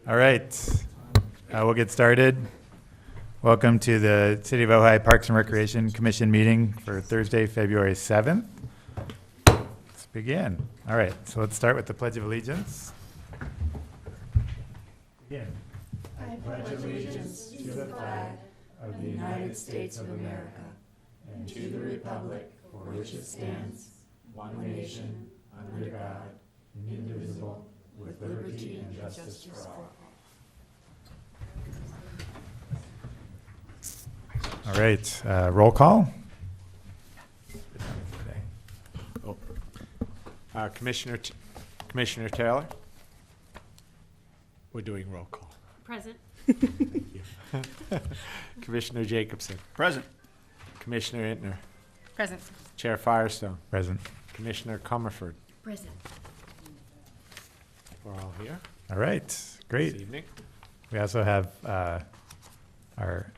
All right, we'll get started. Welcome to the City of Ojai Parks and Recreation Commission meeting for Thursday, February 7th. Let's begin. All right, so let's start with the Pledge of Allegiance. Begin. I pledge allegiance to the flag of the United States of America and to the republic for which it stands, one nation, under God, indivisible, with liberty and justice for all. All right, roll call. Commissioner Taylor? We're doing roll call. Present. Thank you. Commissioner Jacobson? Present. Commissioner Intner? Present. Chair Firestone? Present. Commissioner Comerford? Present. We're all here All right, this great. evening. We also have our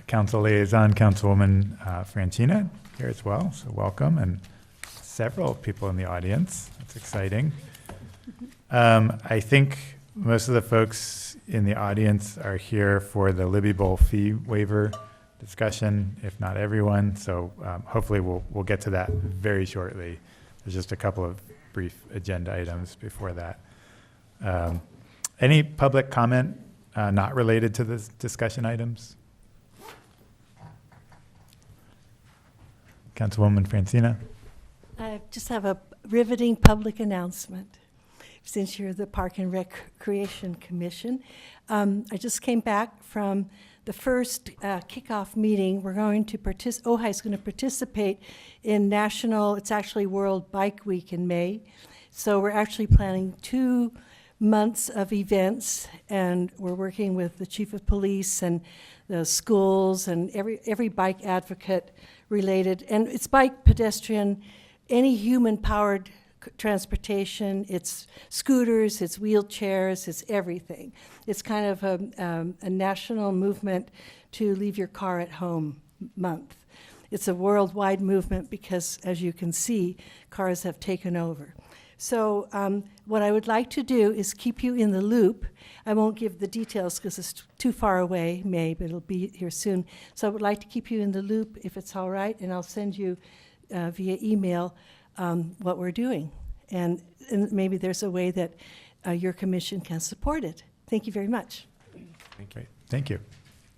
council liaison, Councilwoman Francina, here as well. So welcome, and several people in the audience. That's exciting. I think most of the folks in the audience are here for the Libby Bowl fee waiver discussion, if not everyone. So hopefully we'll get to that very shortly. There's just a couple of brief agenda items before that. Any public comment not related to this discussion items? Councilwoman Francina? I just have a riveting public announcement. Since you're the Park and Recreation Commission, I just came back from the first kickoff meeting. We're going to Ojai is going to participate in it's actually World Bike Week in May. So we're actually planning 2 months of events, and we're working with the chief of police and the schools and every bike advocate related. And it's bike, pedestrian, any human-powered transportation. It's scooters, it's wheelchairs, it's everything. It's kind of a national movement to leave your car at home month. It's a worldwide movement because, as you can see, cars have taken over. So what I would like to do is keep you in the loop. I won't give the details because it's too far away, but it'll be here soon. So I would like to keep you in the loop if it's all right, and I'll send you via email what we're doing. And maybe there's a way that your commission can support it. Thank you very much. Thank you. Thank you.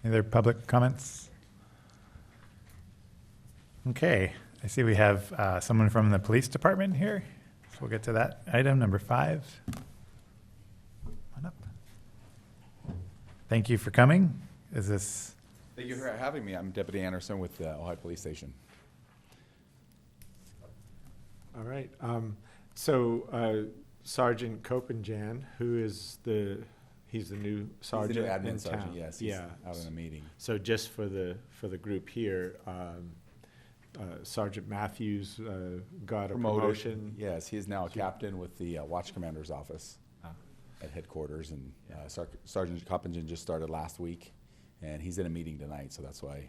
Any other public comments? Okay, I see we have someone from the police department here. So we'll get to that item, number 5. Come on up. Thank you for coming. Thank you for having me. I'm Deputy Anderson with the Ojai Police Station. All right. Sergeant Copenjan, who is he's the new sergeant. He's the new admin in sergeant, town. yes. He's out in a meeting. So just for the group here, Sergeant Matthews got a promotion. Yes, he is now a captain with the Watch Commander's office at headquarters, and Sergeant Copenjan just started last week, and he's in a meeting tonight, so that's why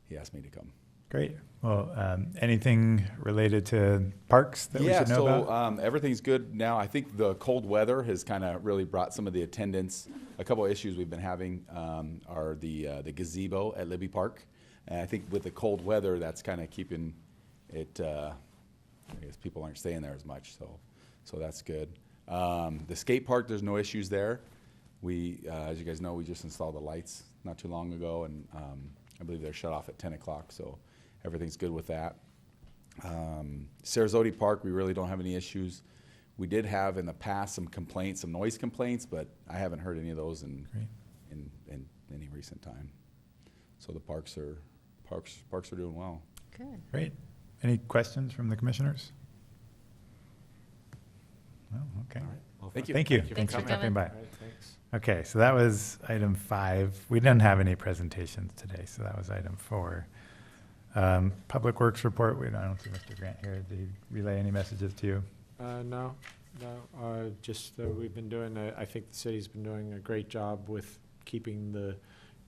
he asked me to come. Great. Well, anything related to parks that we should know about? Everything's good now. I think the cold weather has kind of really brought some of the attendance. A couple of issues we've been having are the gazebo at Libby Park. And I think with the cold weather, that's kind of keeping it, I guess people aren't staying there as much, so that's good. The skate park, there's no issues there. We, as you guys know, we just installed the lights not too long ago, and I believe they're shut off at 10 o'clock, so everything's good with that. Sarasota Park, we really don't have any issues. We did have in the past some noise complaints, but I haven't heard any of those in any recent time. So the parks are doing well. Good. Great. Any questions from the commissioners? No? Okay. All right. Well, thank you. Thank you. Thanks for dropping coming. by. All right, thanks. Okay, so that was item 5. We didn't have any presentations today, so that was item 4. Public Works report, I don't see Mr. Grant here. Did he relay any messages to you? No. Just we've been doing, I think the city's been doing a great job with keeping the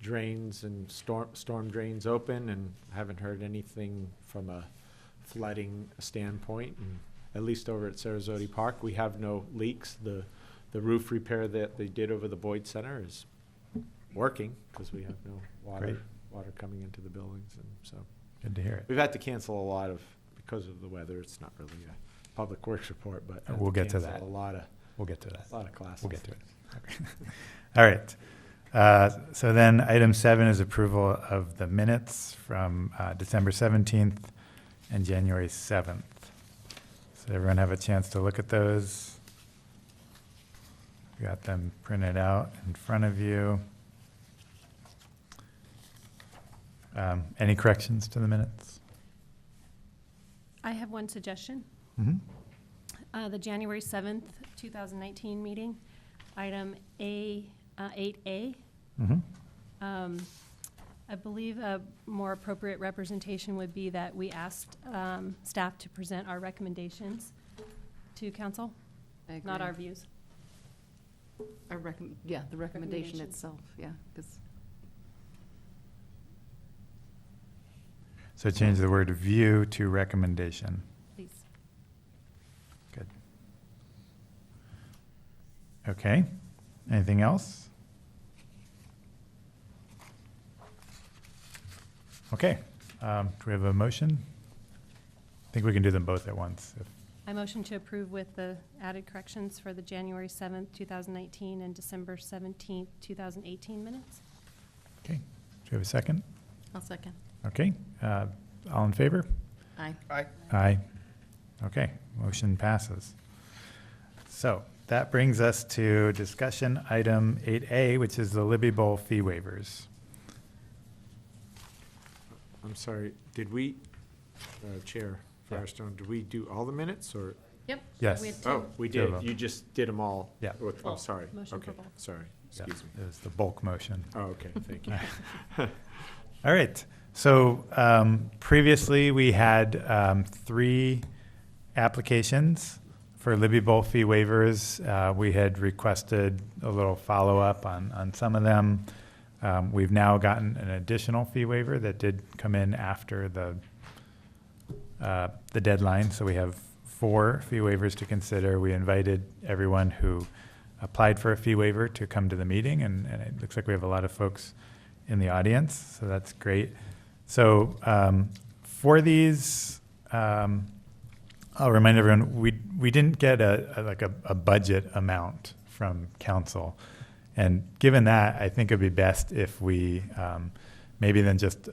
drains and storm drains open, and haven't heard anything from a flooding standpoint. And at least over at Sarasota Park, we have no leaks. The the roof repair that they did over the Boyd Center is working, because we have no Great. water coming into the buildings, and so. Good to hear it. We've had to cancel a lot of, because of the weather, it's not really a public works report, but. had We'll get to cancel that. A lot of We'll get to that. classes. We'll get to it. Okay. All right. So then item 7 is approval of the minutes from December 17th and January 7th. So everyone have a chance to look at those? You got them printed out in front of you. Any corrections to the minutes? I have one suggestion. Mm-hmm. The January 7th, 2019 meeting, item 8A. Mm-hmm. I believe a more appropriate representation would be that we asked staff to present our recommendations to council, I not agree. our views. Yeah, the recommendation Recommendation. itself, yeah, because So change the word view to recommendation. Please. Good. Okay. Anything else? Okay. Do we have a motion? I think we can do them both at once. I motion to approve with the added corrections for the January 7th, 2019 and December 17th, 2018 minutes. Okay. Do we have a second? I'll second. Okay. All in favor? Aye. Aye. Okay, motion passes. So that brings us to discussion item 8A, which is the Libby Bowl fee waivers. I'm sorry, did we, Chair Yeah. Firestone, did we do all the minutes, or? Yep. Yes. We had two. Oh, we Two of did, them. you just did them all? Yeah. With- I'm Both. sorry. Motion for Okay, both. sorry, Yeah, excuse me. it was the bulk motion. Oh, okay, thank you. All right. So previously, we had 3 applications for Libby Bowl fee waivers. We had requested a little follow-up on some of them. We've now gotten an additional fee waiver that did come in after the deadline. So we have 4 fee waivers to consider. We invited everyone who applied for a fee waiver to come to the meeting, and it looks like we have a lot of folks in the audience, so that's great. So for these, I'll remind everyone, we didn't get a budget amount from council. And given that, I think it'd be best if we maybe then just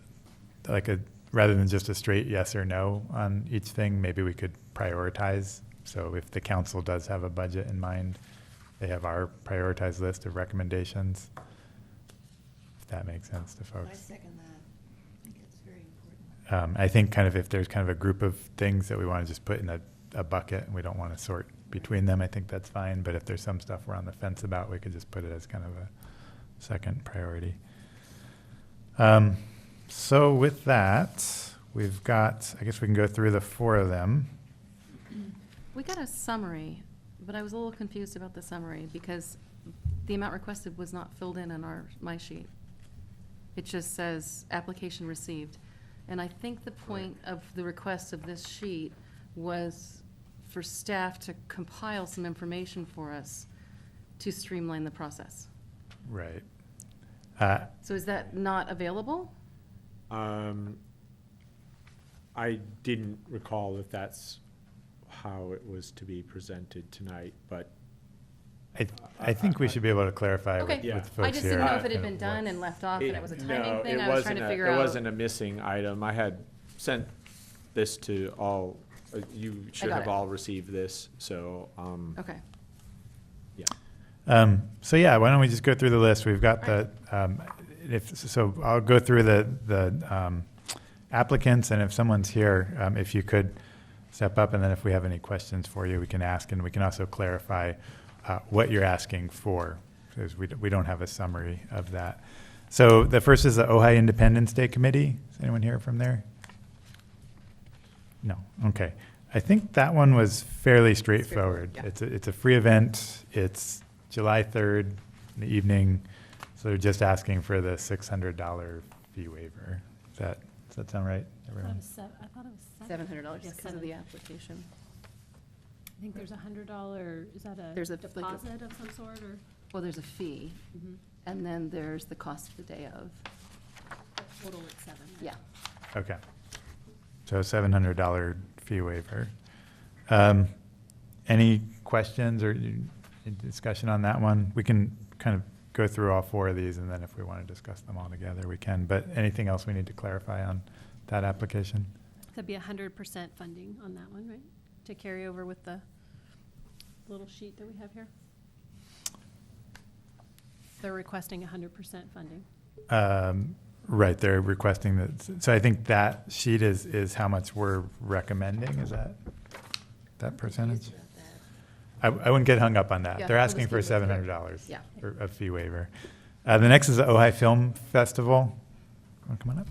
rather than just a straight yes or no on each thing, maybe we could prioritize. So if the council does have a budget in mind, they have our prioritized list of recommendations. If that makes sense to folks. I second that. I think it's very important. I think kind of if there's kind of a group of things that we want to just put in a bucket and we don't want to sort between them, I think that's fine. But if there's some stuff we're on the fence about, we could just put it as kind of a second priority. So with that, we've got, I guess we can go through the 4 of them. We got a summary, but I was a little confused about the summary because the amount requested was not filled in on my sheet. It just says application received. And I think the point of the request of this sheet was for staff to compile some information for us to streamline the process. Right. So is that not available? I didn't recall if that's how it was to be presented tonight, but I think we should be able to clarify with, Okay. Yeah. with folks I just here. didn't know if it had kind been of done what- and left off and it was a No, timing thing. it I was trying to wasn't figure It out. wasn't a missing item. I had sent this to all, you should got have it. all received this, so, Okay. yeah. So yeah, why don't we just go through the list? We've got the, so I'll go through the applicants, and if someone's here, if you could step up, and then if we have any questions for you, we can ask, and we can also clarify what you're asking for, because we don't have a summary of that. So the first is the Ojai Independence Day Committee. Is anyone here from there? No, okay. I think that one was fairly straightforward. It's a free event. It's July 3rd in the evening. So they're just asking for the $600 fee waiver. Does that sound right, everyone? I thought it was $700 Yeah, because of the application. I think there's $100, is that There's a a- like a- deposit of some sort, or? Well, there's a fee, and then there's the cost of the day of. Total at 7. right? Yeah. Okay. So $700 fee waiver. Any questions or discussion on that one? We can kind of go through all 4 of these, and then if we want to discuss them all together, we can. But anything else we need to clarify on that application? That'd be 100% funding on that one, right? To carry over with the little sheet that we have here. They're requesting 100% funding. Right, they're requesting that. So I think that sheet is how much we're recommending, is that percentage? I wouldn't get hung up on that. Yeah, They're I asking was for good with her. $700 Yeah. for a fee waiver. The next is the Ojai Film Festival. Want to come on up?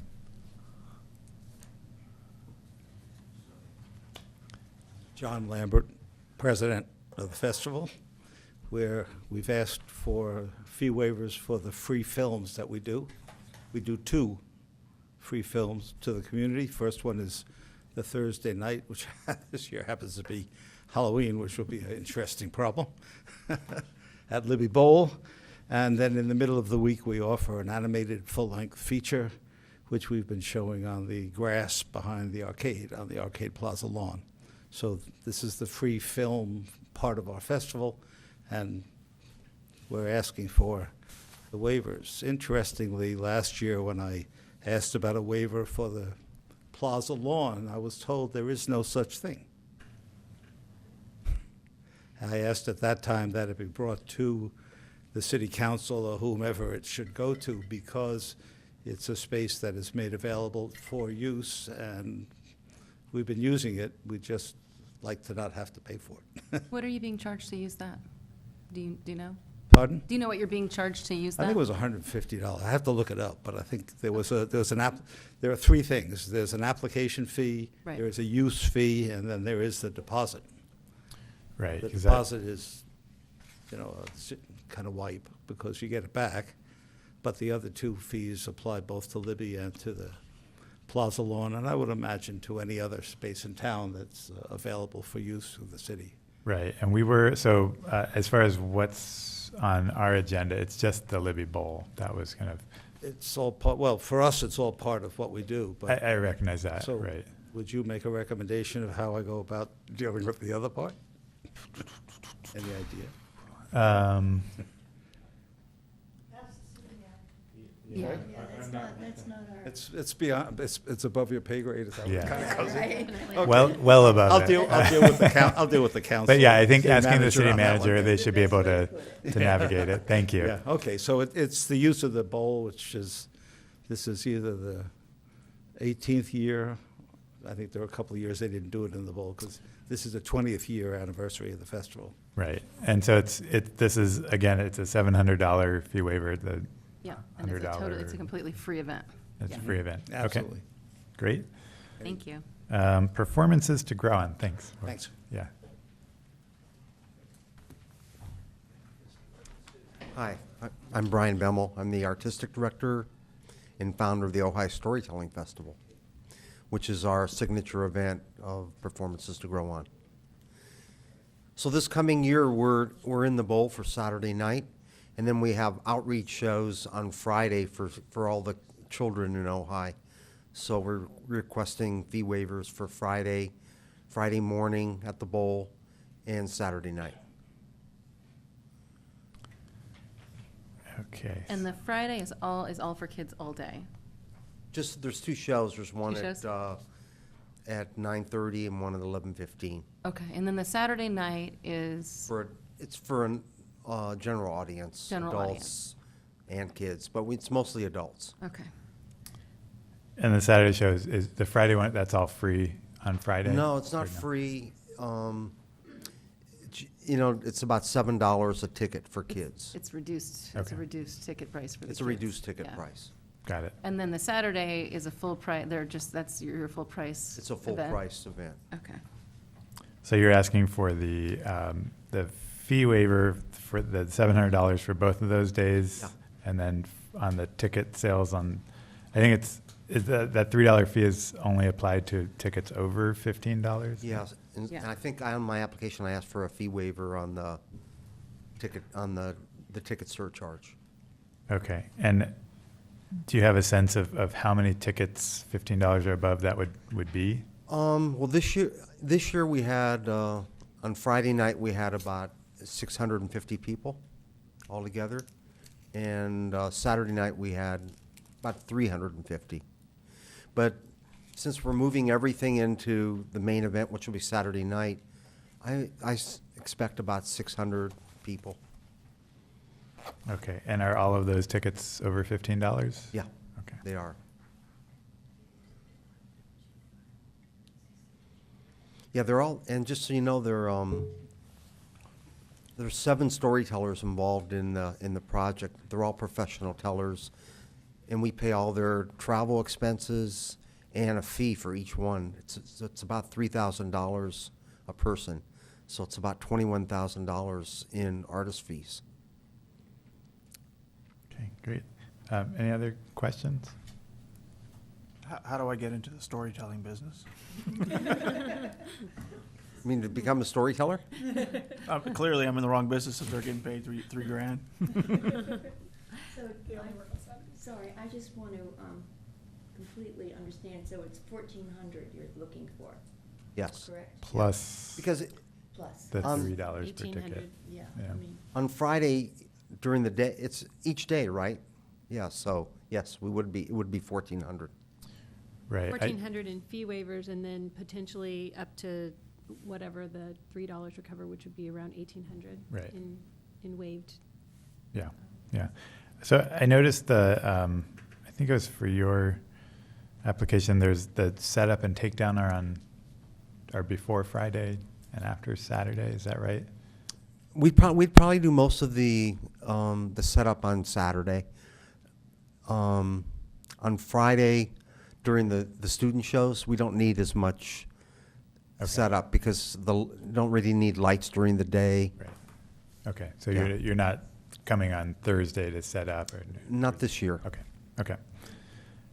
John Lambert, president of the festival, where we've asked for fee waivers for the free films that we do. We do 2 free films to the community. First one is the Thursday night, which this year happens to be Halloween, which will be an interesting problem, at Libby Bowl. And then in the middle of the week, we offer an animated full-length feature, which we've been showing on the grass behind the arcade, on the Arcade Plaza lawn. So this is the free film part of our festival, and we're asking for the waivers. Interestingly, last year when I asked about a waiver for the plaza lawn, I was told there is no such thing. I asked at that time that it be brought to the city council or whomever it should go to, because it's a space that is made available for use, and we've been using it. We just like to not have to pay for it. What are you being charged to use that? Do you know? Pardon? Do you know what you're being charged to use that? I think it was $150. I have to look it up, but I think there was there are 3 things. There's an application fee, Right. there is a use fee, and then there is the deposit. Right. The 'cause deposit is, kind of wipe because you get it back, but the other 2 fees apply both to Libby and to the Plaza lawn, and I would imagine to any other space in town that's available for use of the city. Right, and we were, so as far as what's on our agenda, it's just the Libby Bowl. That was kind of, It's all part, well, for us, it's all part of what we do, but. I recognize that, So, right. would you make a recommendation of how I go about dealing with the other part? Any idea? Yeah. It's beyond, it's above your pay grade, is that what it Yeah. kind of goes in? Definitely. Okay. Well above I'll it. deal with the council. But yeah, I think city asking the city on that one. manager, they should be able to navigate it. Thank you. Yeah, okay, so it's the use of the bowl, which is, this is either the 18th year, I think there were a couple of years they didn't do it in the bowl, because this is the 20th year anniversary of the festival. Right, and so this is, again, it's a $700 fee waiver, Yeah, and it's $100. a completely free event. it's a Yeah. free event. Okay, Absolutely. great. Thank you. Performances to grow on, thanks. Thanks. Yeah. Hi, I'm Brian Bemmel. I'm the artistic director and founder of the Ojai Storytelling Festival, which is our signature event of performances to grow on. So this coming year, we're in the bowl for Saturday night, and then we have outreach shows on Friday for all the children in Ojai. So we're requesting fee waivers for Friday morning at the bowl, and Saturday night. Okay. And the Friday is all for kids all day. Just, there's 2 shows. There's one Two shows? at 9:30 and one at 11:15. Okay, and then the Saturday night is, It's for a general audience. General adults and kids, but it's mostly adults. okay. And the Saturday show is the Friday one, that's all free on Friday? No, it's not Or no? free. It's about $7 a ticket for kids. It's reduced, it's Okay. a reduced ticket price for the kids. It's a reduced ticket Yeah. price. Got it. And then the Saturday is a full price, that's your full price It's a full event? price event. Okay. So you're asking for the fee waiver for the $700 for both of those days? Yeah. And then on the ticket sales I think that $3 fee is only applied to tickets over $15? Yes, And Yeah. I think on my application, I asked for a fee waiver on the ticket, on the ticket surcharge. Okay, and do you have a sense of how many tickets, $15 or above, that would be? Well, this year we had, on Friday night, we had about 650 people altogether. And Saturday night, we had about 350. But since we're moving everything into the main event, which will be Saturday night, I expect about 600 people. Okay, and are all of those tickets over $15? Yeah, Okay. they are. Yeah, they're all, and just so you know, there's 7 storytellers involved in the project. They're all professional tellers, and we pay all their travel expenses and a fee for each one. It's about $3,000 a person, so it's about $21,000 in artist fees. Okay, great. Any other questions? How do I get into the storytelling business? I mean, to become a storyteller? Clearly, I'm in the wrong business if they're getting paid three grand. Sorry, I just want to completely understand. So it's 1,400 you're looking for, Yes. correct? Plus Because Plus. the Um, $3 per 1,800. ticket. Yeah, Yeah. I mean, on Friday during the day, it's each day, right? Yeah, so, yes, it would be 1,400. Right. 1,400 in fee waivers, and then potentially up to whatever the $3 recover, which would be around 1,800 Right. in waived. Yeah, yeah. So I noticed I think it was for your application, there's the setup and takedown are before Friday and after Saturday, is that right? We'd probably do most of the setup on Saturday. On Friday, during the student shows, we don't need as much Okay. setup because don't really need lights during the day. Right. Okay, so Yeah. you're not coming on Thursday to set up or? Not this year. Okay, okay.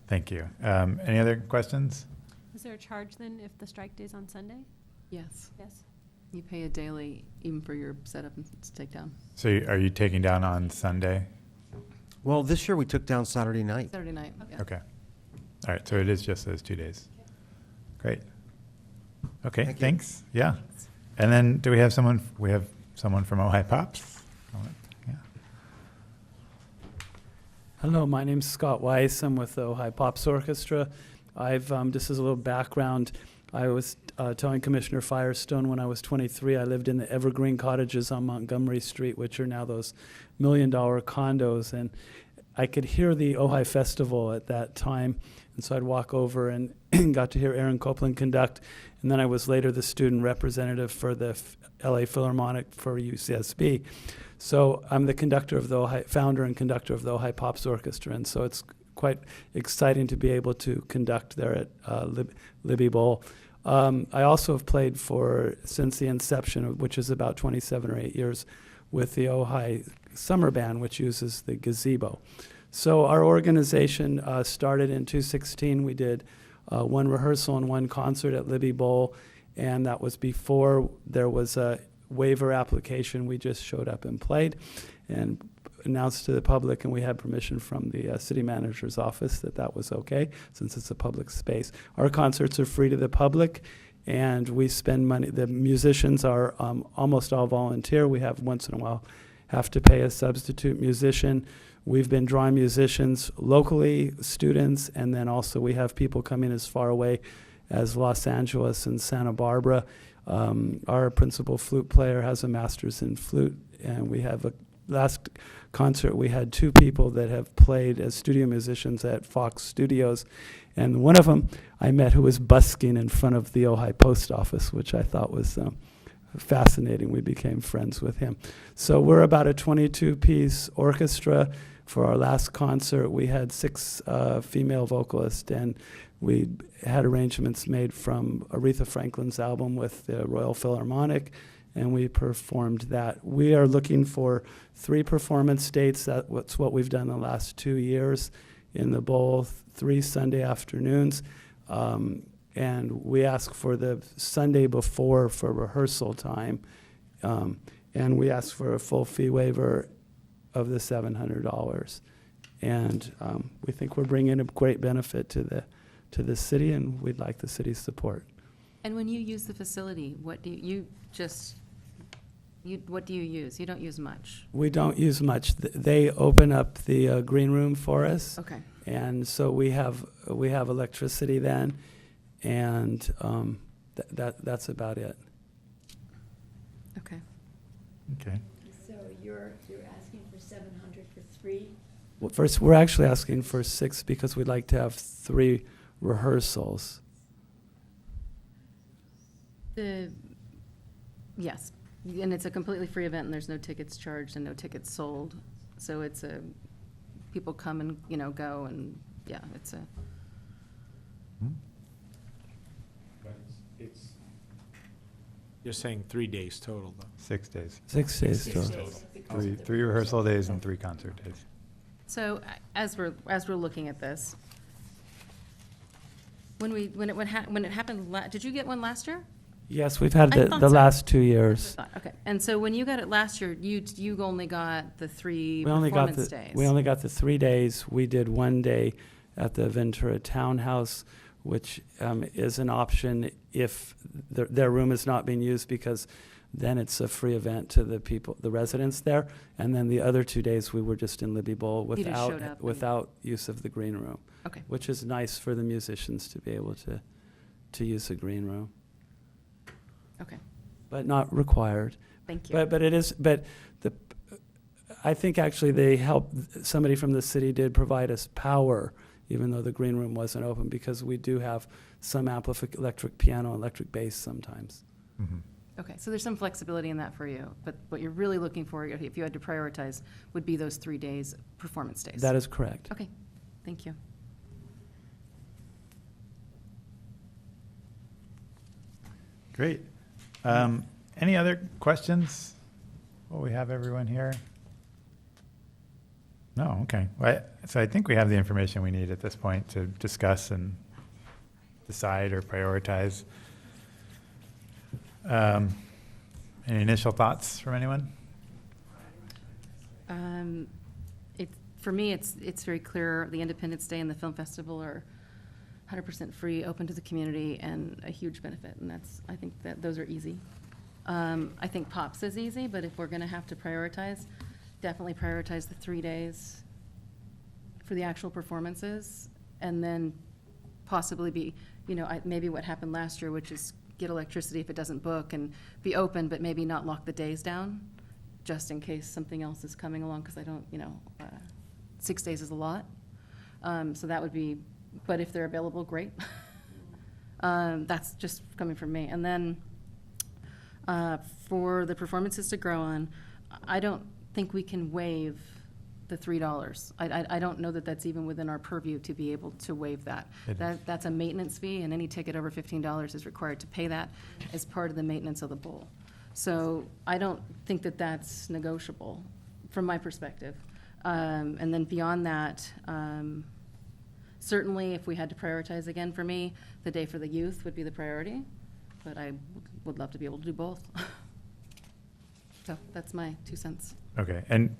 Thank you. Any other questions? Is there a charge then if the strike day's on Sunday? Yes. Yes. You pay a daily even for your setup and takedown. So are you taking down on Sunday? Well, this year we took down Saturday night. Saturday night, yeah. Okay. All right, so it is just those 2 days. Great. Okay, Thank you. thanks. Yeah. And then do we have someone from Ojai Pops? Yeah. Hello, my name's Scott Weiss. I'm with the Ojai Pops Orchestra. Just as a little background, I was telling Commissioner Firestone when I was 23, I lived in the Evergreen Cottages on Montgomery Street, which are now those $1 million condos. And I could hear the Ojai Festival at that time. And so I'd walk over and got to hear Aaron Copeland conduct. And then I was later the student representative for the LA Philharmonic for UCSB. So I'm the conductor of the founder and conductor of the Ojai Pops Orchestra. And so it's quite exciting to be able to conduct there at Libby Bowl. I also have played since the inception, which is about 27 or 8 years, with the Ojai Summer Band, which uses the gazebo. So our organization started in 2016. We did one rehearsal and one concert at Libby Bowl, and that was before there was a waiver application. We just showed up and played and announced to the public, and we had permission from the city manager's office that was okay, since it's a public space. Our concerts are free to the public, and we spend money. The musicians are almost all volunteer. We have once in a while have to pay a substitute musician. We've been drawing musicians locally, students, and then also we have people coming as far away as Los Angeles and Santa Barbara. Our principal flute player has a master's in flute, and we have last concert we had 2 people that have played as studio musicians at Fox Studios, and one of them I met who was busking in front of the Ojai Post Office, which I thought was fascinating. We became friends with him. So we're about a 22-piece orchestra. For our last concert, we had 6 female vocalists, and we had arrangements made from Aretha Franklin's album with the Royal Philharmonic, and we performed that. We are looking for 3 performance dates. That's what we've done the last 2 years in the bowl, 3 Sunday afternoons. And we ask for the Sunday before for rehearsal time. And we ask for a full fee waiver of the $700. And we think we're bringing a great benefit to the city, and we'd like the city's support. And when you use the facility, what do what do you use? You don't use much. We don't use much. They open up the green room for us. Okay. And so we have electricity then, and that's about it. Okay. Okay. So you're asking for 700 for 3? Well, first, we're actually asking for 6 because we'd like to have 3 rehearsals. Yes, and it's a completely free event, and there's no tickets charged and no tickets sold. So it's people come and, go, and, yeah, it's a, You're saying 3 days total, though. 6 days. 6 days 6 total. days. because of the Three rehearsal days and 3 concert days. so as we're looking at this, when it happened, did you get one last year? Yes, we've had I the thought so. last 2 years. Okay, and so when you got it last year, you only got the 3 We only got performance days. We only got the 3 days. We did 1 day at the Ventura Townhouse, which is an option if their room is not being used, because then it's a free event to the residents there. And then the other 2 days, we were just in Libby Bowl You just showed up and- without use of the green room, Okay, which is nice for the musicians to be able to use the green room, okay, but not required. thank you. But it is, I think actually somebody from the city did provide us power, even though the green room wasn't open, because we do have some electric piano, electric bass sometimes. Mhm. Okay, so there's some flexibility in that for you, but what you're really looking for, if you had to prioritize, would be those 3 days, performance days. That is correct. Okay, thank you. Great. Any other questions? Well, we have everyone here. No, okay. Well, so I think we have the information we need at this point to discuss and decide or prioritize. Any initial thoughts from anyone? For me, it's very clear, the Independence Day and the Film Festival are 100% free, open to the community, and a huge benefit, and I think that those are easy. I think Pops is easy, but if we're gonna have to prioritize, definitely prioritize the 3 days for the actual performances, and then possibly maybe what happened last year, which is get electricity if it doesn't book and be open, but maybe not lock the days down, just in case something else is coming along, because 6 days is a lot. So that would be, but if they're available, great. That's just coming from me. And then for the performances to grow on, I don't think we can waive the $3. I don't know that that's even within our purview to be able to waive that. That's a maintenance fee, and any ticket over $15 is required to pay that as part of the maintenance of the bowl. So I don't think that that's negotiable from my perspective. And then beyond that, certainly if we had to prioritize again for me, the Day for the Youth would be the priority, but I would love to be able to do both. So that's my 2 cents. Okay, and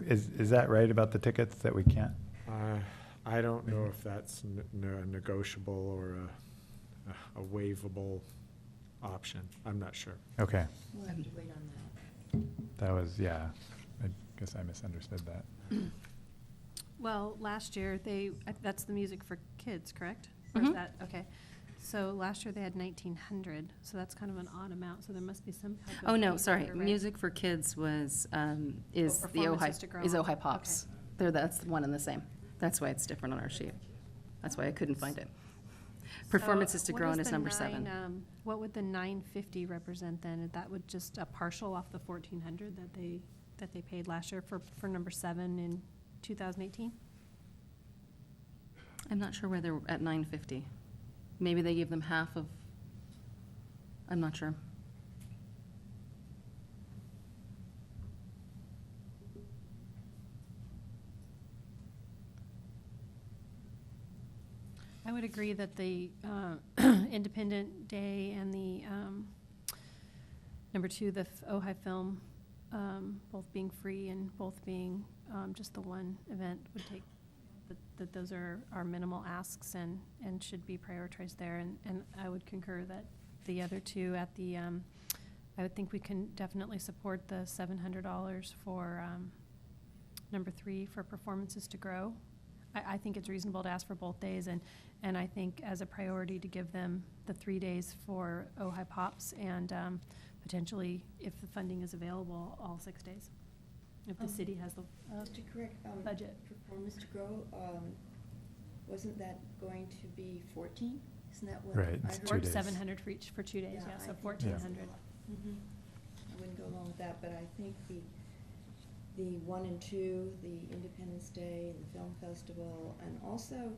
is that right about the tickets that we can't? I don't know if that's negotiable or a waivable option. I'm not sure. Okay, We'll have to wait on that. that was, yeah, I guess I misunderstood that. Well, last year, that's the music for kids, correct? Or is Mhm. that, okay. So last year, they had 1,900, so that's kind of an odd amount, so there must be some type of. Oh, no, fee sorry. there, right? Music for Kids is the Performances to grow on. Ojai Pops. That's one and the same. That's why it's different on our sheet. That's why I couldn't find it. Performances to So grow what on is is the number 7. What would the 950 represent then? That would just a partial off the 1,400 that they paid last year for number 7 in 2018? I'm not sure where they're at 950. Maybe they gave them half of, I'm not sure. I would agree that Independent Day and the, number 2, the Ojai Film, both being free and both being just the one event would take, that those are minimal asks and should be prioritized there. And I would concur that the other two at the, I would think we can definitely support the $700 for number 3 for performances to grow. I think it's reasonable to ask for both days, and I think as a priority to give them the 3 days for Ojai Pops and potentially, if the funding is available, all 6 days, if the city has the Just to correct, budget. Performance to grow, wasn't that going to be 14? Isn't that what Right, I it's heard? 2 Or days. 700 for each, for 2 days, yeah, I so think 1,400. Mhm. I wouldn't go along with that, but I think the 1 and 2, the Independence Day, the Film Festival, and also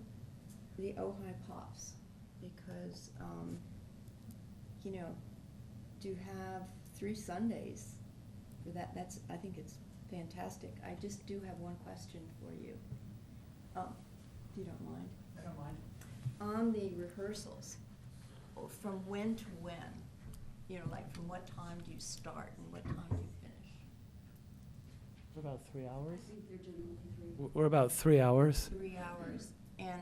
the Ojai Pops, because, you know, to have 3 Sundays for that, I think it's fantastic. I just do have one question for you, if you don't mind. I don't mind. On the rehearsals, from when to when? You know, like from what time do you start and what time do you finish? We're about 3 hours. I think they're doing 3. We're about 3 hours. 3 hours. And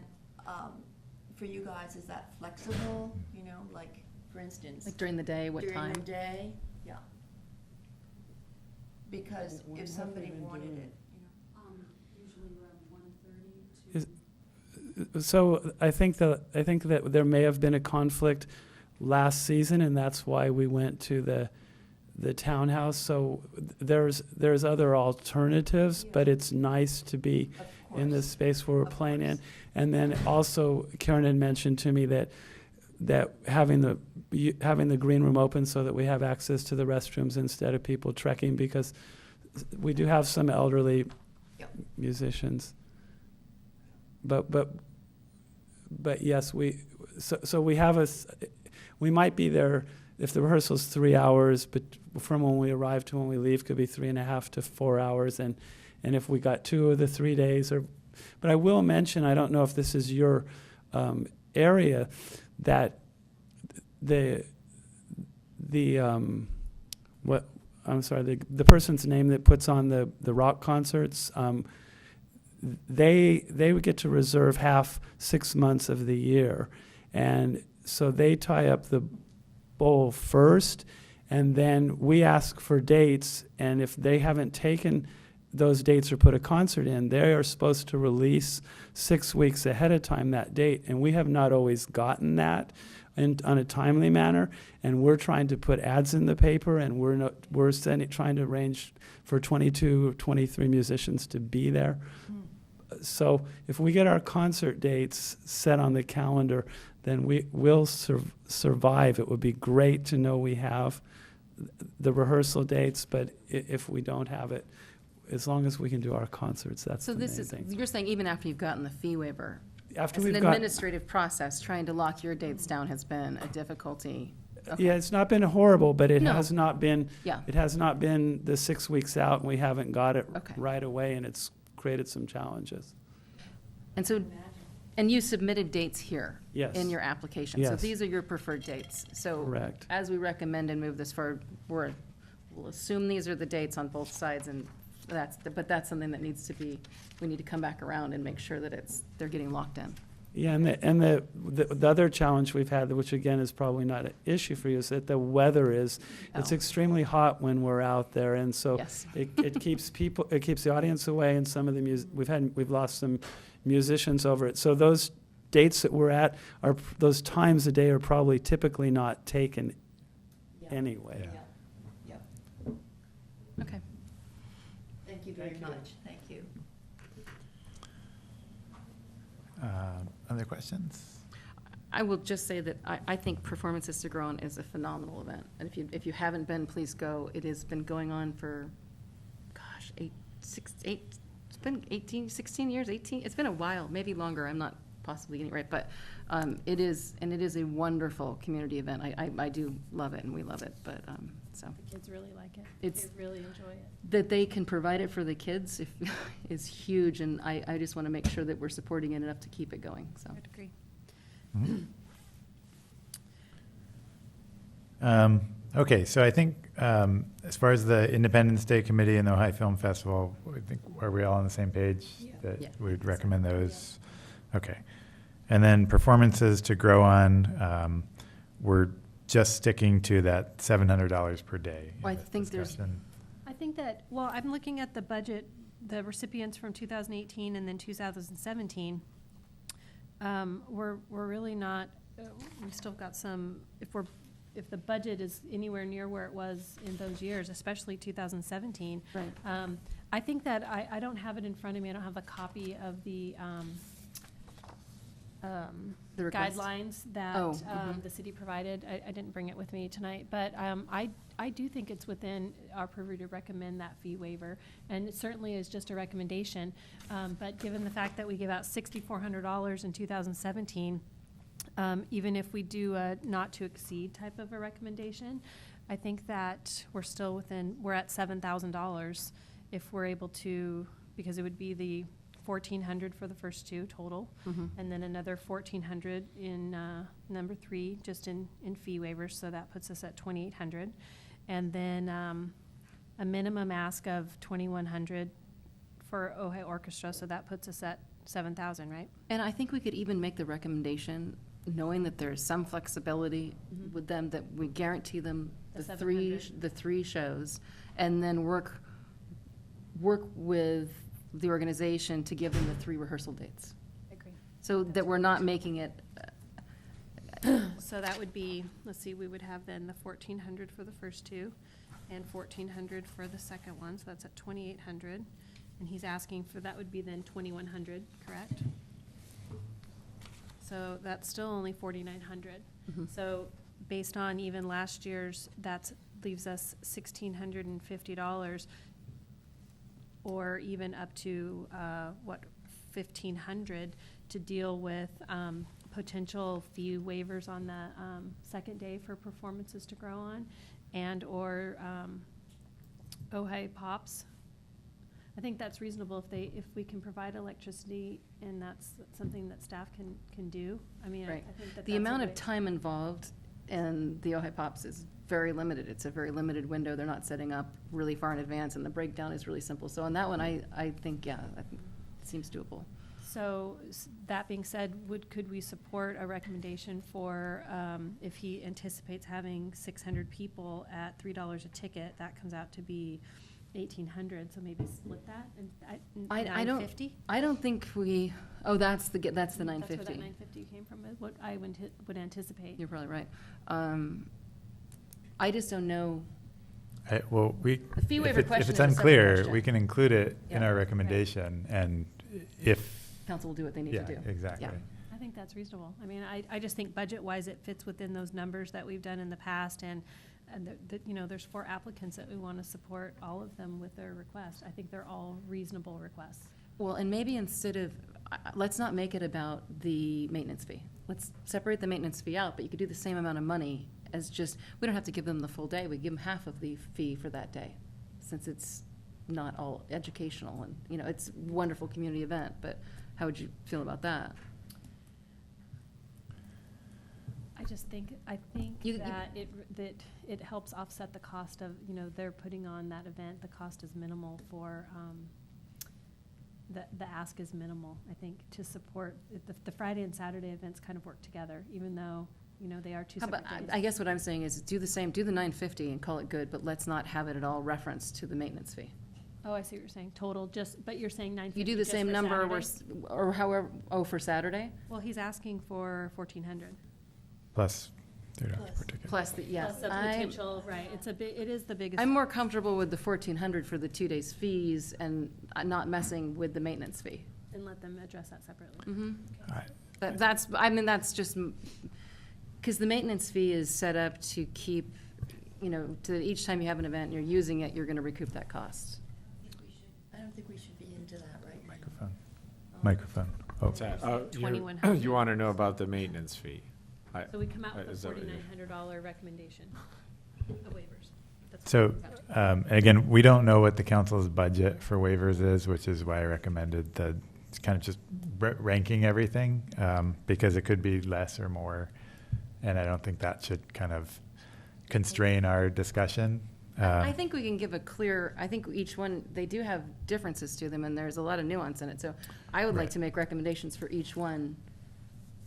for you guys, is that flexible? You know, like, for instance, Like during the day, what time? during the day? Yeah. Because When if have somebody we been wanted doing it, you know. Usually around 1:30 to. So I think that there may have been a conflict last season, and that's why we went to the townhouse. So there's other alternatives, but it's nice to be Of in the course. space where we're Of playing in. course. And then also Karen had mentioned to me that having the green room open so that we have access to the restrooms instead of people trekking, because we do have some elderly Yep. musicians. But yes, we have we might be there if the rehearsal's 3 hours, but from when we arrive to when we leave could be 3.5 to 4 hours, and if we got 2 of the 3 days, but I will mention, I don't know if this is your area, that the person's name that puts on the rock concerts, they would get to reserve half 6 months of the year, and so they tie up the bowl first, and then we ask for dates, and if they haven't taken those dates or put a concert in, they are supposed to release 6 weeks ahead of time that date, and we have not always gotten that on a timely manner, and we're trying to put ads in the paper, and we're trying to arrange for 22 or 23 musicians to be there. So if we get our concert dates set on the calendar, then we will survive. It would be great to know we have the rehearsal dates, but if we don't have it, as long as we can do our concerts, that's So the main this is, thing. you're saying even after you've gotten the fee waiver, After as an we've got, administrative process, trying to lock your dates down has been a difficulty. Okay. yeah, it's not been horrible, but it No. has not been. Yeah. It has not been the 6 weeks out, and we haven't got it Okay. right away, and it's created some challenges. And so, and you submitted dates here? Yes. In your application? So Yes. these are your preferred dates? So Correct. as we recommend and move this forward, we'll assume these are the dates on both sides, and but that's something that needs to be, we need to come back around and make sure that they're getting locked in. Yeah, and the other challenge we've had, which again is probably not an issue for you, is that the weather it's Oh. extremely hot when we're out there, and so Yes. it keeps the audience away, and some of the we've lost some musicians over it. So those dates that we're at those times a day are probably typically not taken Yeah. anyway. Yeah. Yep. Okay. Thank you very much. Thank you. Other questions? I will just say that I think Performances to Grow On is a phenomenal event. And if you haven't been, please go. It has been going on for, gosh, it's been 16 years, 18, it's been a while, maybe longer, I'm not possibly getting it right, but it is a wonderful community event. I do love it, and we love it, but, so. The kids really like it. It's- They really enjoy it. That they can provide it for the kids is huge, and I just want to make sure that we're supporting it enough to keep it going, so. I'd agree. Mhm. Okay, so I think as far as the Independence Day Committee and the Ojai Film Festival, I think, are we all on the same page? Yeah. That Yeah. we'd recommend those? Okay. And then performances to grow on, we're just sticking to that $700 per day. in Well, I this think there's- discussion. I think that, well, I'm looking at the budget, the recipients from 2018 and then 2017. We're really not, we've still got some, if the budget is anywhere near where it was in those years, especially 2017. Right. I think that, I don't have it in front of me, I don't have a copy of the The request? guidelines that Oh, mhm. the city provided. I didn't bring it with me tonight, but I do think it's within our purview to recommend that fee waiver, and it certainly is just a recommendation. But given the fact that we give out $6,400 in 2017, even if we do a not to exceed type of a recommendation, I think that we're still we're at $7,000 if we're able to, because it would be the 1,400 for the first two total, Mhm. and then another 1,400 in number 3, just in fee waivers, so that puts us at 2,800. And then a minimum ask of 2,100 for Ojai Orchestra, so that puts us at 7,000, right? And I think we could even make the recommendation, knowing that there's some flexibility Mhm. with them, that we guarantee them The the three 700. shows, and then work with the organization to give them the 3 rehearsal dates. I agree. So that we're not making it, So that would be, let's see, we would have then the 1,400 for the first two, and 1,400 for the second one, so that's at 2,800. And he's asking for, that would be then 2,100, correct? So that's still only 4,900. Mhm. So based on even last year's, that leaves us $1,650, or even up to, 1,500 to deal with potential fee waivers on the second day for performances to grow on, and/or Ojai Pops. I think that's reasonable if we can provide electricity, and that's something that staff can do. I mean, I Right. think that the that's a amount of way- time involved in the Ojai Pops is very limited. It's a very limited window. They're not setting up really far in advance, and the breakdown is really simple. So on that one, I think, yeah, I think it seems doable. So, that being said, could we support a recommendation for, if he anticipates having 600 people at $3 a ticket, that comes out to be 1,800, so maybe split that, and I don't- 950? I don't think we, that's the That's where 950. that 950 came from, is what I would anticipate. You're probably right. I just don't know. Well, The fee if waiver it's question is a separate unclear, question. we can include it in Yeah. our recommendation, and if, Council will do what they need yeah, to do. exactly. Yeah. I think that's reasonable. I mean, I just think budget-wise, it fits within those numbers that we've done in the past, and there's 4 applicants that we want to support, all of them with their request. I think they're all reasonable requests. Well, and maybe instead of, let's not make it about the maintenance fee. Let's separate the maintenance fee out, but you could do the same amount of money as just, we don't have to give them the full day. We give them half of the fee for that day, since it's not all educational, and, it's a wonderful community event, but how would you feel about that? I think You- that it helps offset the cost of, they're putting on that event. The cost is minimal for, the ask is minimal, I think, to support, the Friday and Saturday events kind of work together, even though, they are 2 How separate about, days. I guess what I'm saying is do the 950 and call it good, but let's not have it at all referenced to the maintenance fee. Oh, I see what you're saying, total, but you're saying 950 You do the just same for number, Saturday? or however, for Saturday? Well, he's asking for 1,400. Plus $3 per ticket. Plus the, yeah. Plus the potential, right, it is the biggest. I'm more comfortable with the 1,400 for the 2 days fees and not messing with the maintenance fee. And let them address that separately. Mm-hmm. I- That's just, because the maintenance fee is set up to keep, to each time you have an event and you're using it, you're going to recoup that cost. I don't think we should be into that right now. Microphone. Oh, What's that? Oh, 2,100. you want to know about the maintenance fee? So we come out with Is a that what you're- $4,900 recommendation of waivers. That's so, what it comes out to. again, we don't know what the council's budget for waivers is, which is why I recommended kind of just ranking everything, because it could be less or more, and I don't think that should kind of constrain our discussion. I think we can give a clear, I think each one, they do have differences to them, and there's a lot of nuance in it. So I would like Right. to make recommendations for each one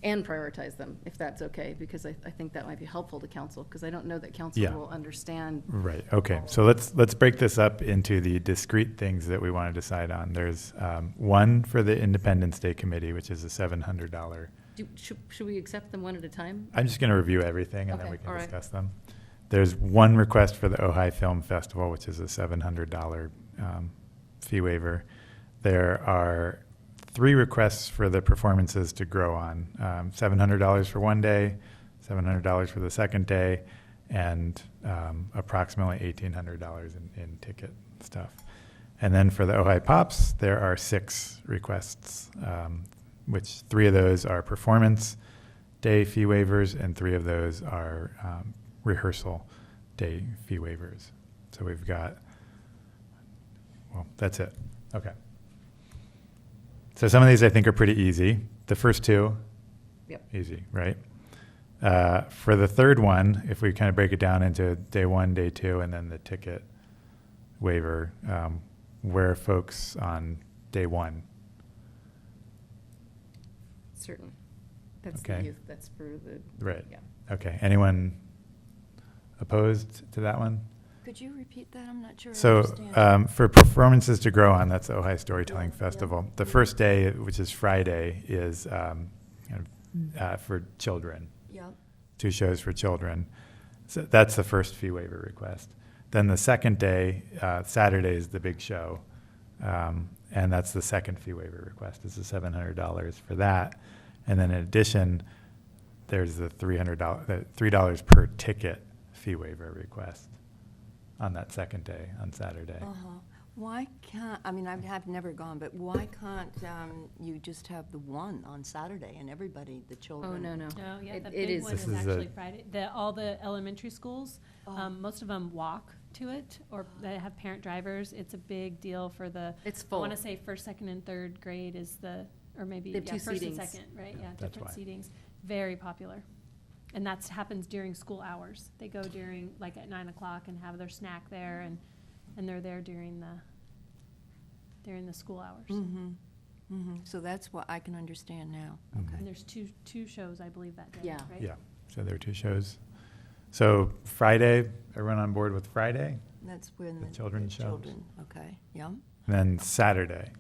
and prioritize them, if that's okay, because I think that might be helpful to council, because I don't know that council Yeah. will understand. Right, okay, so let's break this up into the discrete things that we want to decide on. There's one for the Independence Day Committee, which is a $700. Should we accept them one at a time? I'm just going to review everything, and then Okay, we can all right. discuss them. There's one request for the Ojai Film Festival, which is a $700 fee waiver. There are 3 requests for the performances to grow on. $700 for one day, $700 for the second day, and approximately $1,800 in ticket stuff. And then for the Ojai Pops, there are 6 requests, which 3 of those are performance day fee waivers, and 3 of those are rehearsal day fee waivers. So we've got, well, that's it. Okay. So some of these I think are pretty easy. The first 2, Yep. easy, right? For the third one, if we kind of break it down into day 1, day 2, and then the ticket waiver, where are folks on day 1? Certain. That's the Okay. youth, that's for the. Right. Yeah. Okay. Anyone opposed to that one? Could you repeat that? I'm not sure I So understand. for performances to grow on, that's the Ojai Storytelling Yeah, Festival. yeah. The first day, which is Friday, is for children. Yeah, 2 shows for children. So that's the first fee waiver request. Then the second day, Saturday, is the big show. And that's the second fee waiver request, is the $700 for that. And then in addition, there's the $3 per ticket fee waiver request on that second day, on Saturday. why can't, I mean, I've never gone, but why can't you just have the one on Saturday and everybody, the Oh, children? no. No, yeah, It the big is- one This is is actually a- Friday. All the elementary schools, most of them walk to it, or they have parent drivers. It's a big deal for the, It's I full. want to say first, second, and third grade is the, or maybe, They have yeah, 2 first and seatings. second, right? Yeah, That's different why. seatings. Very popular. And that happens during school hours. They go during, like at 9 o'clock and have their snack there, and they're there during the school hours. Mm-hmm, mm-hmm. So that's what I can understand now. Mhm. Okay. And there's two shows, I believe, that day, Yeah. right? Yeah, so there are 2 shows. So Friday, everyone on board with Friday? That's when The children's shows. children, okay, yeah. And then Saturday.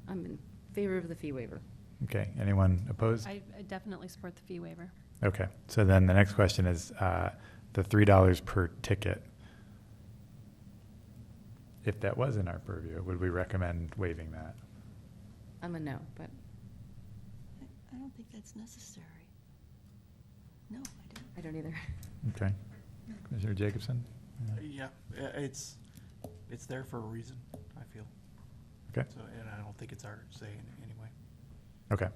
I'm in favor of the fee waiver. Okay, anyone opposed? I definitely support the fee waiver. Okay, so then the next question is the $3 per ticket. If that was in our purview, would we recommend waiving that? I'm a no, but I don't think that's necessary. No, I don't. I don't either. Okay. Commissioner Jacobson? Yeah, it's there for a reason, I feel. Okay. So, and I don't think it's our say in any way. Okay.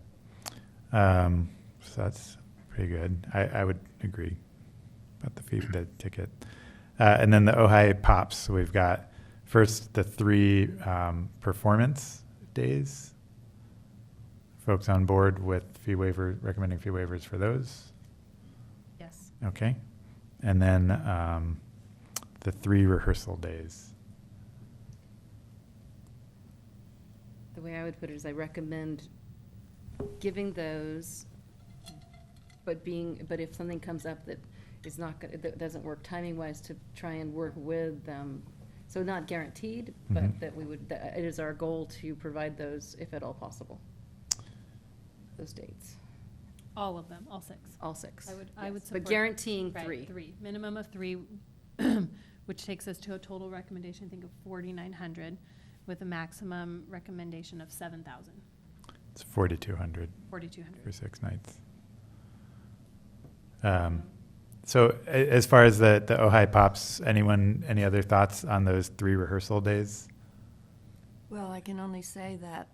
So that's pretty good. I would agree about the fee, the ticket. And then the Ojai Pops, so we've got first the 3 performance days. Folks on board with recommending fee waivers for those? Yes. Okay. And then the 3 rehearsal days. The way I would put it is I recommend giving those, but if something comes up that is not, that doesn't work timing-wise, to try and work with them. So not guaranteed, but Mhm. that it is our goal to provide those, if at all possible. Those dates, All of them, all 6. all 6. I would Yes, support. But guaranteeing Right, 3. 3, minimum of 3, which takes us to a total recommendation, I think, of 4,900, with a maximum recommendation of 7,000, It's 4,200 for 4,200. 6 nights. So as far as the Ojai Pops, any other thoughts on those 3 rehearsal days? Well, I can only say that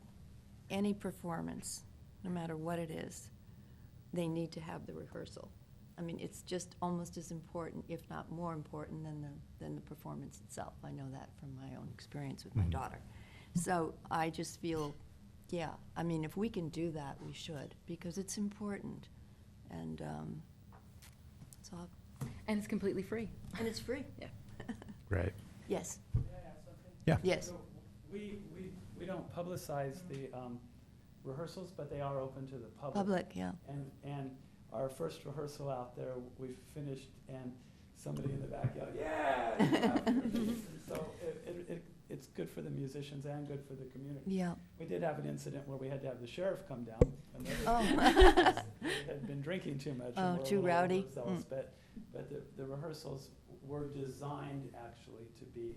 any performance, no matter what it is, they need to have the rehearsal. I mean, it's just almost as important, if not more important, than the performance itself. I know that from my own experience with my Mhm. daughter. So I just feel, yeah, I mean, if we can do that, we should, because it's important. And so And it's completely free. And it's free. Yeah. Right. Yes. Yeah. Yes. So we don't publicize the rehearsals, but they are open to the public. Public, yeah. And our first rehearsal out there, we finished, and somebody in the back yelled, "Yeah!" So it's good for the musicians and good for the community. Yeah. We did have an incident where we had to have the sheriff come down. And Oh. they had been drinking too much. Oh, and were a too little rowdy? overzealous, But the rehearsals were designed actually to be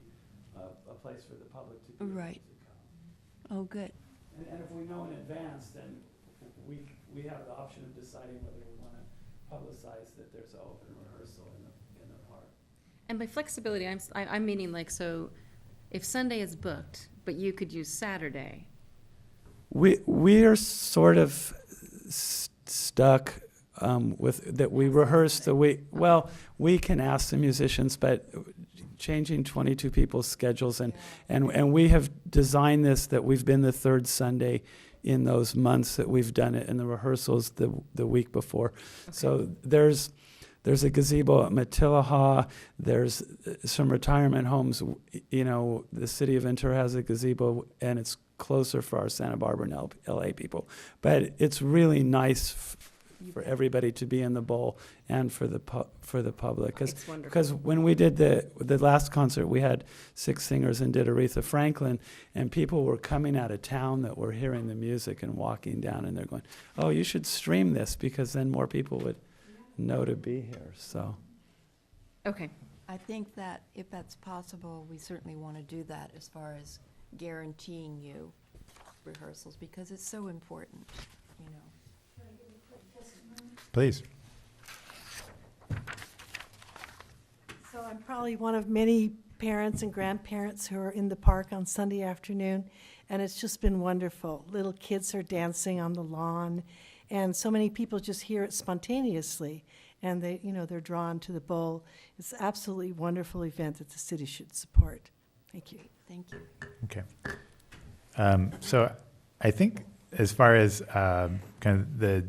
a place for the public to be able Right. to come. Oh, good. And if we know in advance, then we have the option of deciding whether we want to publicize that there's an open rehearsal in the park. And by flexibility, I'm meaning like, so if Sunday is booked, but you could use Saturday. We are sort of stuck with that. We rehearse the week. Well, we can ask the musicians, but changing 22 people's schedules, and we have designed this that we've been the third Sunday in those months that we've done it, and the rehearsals the week before. Okay. So there's a gazebo at Matilaha. There's some retirement homes. You know, the city of Ventura has a gazebo, and it's closer for our Santa Barbara and LA people. But it's really nice for everybody to be in the bowl and for the public. It's wonderful. Because when we did the last concert, we had 6 singers and did Aretha Franklin, and people were coming out of town that were hearing the music and walking down, and they're going, "Oh, you should stream this, because then more people would know to be here." So, Okay. I think that if that's possible, we certainly want to do that as far as guaranteeing you rehearsals, because it's so important, you know. Please. So I'm probably one of many parents and grandparents who are in the park on Sunday afternoon, and it's just been wonderful. Little kids are dancing on the lawn, and so many people just hear it spontaneously, and they're drawn to the bowl. It's an absolutely wonderful event that the city should support. Thank you. Thank you. Okay. So I think as far as kind of the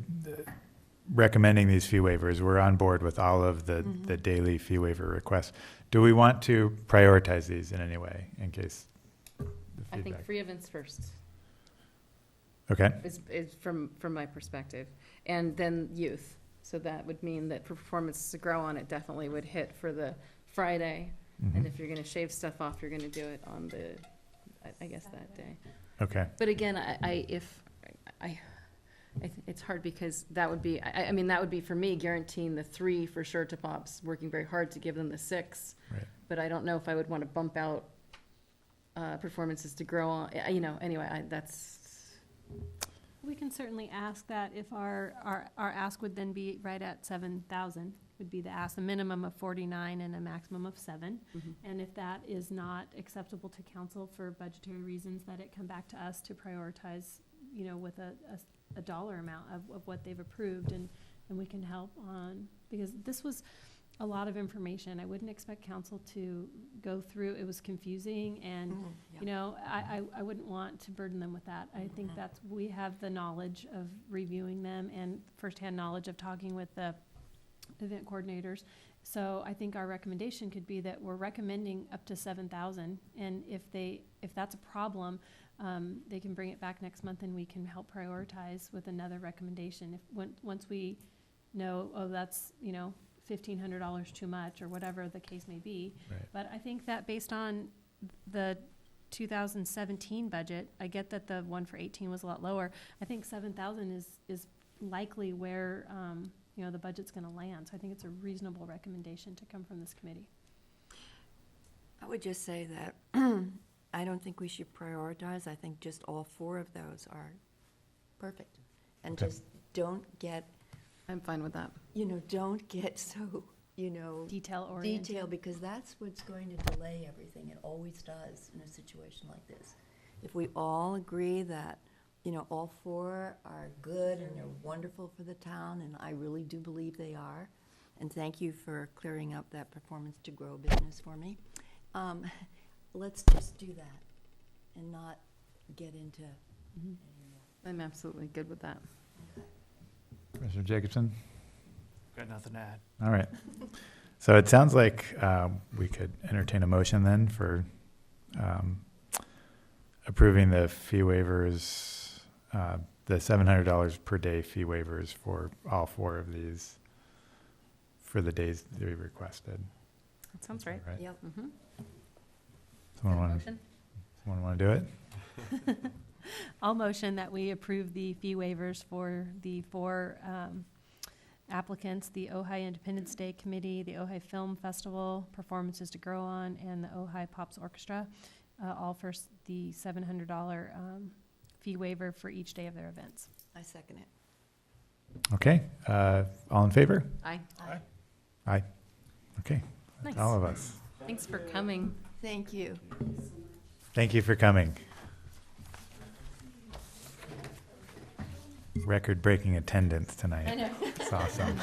recommending these fee waivers, we're on board with all of the daily fee waiver requests. Do we want to prioritize these in any way in case the I think feedback? free events first Okay. is from my perspective. And then youth. So that would mean that for Performance to Grow On, it definitely would hit for the Friday. And if you're going to shave stuff off, you're going to do it on I guess that day. Okay. But again, it's hard because that would be, I mean, that would be for me guaranteeing the 3 for sure to Pops, working very hard to give them the 6. Right. But I don't know if I would want to bump out Performances to Grow On, anyway, that's, We can certainly ask that if our ask would then be right at 7,000, would be the ask, a minimum of 49 and a maximum of 7. And if that is not acceptable to council for budgetary reasons, that it come back to us to prioritize, with a dollar amount of what they've approved, and we can help on, because this was a lot of information. I wouldn't expect council to go through, it was confusing, and, I wouldn't want to burden them with that. I think we have the knowledge of reviewing them and firsthand knowledge of talking with the event coordinators. So I think our recommendation could be that we're recommending up to 7,000, and if that's a problem, they can bring it back next month and we can help prioritize with another recommendation. Once we know, that's, $1,500 too much, or whatever the case may be. Right. But I think that based on the 2017 budget, I get that the one for 18 was a lot lower. I think 7,000 is likely where, the budget's gonna land. So I think it's a reasonable recommendation to come from this committee. I would just say that I don't think we should prioritize. I think just all 4 of those are perfect. And Okay. just don't get, I'm fine with that. don't get so, Detail oriented. detailed, because that's what's going to delay everything. It always does in a situation like this. If we all agree that, all 4 are good and they're wonderful for the town, and I really do believe they are, and thank you for clearing up that Performance to Grow business for me. Let's just do that and not get into any more. I'm absolutely good with that. Commissioner Jacobson? Got nothing to add. All right. So it sounds like we could entertain a motion then for approving the fee waivers, the $700 per day fee waivers for all 4 of these for the days that we requested. That sounds right. Right. Yep. Mhm. Someone Motion? want to do it? I'll motion that we approve the fee waivers for the 4 applicants, the Ojai Independence Day Committee, the Ojai Film Festival, Performances to Grow On, and the Ojai Pops Orchestra, all for the $700 fee waiver for each day of their events. I second it. Okay, all in favor? Aye. Aye. Okay, Nice. all of us. Thanks for coming. Thank you. Thank you for coming. Record-breaking attendance tonight. I know. It's awesome.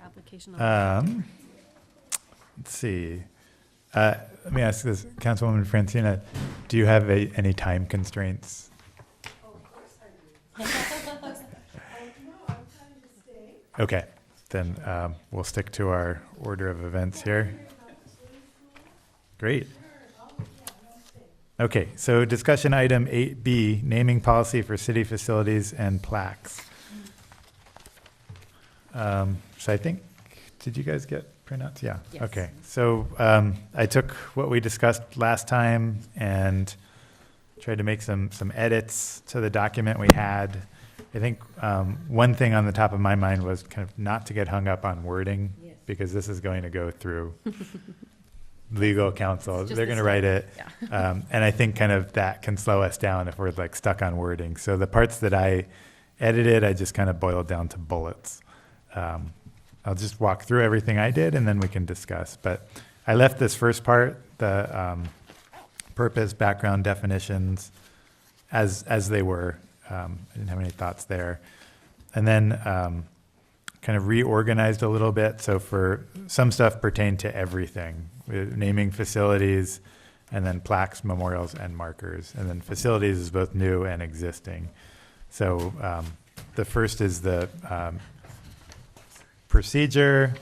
Application. Let's see. Let me ask this, Councilwoman Francina, do you have any time constraints? Okay, then we'll stick to our order of events here. Great. Okay, so discussion item 8B, naming policy for city facilities and plaques. So I think, did you guys get printouts? Yeah. Yes. Okay, so I took what we discussed last time and tried to make some edits to the document we had. I think one thing on the top of my mind was kind of not to get hung up on wording, Yes. because this is going to go through legal counsel. It's just They're going to this write one. it. Yeah. And I think kind of that can slow us down if we're like stuck on wording. So the parts that I edited, I just kind of boiled down to bullets. I'll just walk through everything I did and then we can discuss. But I left this first part, the purpose, background, definitions, as they were. I didn't have any thoughts there. And then kind of reorganized a little bit. So for some stuff pertained to everything, naming facilities, and then plaques, memorials, and markers. And then facilities is both new and existing. So the first is the procedure.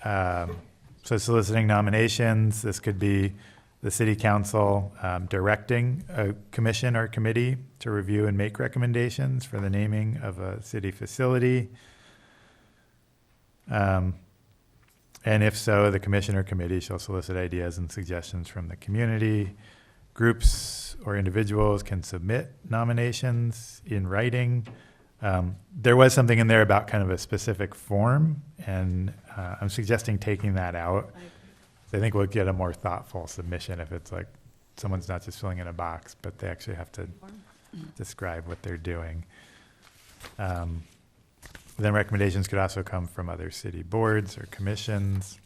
So soliciting nominations, this could be the city council directing a commission or committee to review and make recommendations for the naming of a city facility. And if so, the commission or committee shall solicit ideas and suggestions from the community. Groups or individuals can submit nominations in writing. There was something in there about kind of a specific form, and I'm suggesting taking that out. I think we'll get a more thoughtful submission if it's like someone's not just filling in a box, but they actually have to describe what they're doing. Then recommendations could also come from other city boards or commissions.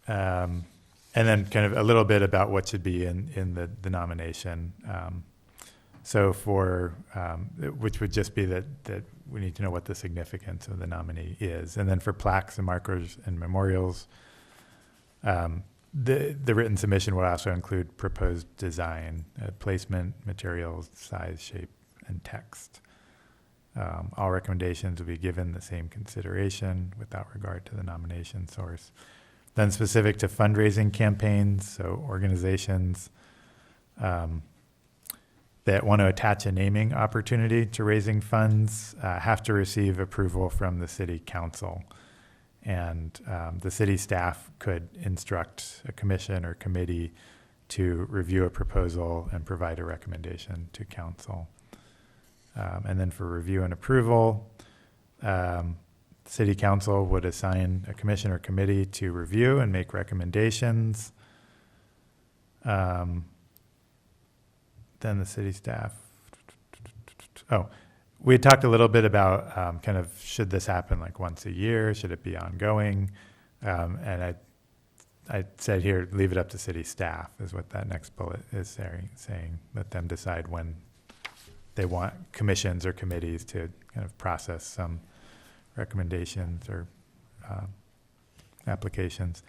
And then kind of a little bit about what should be in the nomination. So for, which would just be that we need to know what the significance of the nominee is. And then for plaques and markers and memorials, the written submission would also include proposed design, placement, materials, size, shape, and text. All recommendations will be given the same consideration without regard to the nomination source. Then specific to fundraising campaigns, so organizations that want to attach a naming opportunity to raising funds have to receive approval from the city council. And the city staff could instruct a commission or committee to review a proposal and provide a recommendation to council. And then for review and approval, city council would assign a commission or committee to review and make recommendations. Then the city staff. Oh, we had talked a little bit about kind of should this happen like once a year? Should it be ongoing? And I said here, leave it up to city staff is what that next bullet is saying. Let them decide when they want commissions or committees to kind of process some recommendations or applications.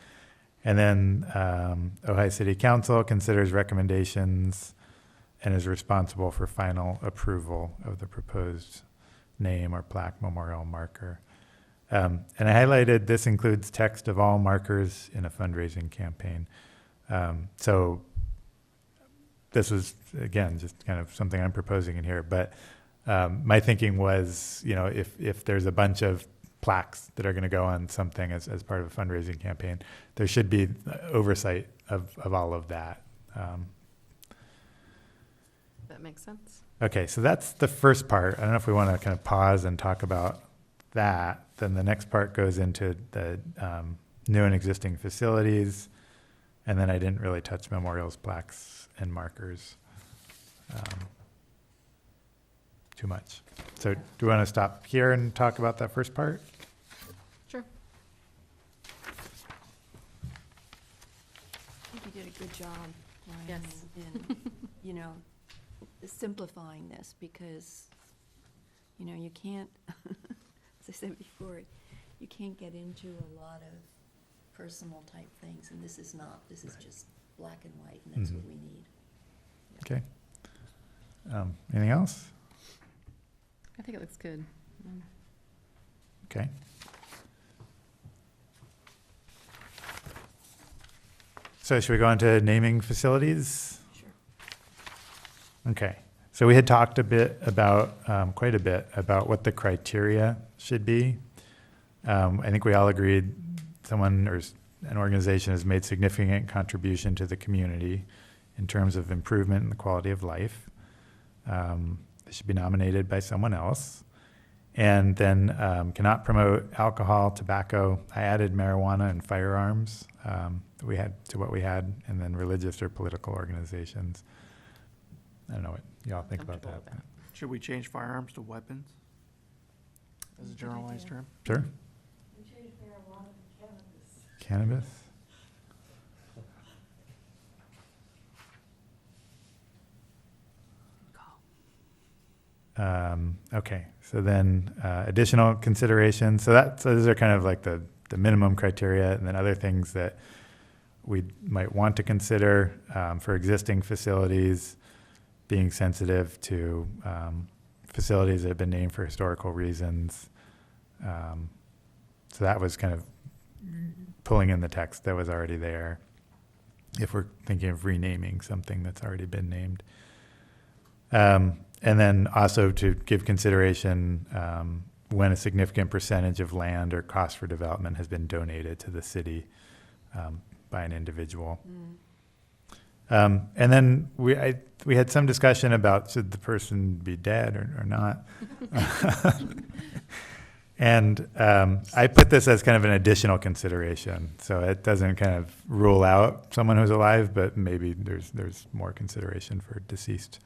And then Ojai City Council considers recommendations and is responsible for final approval of the proposed name or plaque, memorial, marker. And I highlighted this includes text of all markers in a fundraising campaign. So this was, again, just kind of something I'm proposing in here, but my thinking was, you know, if there's a bunch of plaques that are going to go on something as part of a fundraising campaign, there should be oversight of all of that. That makes sense. Okay, so that's the first part. I don't know if we want to kind of pause and talk about that. Then the next part goes into the new and existing facilities. And then I didn't really touch memorials, plaques, and markers too much. So do we want to stop here and talk about that first part? Sure. I think you did a good job, Ryan, Yes. in, you know, simplifying this, because, you know, you can't, as I said before, you can't get into a lot of personal type things, and this is not. This is just black and white, and that's what we need. Okay. Anything else? I think it looks good. Okay. So should we go on to naming facilities? Sure. Okay. So we had talked a bit about, quite a bit, about what the criteria should be. I think we all agreed someone or an organization has made significant contribution to the community in terms of improvement in the quality of life. They should be nominated by someone else. And then cannot promote alcohol, tobacco. I added marijuana and firearms we had to what we had, and then religious or political organizations. I don't know what y'all think about Comfortable that. with Should we change firearms to weapons? As a generalized term? Sure. Cannabis? Okay, so then additional considerations. So those are kind of like the minimum criteria, and then other things that we might want to consider for existing facilities, being sensitive to facilities that have been named for historical reasons. So that was kind of pulling in the text that was already there, if we're thinking of renaming something that's already been named. And then also to give consideration when a significant percentage of land or cost for development has been donated to the city by an individual. And then we had some discussion about should the person be dead or not. And I put this as kind of an additional consideration. So it doesn't kind of rule out someone who's alive, but maybe there's more consideration for deceased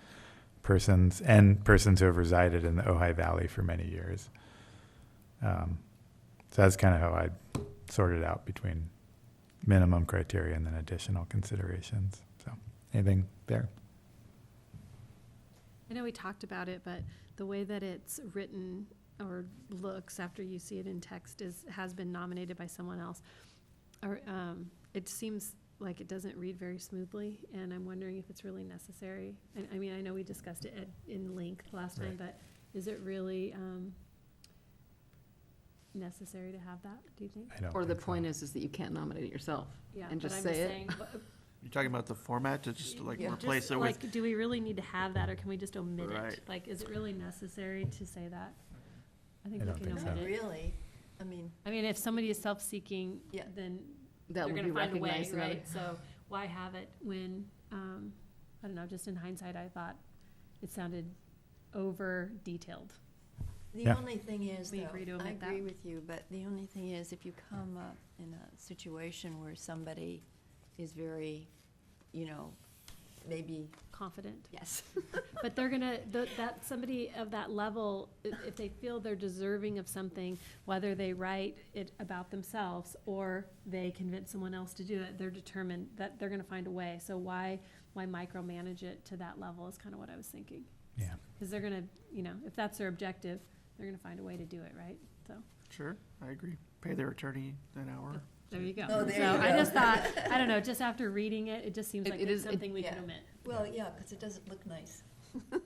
persons and persons who have resided in the Ojai Valley for many years. So that's kind of how I sorted out between minimum criteria and then additional considerations. So anything there? I know we talked about it, but the way that it's written or looks after you see it in text has been nominated by someone else. Or it seems like it doesn't read very smoothly, and I'm wondering if it's really necessary. I mean, I know we discussed it in length last time, but is it really necessary to have that, do you think? I don't Or the think so. point is that you can't nominate it yourself Yeah, and but just I'm say it. saying, You're talking about the format to just like Yeah. replace just it with, like, do we really need to have that, or can we just omit Right. it? Like, is it really necessary to say that? I think I we don't can think omit so. it. Really, I mean, I mean, if somebody is self-seeking, Yeah. then That they're will gonna be find a way, recognized. in other- right? So why have it when, I don't know, just in hindsight, I thought it sounded over-detailed. the Yeah. only thing is, We though, agree to I omit that? agree with you, but the only thing is, if you come up in a situation where somebody is very, you know, maybe, Confident. yes. But they're gonna, that, somebody of that level, if they feel they're deserving of something, whether they write it about themselves or they convince someone else to do it, they're determined that they're gonna find a way. So why micromanage it to that level is kind of what I was thinking. Yeah. Because they're gonna, you know, if that's their objective, they're gonna find a way to do it, right? So, sure, I agree. Pay their attorney an hour. there you go. Oh, there So you I go. just thought, I don't know, just after reading it, it just seems It- like it it's is- it- something we can yeah. omit. Well, yeah, because it doesn't look nice. No,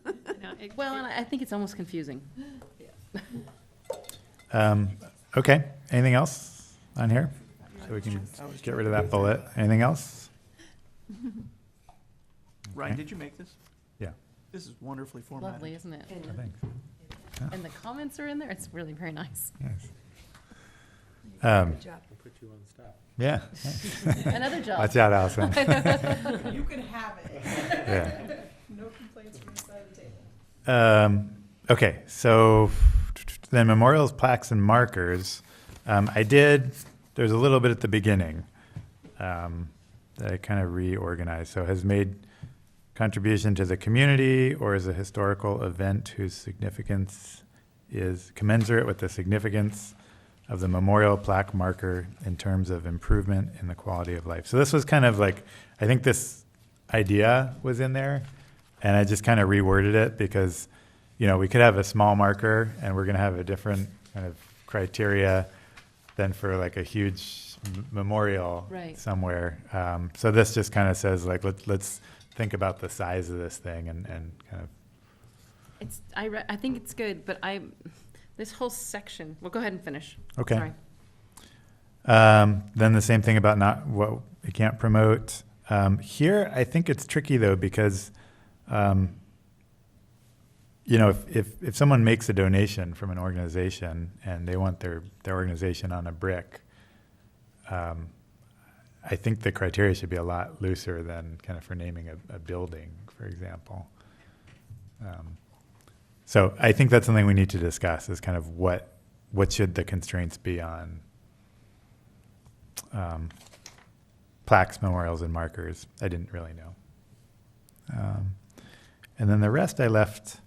Well, and I think it's almost confusing. Okay, anything else on here? So we can get rid of that bullet. Anything else? Ryan, Okay. did you make this? Yeah, This is wonderfully formatted. Lovely, isn't it? I think. And the comments are in there. It's really very nice. Yes. Good job. We'll put you on staff. Yeah. Another job. Watch out, Allison. You can have it. Yeah. No complaints from the side of the table. Okay, so then memorials, plaques, and markers. There's a little bit at the beginning that I kind of reorganized. So has made contribution to the community or is a historical event whose significance is commensurate with the significance of the memorial, plaque, marker in terms of improvement in the quality of life. So this was kind of like, I think this idea was in there, and I just kind of reworded it because, you know, we could have a small marker and we're going to have a different kind of criteria than for like a huge memorial Right. somewhere. So this just kind of says like, let's think about the size of this thing and kind of, I think it's good, but this whole section, well, go ahead and finish. okay. Sorry. Then the same thing about not what you can't promote. Here, I think it's tricky though, because, you know, if someone makes a donation from an organization and they want their organization on a brick, I think the criteria should be a lot looser than kind of for naming a building, for example. So I think that's something we need to discuss is kind of what should the constraints be on plaques, memorials, and markers. I didn't really know. And then the rest I left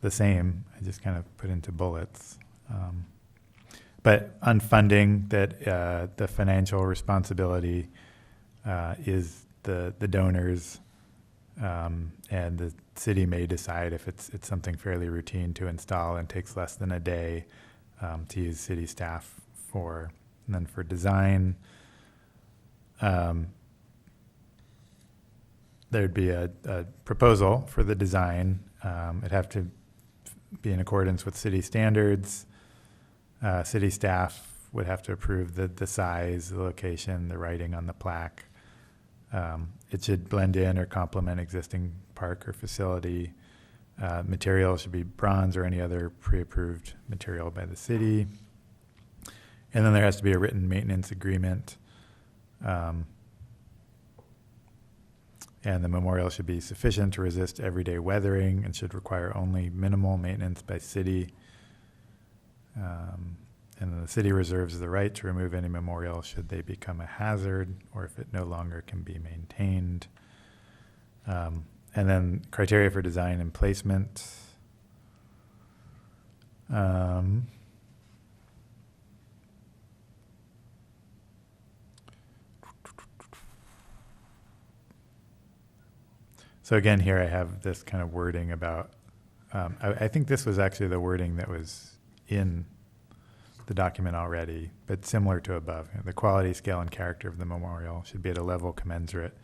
the same. I just kind of put into bullets. But on funding, that the financial responsibility is the donors, and the city may decide if it's something fairly routine to install and takes less than a day to use city staff for. And then for design, there'd be a proposal for the design. It'd have to be in accordance with city standards. City staff would have to approve the size, the location, the writing on the plaque. It should blend in or complement existing park or facility. Material should be bronze or any other pre-approved material by the city. And then there has to be a written maintenance agreement. And the memorial should be sufficient to resist everyday weathering and should require only minimal maintenance by city. And then the city reserves the right to remove any memorial should they become a hazard or if it no longer can be maintained. And then criteria for design and placement. So again, here I have this kind of wording about, I think this was actually the wording that was in the document already, but similar to above. You know, the quality, scale, and character of the memorial should be at a level commensurate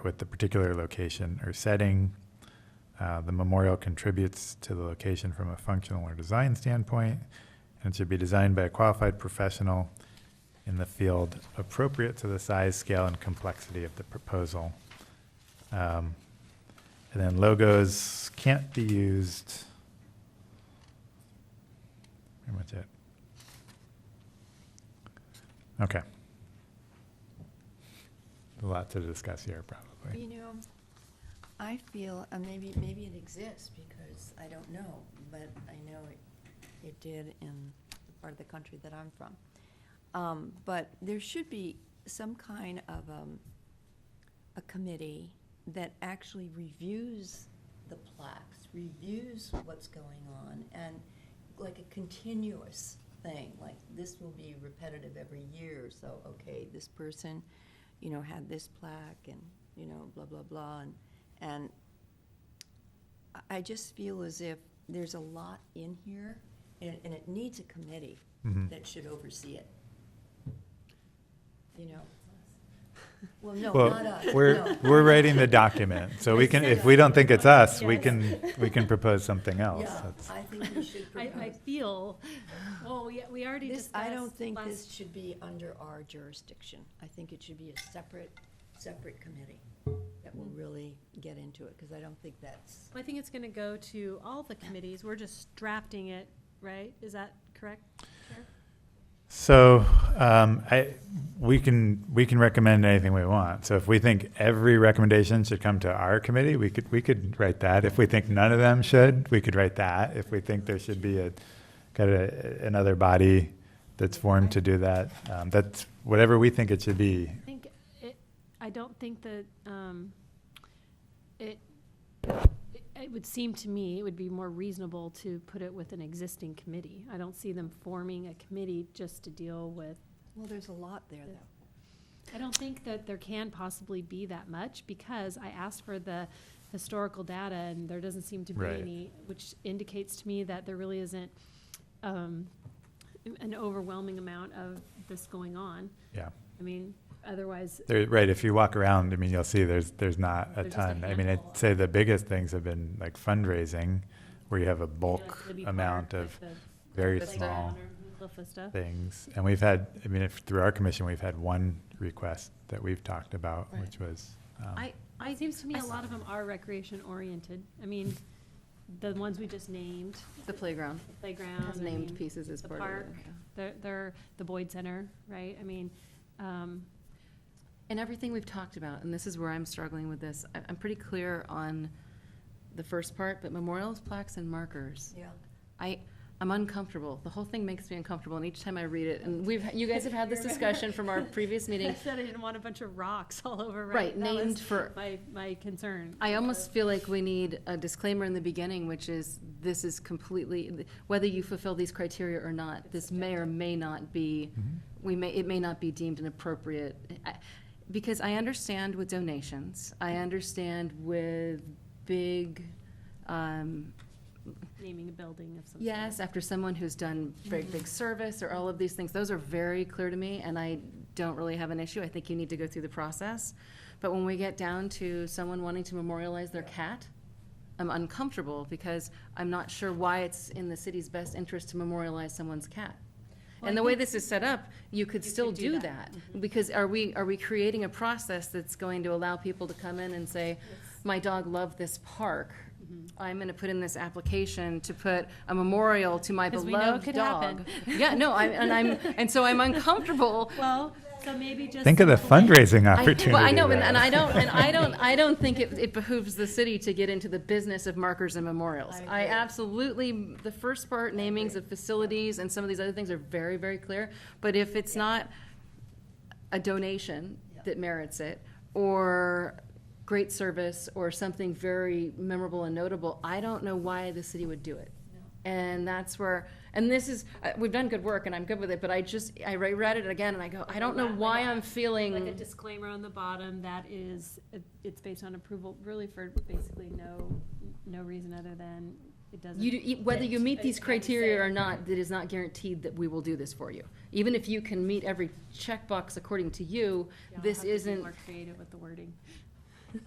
with the particular location or setting. The memorial contributes to the location from a functional or design standpoint, and it should be designed by a qualified professional in the field appropriate to the size, scale, and complexity of the proposal. And then logos can't be used. Pretty much it. Okay. A lot to discuss here, probably. You know, I feel, maybe it exists because I don't know, but I know it did in the part of the country that I'm from. But there should be some kind of a committee that actually reviews the plaques, reviews what's going on, and like a continuous thing, like this will be repetitive every year, so, okay, this person, you know, had this plaque and, you know, blah, blah, blah, and I just feel as if there's a lot in here, and it needs a committee Mhm. that should oversee it, you know? Well, no, Well, not us. we're, no. we're writing the document, so we can, if we don't think it's us, we can propose something else. Yeah, That's- I think we should I propose. feel, well, we already This, discussed. I don't think last- this should be under our jurisdiction. I think it should be a separate committee that will really get into it, because I don't think that's, I think it's gonna go to all the committees. We're just drafting it, right? Is that correct? Chair? So, we can recommend anything we want. So if we think every recommendation should come to our committee, we could write that. If we think none of them should, we could write that. If we think there should be another body that's formed to do that, that's whatever we think it should be. I don't think that, it would seem to me, it would be more reasonable to put it with an existing committee. I don't see them forming a committee just to deal with. well, there's a lot there, though. I don't think that there can possibly be that much, because I asked for the historical data and there doesn't seem to be Right. any, which indicates to me that there really isn't, an overwhelming amount of this going on. Yeah. I mean, otherwise, Right, if you walk around, I mean, you'll see there's not a There's just a ton. I mean, handful. I'd say the biggest things have been like fundraising, where you have a bulk like Libby amount Park, of like the very Vista. small Vista. things. And we've had, I mean, through our commission, we've had one request that we've talked about, Right. which was, It seems to me a lot of them are recreation oriented. I mean, the ones we just named, The playground the playground. has I named mean, pieces as the part of park. it. Yeah. They're the Boyd Center, right? I mean, And everything we've talked about, and this is where I'm struggling with this, I'm pretty clear on the first part, but memorials, plaques, and markers. Yeah. I'm uncomfortable. The whole thing makes me uncomfortable, and each time I read it, and you guys have had this discussion from our previous I meeting. said I didn't want a bunch of rocks all over, Right, right? That named was for- my concern. I almost feel like we need a disclaimer in the beginning, which is, this is completely, whether you fulfill these criteria or not, this may or may not be, it may not be deemed an appropriate, because I understand with donations, I understand with big, Naming a building of some sort. yes, after someone who's done very big service or all of these things, those are very clear to me, and I don't really have an issue. I think you need to go through the process. But when we get down to someone wanting to memorialize their cat, I'm uncomfortable because I'm not sure why it's in the city's best interest to memorialize someone's cat. Well, And I the way think this is set up, you could you still could do do that. that. Because are we creating a process that's going to allow people to come in and say, my dog loved this park. I'm gonna put in this application to put a memorial to my 'Cause we know it beloved could dog. happen. Yeah, no, and so I'm uncomfortable. Well, so maybe just. think of the fundraising opportunity. Well, I know, there. and I don't think it behooves the city to get into the business of markers and memorials. I absolutely, the first part, namings of facilities and some of these other things are very, very clear. But if it's not a donation that merits it, or great service, or something very memorable and notable, I don't know why the city would do it. And that's where, and this is, we've done good work and I'm good with it, but I read it again and I go, I don't know why I'm feeling. Like a disclaimer on the bottom that is, it's based on approval, really for basically no reason other than it doesn't. Whether you meet I these had to criteria say- or not, that is not guaranteed that we will do this for you. Even if you can meet every checkbox according to you, Yeah, I'll this have to be isn't. more creative with the wording.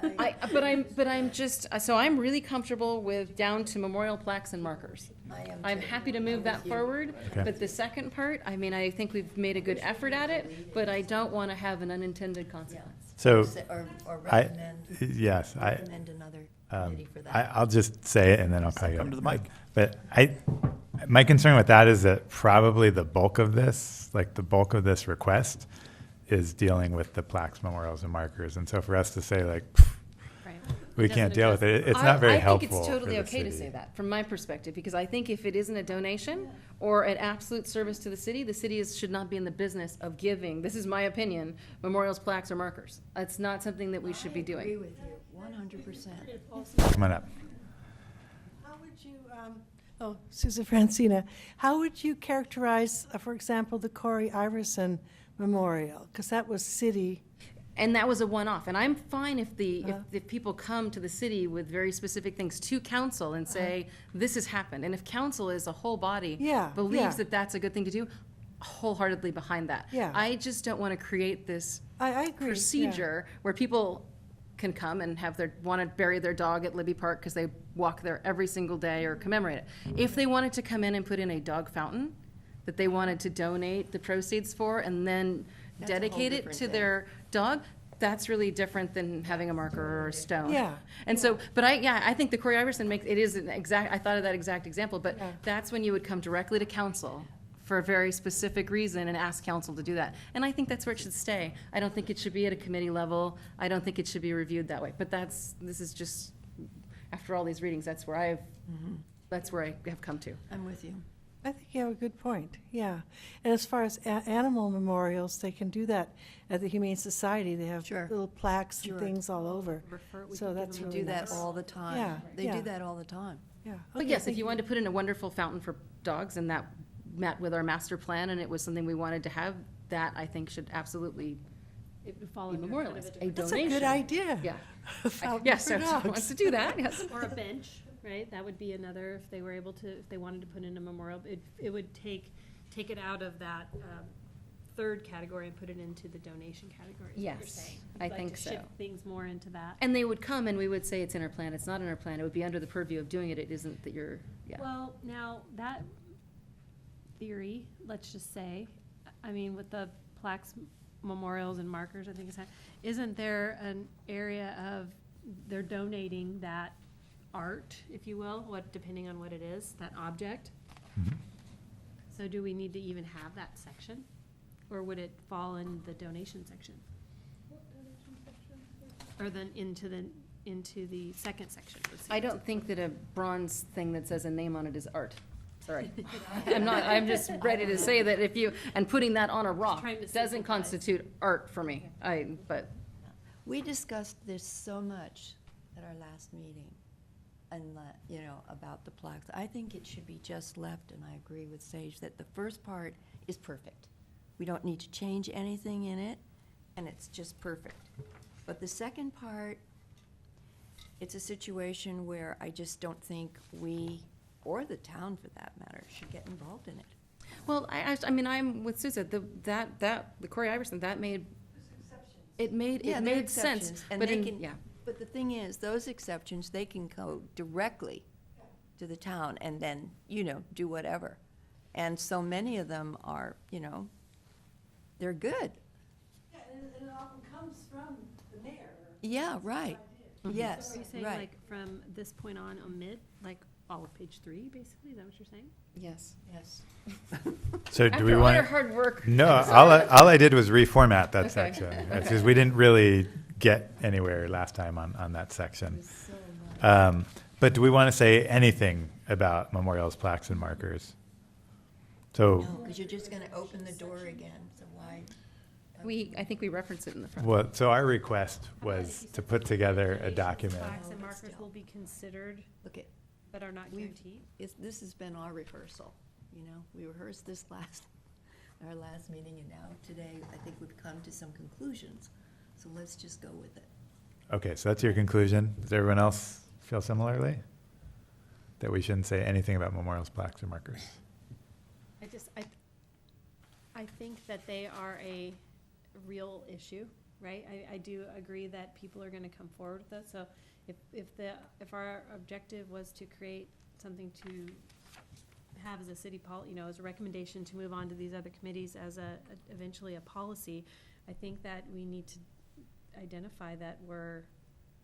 But I'm just, so I'm really comfortable with down to memorial plaques and markers. I am I'm too. happy to move that with you. forward, Okay. but the second part, I mean, I think we've made a good effort at it, but I don't want to have an unintended consequence. So, Or I, recommend, yes, recommend another committee for that. I'll just say it and then I'll call you. Come to the mic. But my concern with that is that probably the bulk of this, like the bulk of this request, is dealing with the plaques, memorials, and markers. And so for us to say like, Right. we It can't doesn't deal with address- it, it's not very I helpful think it's totally for the okay to city. say that, from my perspective, because I think if it isn't a donation or an absolute service to the city should not be in the business of giving, this is my opinion, memorials, plaques, or markers. It's not something that we should be I agree doing. with you, 100%. Come on up. How would you, Susan Francina, how would you characterize, for example, the Corey Iverson Memorial? Because that was city. And that was a one-off, and I'm fine if Uh-huh. if people come to the city with very specific things to council and say, this has happened, and if council as a whole body Yeah, yeah. believes that that's a good thing to do, wholeheartedly behind that. Yeah. I just don't want to create this I agree. yeah. procedure where people can come and want to bury their dog at Libby Park because they walk there every single day or commemorate it. If they wanted to come in and put in a dog fountain that they wanted to donate the proceeds for and then That's a whole dedicate it different to thing. their dog, that's really different than having a marker or a stone. Yeah, And so, but I think the Corey Iverson makes, it is an exact, I thought of that exact example, but Yeah. that's when you would come directly to council for a very specific reason and ask council to do that. And I think that's where it should stay. I don't think it should be at a committee level. I don't think it should be reviewed that way. But this is just, after all these readings, that's where I have come to. I'm with you. I think you have a good point, yeah. And as far as animal memorials, they can do that at the Humane Society. They have Sure. little plaques and Sure. things all over. We So could give that's them We really do that nice. all the time. Yeah, They yeah. do that all the time. Yeah. But Okay, yes, thank if you wanted to put in a wonderful fountain for dogs and that met with our master plan and it was something we wanted to have, that I think should absolutely It would fall be under kind of memorialized. different- That's a donation. good idea. Yeah. Fountain Yes, for if someone dogs. wants to do that, yes. Or a bench, right? That would be another, if they were able to, if they wanted to put in a memorial, it would take it out of that third category and put it into the donation category, is what you're Yes, saying. I You'd like think to so. shift things more into that. And they would come and we would say it's in our plan, it's not in our plan, it would be under the purview of doing it, it isn't that you're, yeah. Well, now, that theory, let's just say, I mean, with the plaques, memorials, and markers, I think isn't there an area of, they're donating that art, if you will, depending on what it is, that object? Mhm. So do we need to even have that section? Or would it fall in the donation section? Or then into the second section? I don't think that a bronze thing that says a name on it is art. Sorry. I'm just ready to say that if you, and putting that on a rock trying to doesn't simplify. constitute art for me. But We discussed this so much at our last meeting, and, about the plaques. I think it should be just left, and I agree with Sage, that the first part is perfect. We don't need to change anything in it, and it's just perfect. But the second part, it's a situation where I just don't think we, or the town for that matter, should get involved in it. Well, I mean, I'm with Susan, the Corey Iverson, that made, it made Yeah, they're sense. exceptions, and But they in, can- yeah, But the thing is, those exceptions, they can go directly to the town and then, do whatever. And so many of them are, they're good. Yeah, and it often comes from the mayor. Yeah, right. Yes, Are you saying right. like from this point on, omit, like all of page 3, basically? Is that what you're saying? yes. Yes. So do After we all want? your hard work. No, I'm sorry. all I did was reformat that Okay. section, Okay. because we didn't really get anywhere last time on that section. But do we want to say anything about memorials, plaques, and markers? So, No, because you're just going to open the door again, so why? I think we reference it in the front. well, so our request was to put together a document. Plaques and Oh, but markers still. will be considered, Look at, but are not We've- guaranteed? this has been our rehearsal, We rehearsed this our last meeting, and now today, I think we've come to some conclusions. So let's just go with it. Okay, so that's your conclusion. Does everyone else feel similarly? That we shouldn't say anything about memorials, plaques, or markers? I think that they are a real issue, right? I do agree that people are gonna come forward with it, so if our objective was to create something to have as a city as a recommendation to move on to these other committees as eventually a policy, I think that we need to identify that we're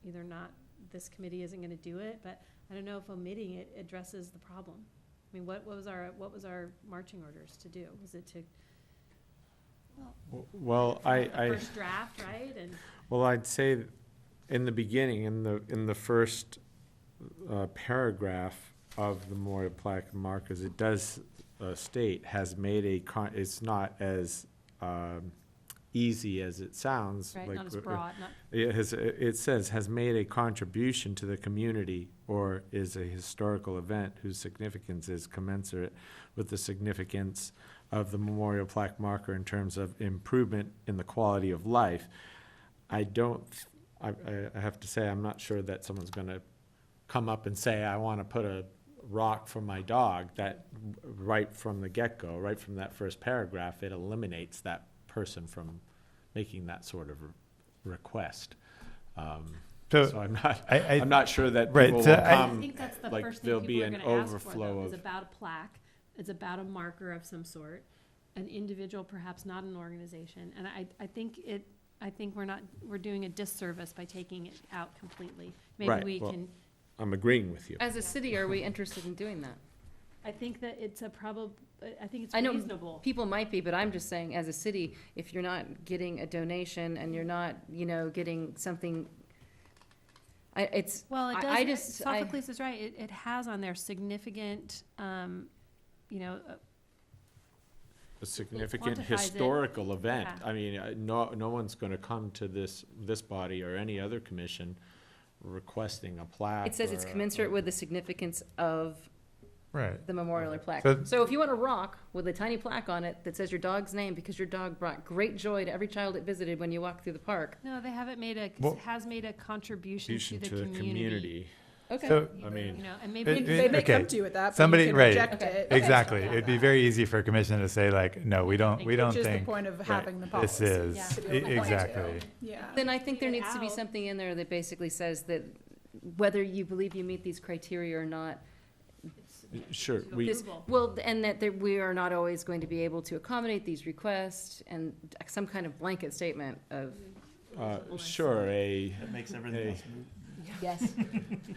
either not, this committee isn't gonna do it, but I don't know if omitting it addresses the problem. I mean, what was our marching orders to do? Was it to Well, the first draft, right? And Well, I'd say in the beginning, in the first paragraph of the memorial plaque and markers, it does state, has made it's not as easy as it sounds. right, like, not as broad, not It says, has made a contribution to the community or is a historical event whose significance is commensurate with the significance of the memorial plaque marker in terms of improvement in the quality of life. I have to say, I'm not sure that someone's gonna come up and say, I wanna put a rock for my dog, that right from the get-go, right from that first paragraph, it eliminates that person from making that sort of request. So I'm not sure that Right, people so will I come, think that's the like, first thing there'll be people are an gonna ask for, overflow though, is of. about a plaque, it's about a marker of some sort, an individual, perhaps not an organization, and I think we're doing a disservice by taking it out completely. Maybe Right, we well- can, I'm agreeing with you. As a city, are we interested in doing that? I think that it's I think it's I know reasonable. people might be, but I'm just saying, as a city, if you're not getting a donation and you're not, getting something, Well, it I does, just, Sophocles is right, it has on there significant, A significant quantifies it. historical event. Yeah. I mean, no one's gonna come to this body or any other commission requesting a plaque. it says it's or a- commensurate with the significance of Right. the memorial or plaque. So- So if you want a rock with a tiny plaque on it that says your dog's name because your dog brought great joy to every child it visited when you walked through the park. no, they haven't Well- has made a contribution to Contribution the community. Okay. So, I mean, And maybe. They may okay. come to you with that, but Somebody- you can right. reject Okay. it. exactly. Yeah. It'd be very easy for a commission to say like, no, we don't Which is the think point of right, having the this policy. is, Yeah. To be able to point to. exactly. Yeah. Then I think there Leave it needs to be out. something in there that basically says that whether you believe you meet these criteria or not, sure, this, well, and that we are not always going to be able to accommodate these requests and some kind of blanket statement of, sure, That makes everything Hey. else moot. yes,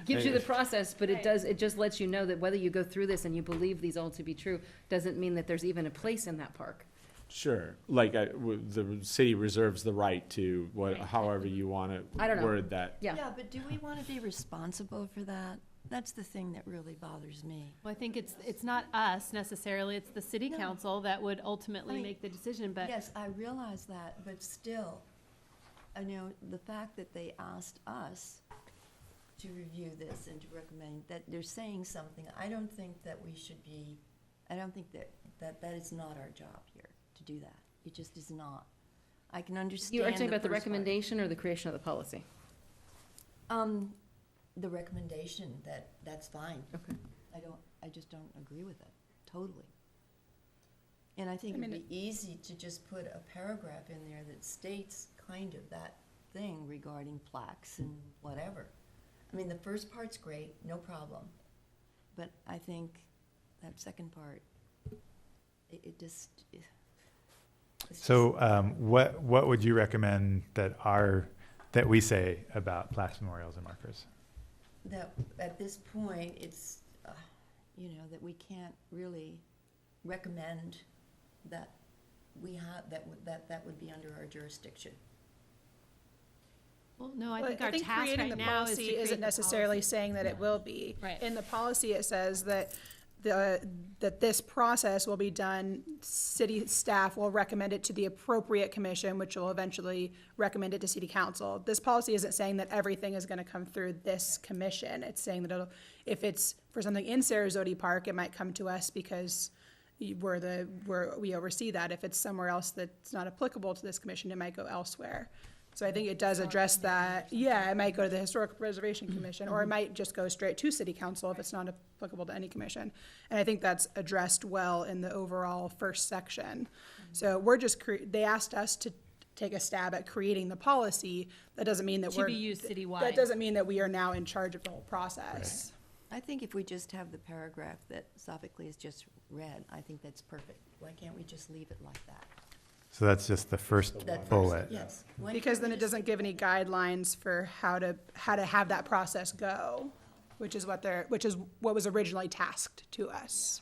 gives you the process, but it just lets you know that whether you go through this and you believe these all to be true, doesn't mean that there's even a place in that park. sure, like, the city reserves the right to Right. however you wanna I don't know. word that. Yeah. but do we want to be responsible for that? That's the thing that really bothers me. Well, I think it's not us necessarily, it's the city No. council that would ultimately Right. make the decision, but. Yes, I realize that, but still, the fact that they asked us to review this and to recommend, that they're saying something, I don't think that we should be, I don't think that is not our job here, to do that. It just is not. I can understand You are talking about the first part. recommendation or the creation of the policy? The recommendation, that's fine. Okay. I just don't agree with it, totally. And I think I it'd mean, be easy to just put a paragraph in there that states kind of that thing regarding plaques and whatever. I mean, the first part's great, no problem, but I think that second part, it just, it's So, what would you recommend that we say about plaques, memorials, and markers? that at this point, it's, that we can't really recommend that we have, that would be under our jurisdiction. Well, no, I Well, think our task creating right the now is to policy create isn't the necessarily policy. saying that it will be. Right. In the policy, it says that that this process will be done, city staff will recommend it to the appropriate commission, which will eventually recommend it to city council. This policy isn't saying that everything is gonna come through this commission. It's saying that if it's for something in Sarasota Park, it might come to us because we oversee that. If it's somewhere else that's not applicable to this commission, it might go elsewhere. So I think it does address that. Yeah, it might go to the Historic Preservation Commission, or it might just go straight to city council if it's not applicable to any commission. And I think that's addressed well in the overall first section. So we're just, they asked us to take a stab at creating the policy. That doesn't mean that To be used citywide. That doesn't mean that we are now in charge of the whole process. I think if we just have the paragraph that Sophocles just read, I think that's perfect. Why can't we just leave it like that? So that's just the first That first- bullet. Yes. Why Because can't then we it just doesn't give any guidelines for how to have that process go, which is what was originally tasked to us.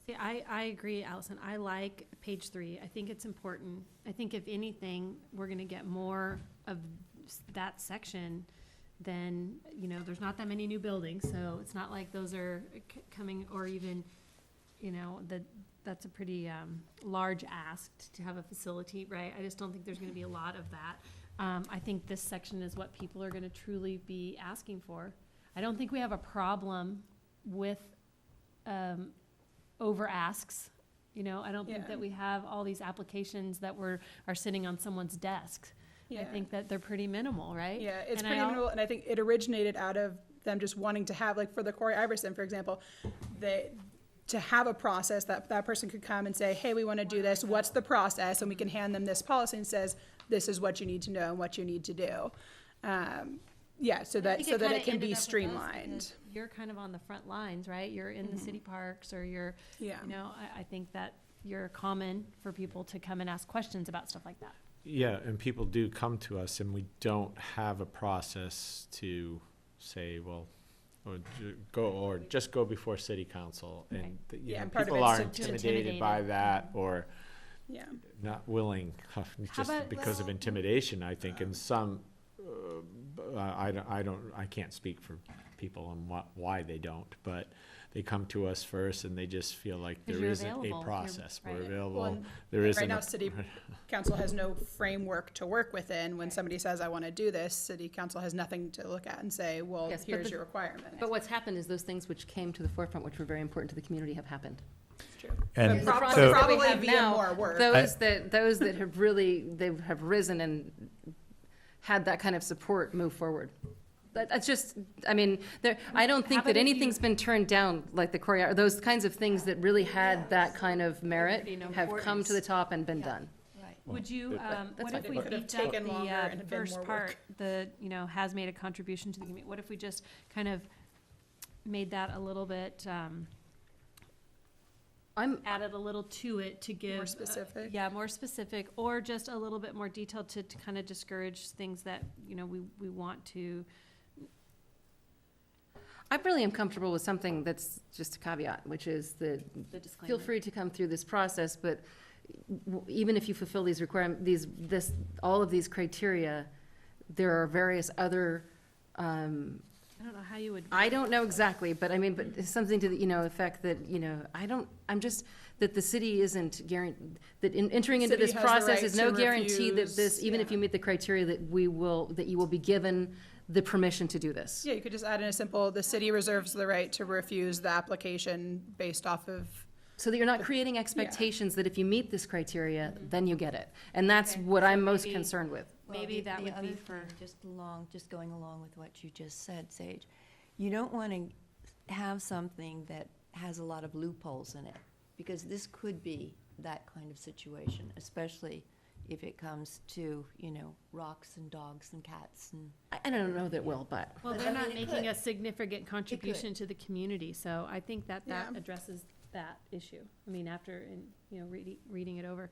See, I agree, Allison. I like page 3. I think it's important. I think if anything, we're gonna get more of that section than, there's not that many new buildings, so it's not like those are coming, or even, that's a pretty large ask to have a facility, right? I just don't think there's gonna be a lot of that. I think this section is what people are gonna truly be asking for. I don't think we have a problem with over asks. I don't think Yeah. that we have all these applications that are sitting on someone's desk. I Yeah. think that they're pretty minimal, right? Yeah, it's And pretty minimal, and I think it originated out of them just wanting to have, like for the Corey Iverson, for example, to have a process that that person could come and say, hey, we want to do this, what's the process? And we can hand them this policy and says, this is what you need to know and what you need to do. Yeah, so that kinda it can ended be up with us streamlined. because You're kind of on the front lines, right? You're in the city parks, or you're, Yeah. you know, I think that you're common for people to come and ask questions about stuff like that. Yeah, and people do come to us, and we don't have a process to say, well, or just go before city council, Right. and Yeah, and know, part of people it's are to intimidated intimidate by them. that, or Yeah. not willing, just about- because of intimidation, I think, and some, I can't speak for people and why they don't, but they come to us first, and they just feel like 'Cause there you're isn't available, a you're- process. We're right. Well, available, and there isn't. Right now, a- city council has no framework to work within. When somebody says, I want to do this, city council has nothing to look at and say, well, Yes, but here's the- your requirement. But what's happened is those things which came to the forefront, which were very important to the community, have happened. It's true. And The Prob- process so, that we probably have via now, more work. Those that have really, they have risen and had that kind of support move forward. That's just, I mean, I don't think How about that if anything's been turned down, like the choreo, those kinds of things that really had that kind of merit Already know have come to importance. the top and been done. Right. Would you, that's what fine. if we It could have beefed up taken longer and the had been first more part, work. has made a contribution to the community? What if we just kind of made that a little bit, added a little to it to give. More specific? Yeah, more specific, or just a little bit more detailed to kind of discourage things that, we want to. I really am comfortable with something that's just a caveat, which is that The disclaimer. feel free to come through this process, but even if you fulfill these all of these criteria, there are various other, I don't know how you would. I don't know exactly, but I mean, but it's something to the, effect that, that the city isn't that in entering into City this has the process right is no to guarantee that refuse, this, even if yeah. you meet the criteria, that you will be given the permission to do this. Yeah, you could just add in a simple, the city reserves the right to refuse the application based off of, So that you're not creating expectations that if you meet this criteria, then you get it. And that's what I'm most maybe- concerned with. Maybe that would be for. Just going along with what you just said, Sage, you don't want to have something that has a lot of loopholes in it, because this could be that kind of situation, especially if it comes to, rocks and dogs and cats and. I don't know that it will, but. Well, But they're I mean, not it making could. a significant contribution to the community, so I think that Yeah. addresses that issue. I mean, after, reading it over.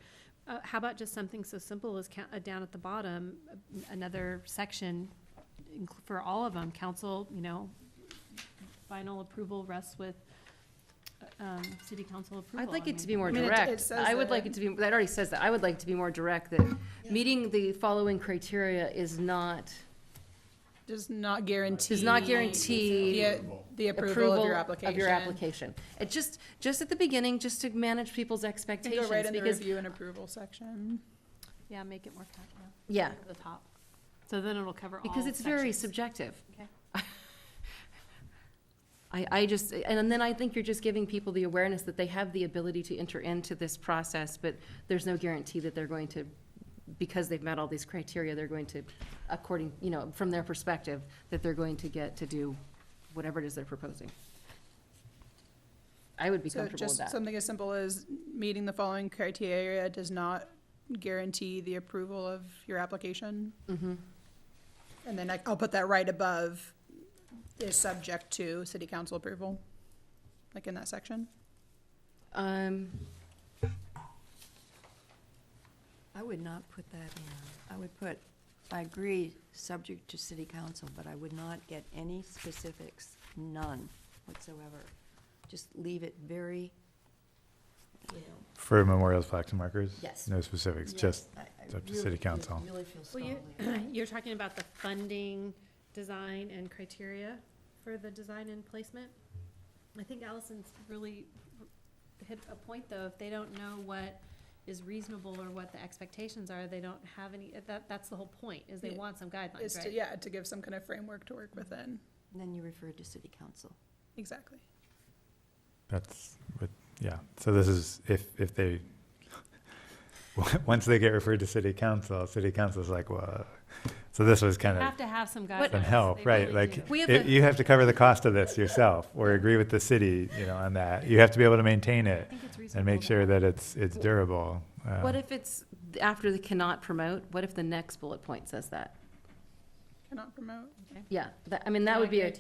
How about just something so simple as down at the bottom, another section for all of them, council, final approval rests with, city council approval. I'd like I it to mean, be more I mean, it direct. says I would that. like it to be, that already says that. I would like it to be more direct, that meeting the following criteria is not, does not guarantee. does not guarantee The approval of your application. It just at the beginning, just to manage people's Can expectations. go right in the because review and approval section. Yeah, make it more technical. Yeah. At the top. So then it'll cover all Because it's very sections. subjective. Okay. I just, and then I think you're just giving people the awareness that they have the ability to enter into this process, but there's no guarantee that they're going to, because they've met all these criteria, they're going to, according, from their perspective, that they're going to get to do whatever it is they're proposing. I would be So comfortable with just that. something as simple as meeting the following criteria does not guarantee the approval of your application. Mhm. And then I'll put that right above, is subject to city council approval, like in that section. I would not put that in. I would put, I agree, subject to city council, but I would not get any specifics, none whatsoever. Just leave it very, for memorials, plaques, and markers? Yes. No specifics, just it's up to city council. Really feel Well, strongly. you're talking about the funding, design, and criteria for the design and placement? I think Allison's really hit a point, though. If they don't know what is reasonable or what the expectations are, they don't have any, that's the whole point, is they Yeah. want some guidelines, Is to, right? yeah, to give some kind of framework to work within. And then you refer to city council. Exactly. That's, yeah, so this is, if they, once they get referred to city council's like, well, So this was kind Have of to have some guidelines. some help, They right? really Like, do. We have it- a- you have to cover the cost of this yourself, or agree with the city, on that. You have to be able to maintain I it think it's and reasonable make to sure have- that it's durable. What if it's after the cannot promote? What if the next bullet point says that? Cannot promote. Yeah, that, I mean, that would be a,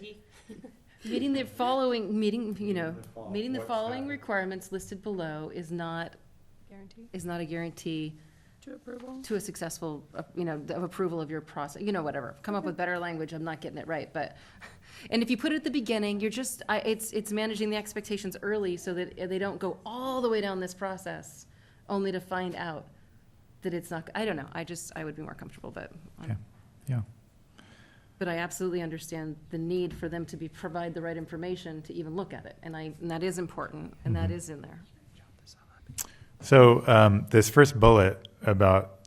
meeting the following, meeting the following requirements listed below is not Guarantee? a guarantee To approval. to a successful, of approval of your process, whatever. Come up with better language, I'm not getting it right, but, and if you put it at the beginning, you're just, it's managing the expectations early so that they don't go all the way down this process, only to find out that it's not, I don't know, I would be more comfortable, but. Okay. Yeah. But I absolutely understand the need for them to provide the right information to even look at it, and that is important, and that is in there. So this first bullet about,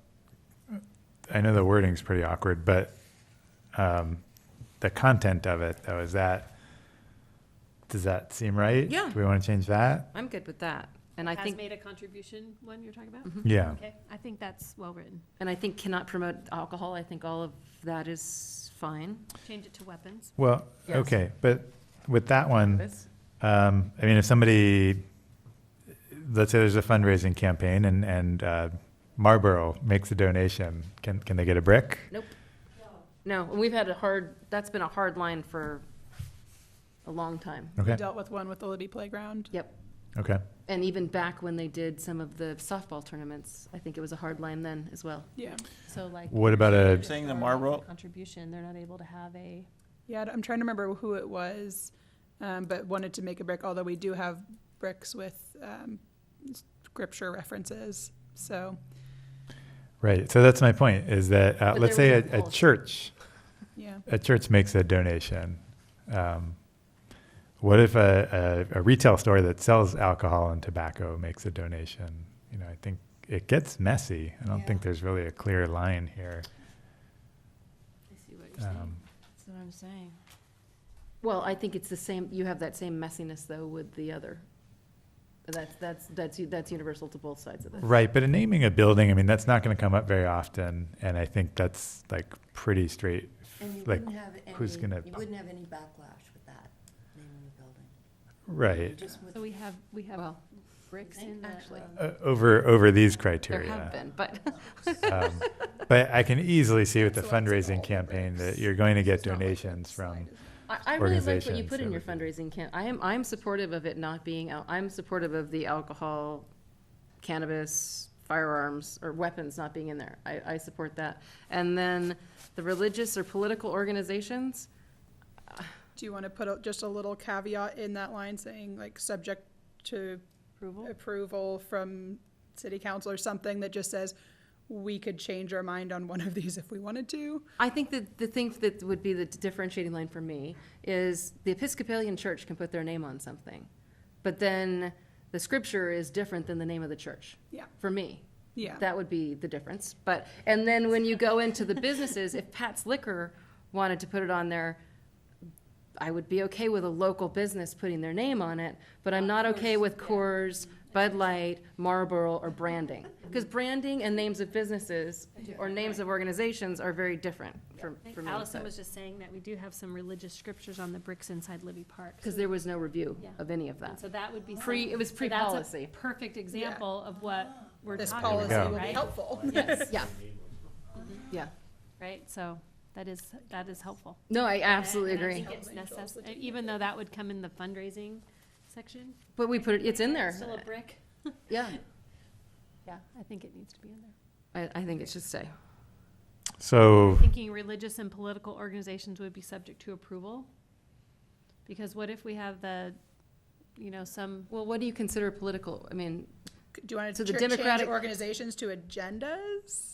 I know the wording's pretty awkward, but the content of it, though, does that seem right? Yeah. Do we want to change that? I'm good with that, and I Has think, made a contribution, one you're talking about? Yeah. Okay, I think that's well written. and I think cannot promote alcohol, I think all of that is fine. Change it to weapons. Well, Yes. okay, but with that one, This- I mean, if somebody, let's say there's a fundraising campaign and Marlboro makes a donation, can they get a brick? Nope. No, and that's been a hard line for a long time. We Okay, dealt with one with the Libby Playground. Yep. okay. And even back when they did some of the softball tournaments, I think it was a hard line then as well. Yeah. So like. What about a, Saying the or Marlboro, Contribution, they're not able to have a, Yeah, I'm trying to remember who it was, but wanted to make a brick, although we do have bricks with scripture references, so, right, so that's my point, is that, But let's there say was no a policy. church, yeah. makes a donation. What if a retail store that sells alcohol and tobacco makes a donation? I think it gets messy. I don't think there's really a clear line here. I see what you're saying. That's what I'm saying. Well, I think it's the same, you have that same messiness though with the other. That's universal to both sides of this. Right, but in naming a building, I mean, that's not going to come up very often, and I think that's like pretty straight. And you Like, wouldn't have who's any, gonna- you wouldn't have any backlash with that, naming the building. Right, Just with, so we have Well, bricks in the. actually, over these there criteria. have been, but. But I can easily see with the So that's all fundraising the campaign bricks. that you're going to get It's not like donations the from. slide is- I really like what you Organizations put in that your would fundraising I'm supportive of it not being, I'm supportive of the alcohol, cannabis, firearms, or weapons not being in there. I support that. And then the religious or political organizations, Do you want to put just a little caveat in that line saying like subject to Approval? approval from city council or something that just says we could change our mind on one of these if we wanted to? I think that the thing that would be the differentiating line for me is the Episcopalian church can put their name on something, but then the scripture is different than the name of the church. Yeah. For me. Yeah. That would be the difference. But, and then when you go into the businesses, if Pat's Liquor wanted to put it on there, I would be okay with a local business putting their name on it, but I'm not okay with Coors, Bud Light, Marlboro, or branding. Because branding and names of businesses or names of organizations are very different for me. Allison was just saying that we do have some religious scriptures on the bricks inside Libby Park. Because there was no review Yeah. of any of And that. so that would be. It was so that's a pre-policy. Perfect example of what we're This talking policy about, will be right? helpful. Yes, Yeah. Yeah. right, so that is helpful. No, I absolutely And I agree. think it's necessary, even though that would come in the fundraising section. But we put it's in there. Still a brick. Yeah. Yeah, I think it needs to be in there. I think it should stay. So, Thinking religious and political organizations would be subject to approval? Because what if we have some, Well, what do you consider political? I mean, Do you want So to the change Democratic- organizations to agendas?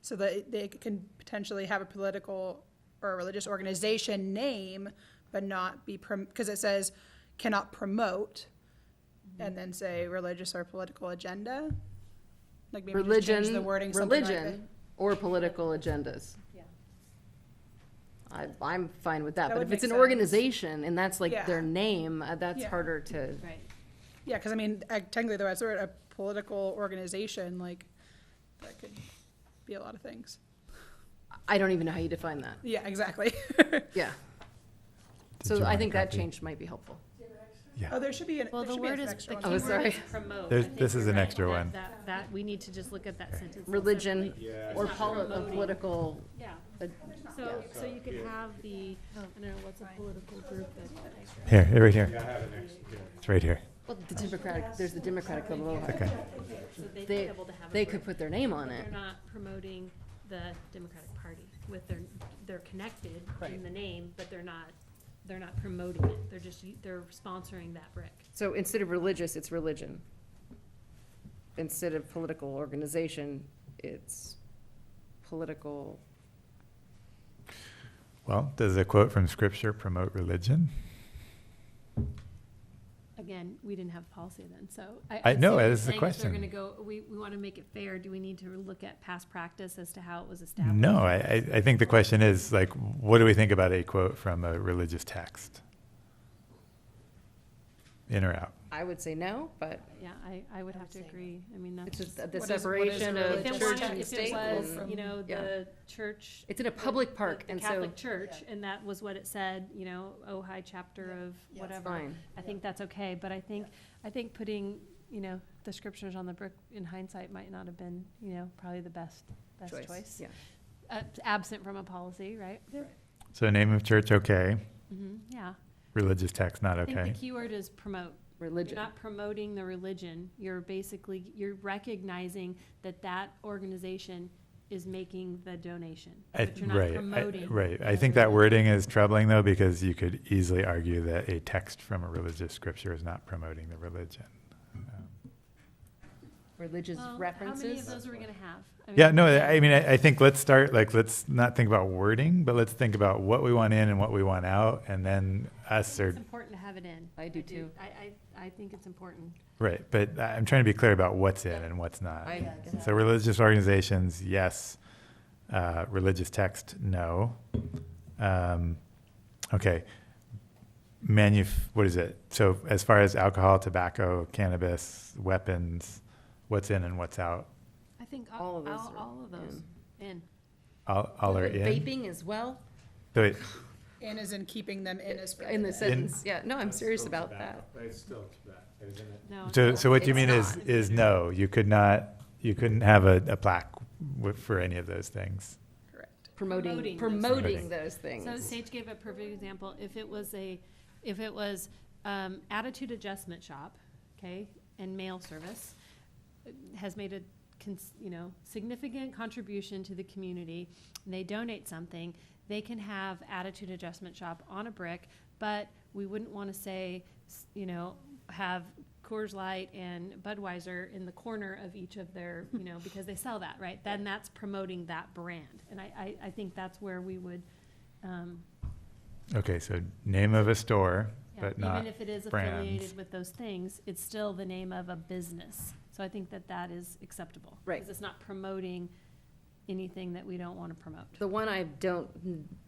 So that they can potentially have a political or a religious organization name, but not be, because it says cannot promote, and then say religious or political agenda? Like maybe just change the wording something like that. religion, or political agendas. Yeah. I'm fine with that, That but would if it's make an sense. organization and that's like Yeah. their name, that's Yeah. harder to. Right. Yeah, because I mean, technically, though, as a political organization, like, that could be a lot of things. I don't even know how you define that. Yeah, exactly. Yeah. Did So you I want a think that copy? change might be helpful. Yeah. Oh, there should be an, Well, there the should be word an is, extra the one. Oh, key sorry. word is promote. There's- I think this is you're an right, extra that- one. That, we need to just look at that sentence. Religion separately. or It's not promoting. political. Yeah. uh, So you could have the, I don't know, what's a political group that. Here, right here. It's right here. Well, the Democratic, there's the Democratic Club of Ojai. Okay. So they'd be They, able to have a they group. could put their name on it. They're not promoting the Democratic Party with they're connected in the name, but they're not promoting it. They're sponsoring that brick. So instead of religious, it's religion. Instead of political organization, it's political. Well, does a quote from Scripture promote religion? Again, we didn't have policy then, so. I know, see what you're that's the saying. If question. they're gonna go, we want to make it fair. Do we need to look at past practice as to how it was established? No, I think the question is, like, what do we think about a quote from a religious text? In or out? I would say no, but Yeah, I would have to agree. I mean, it's that's. just the What is separation a of If it church was, and if it state. was, and- you know, yeah. the church. It's in a public park, the and so Catholic Church, and that was what it said, you know, Ojai chapter of whatever. fine. I think that's okay, but I think putting, you know, the scriptures on the brick in hindsight might not have been, you know, probably the best choice. Yeah. Absent from a policy, right? So name of church, okay. Yeah. Religious text, not I think okay. the key word is promote. Religion. You're not promoting the religion. You're recognizing that organization is making the donation, but you're not Right, promoting. right. I think that wording is troubling, though, because you could easily argue that a text from a religious scripture is not promoting the religion. Religious Well, references. How many of those are we gonna have? I Yeah, mean, no, I mean, I think let's start, like, let's not think about wording, but let's think about what we want in and what we want out, and then us It's or, important to have it in. I do too. I think it's important. right, but I'm trying to be clear about what's in and what's not. I- So religious organizations, yes. Religious text, no. Okay. What is it? So as far as alcohol, tobacco, cannabis, weapons, what's in and what's out? I think All of those are all of those in. All are in? Vaping as well, So wait, In is in keeping them in as. in the sentence, yeah, no, I'm serious about that. It's still tobacco, isn't it? No. so what you It's mean not. is no, you couldn't have a plaque for any of those things. Correct. Promoting Promoting. those So things. Sage gave a perfect example. If it was attitude adjustment shop, okay, and mail service, has made a significant contribution to the community, and they donate something, they can have attitude adjustment shop on a brick, but we wouldn't want to say, have Coors Light and Budweiser in the corner of each of their, because they sell that, right? Then that's promoting that brand. And I think that's where we would, Okay, so name of a store, yeah, but not even if it is brands. affiliated with those things, it's still the name of a business. So I think that is acceptable. Right. Because it's not promoting anything that we don't want to promote. The one I don't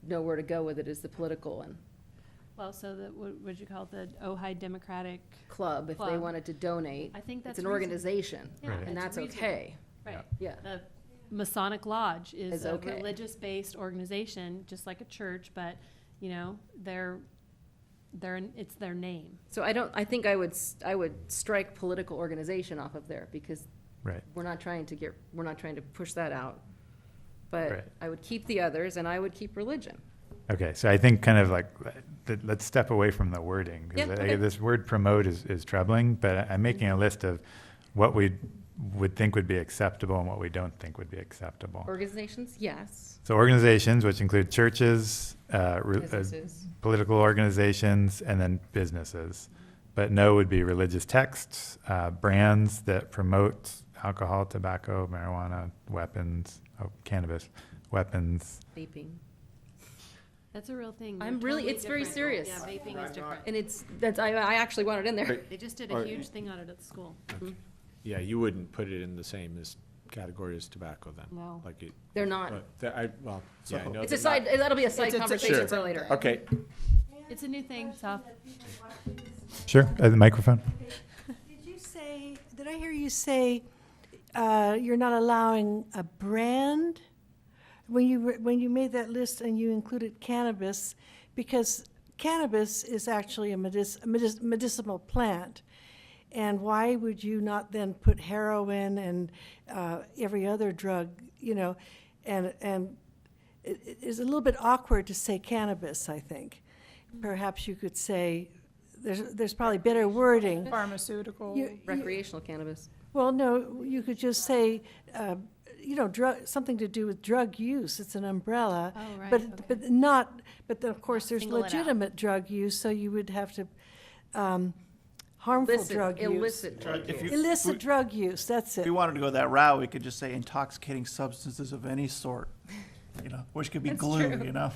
know where to go with it is the political one. Well, so what would you call it, the Ojai Democratic? Club, if they Club. wanted to donate. I think that's It's an reasonable. organization, Yeah, Right. and it's that's reasonable. okay. Right. Yeah. The Masonic Lodge is Is a okay. religious-based organization, just like a church, but, it's their name. So I think I would strike political organization off of there, because Right. we're not trying to push that out. Right. But I would keep the others, and I would keep religion. Okay, so I think kind of like, let's step away from the wording. 'Cause Yeah, okay. this word promote is troubling, but I'm making a list of what we would think would be acceptable and what we don't think would be acceptable. Organizations, yes. So organizations, which include churches, Businesses. political organizations, and then businesses. But no would be religious texts, brands that promote alcohol, tobacco, marijuana, weapons, cannabis, weapons. Vaping. That's a real thing. I'm They're really- totally it's very different. serious. Yeah, vaping is different. And I actually want it in there. They just did a huge thing on it at the school. Yeah, you wouldn't put it in the same category as tobacco then? No. Like it, They're not. but I know. It's a they're not. side, that'll be a side It's a conversation different for later. thing. Okay, It's a new thing, so. Sure, the microphone. Did I hear you say you're not allowing a brand when you made that list and you included cannabis, because cannabis is actually a medicinal plant. And why would you not then put heroin and every other drug, you know, and it is a little bit awkward to say cannabis, I think. Perhaps you could say, there's probably better wording. Pharmaceutical. Recreational cannabis. Well, no, you could just say, you know, something to do with drug use. It's an umbrella. Oh, right, But, okay. but not, but then, of course, there's Single it out. legitimate drug use, so you would have to, harmful Illicit- drug use. Illicit drug If use. you- Illicit drug use, that's If it. we wanted to go that route, we could just say intoxicating substances of any sort, you know, which could be That's glue, true. you know?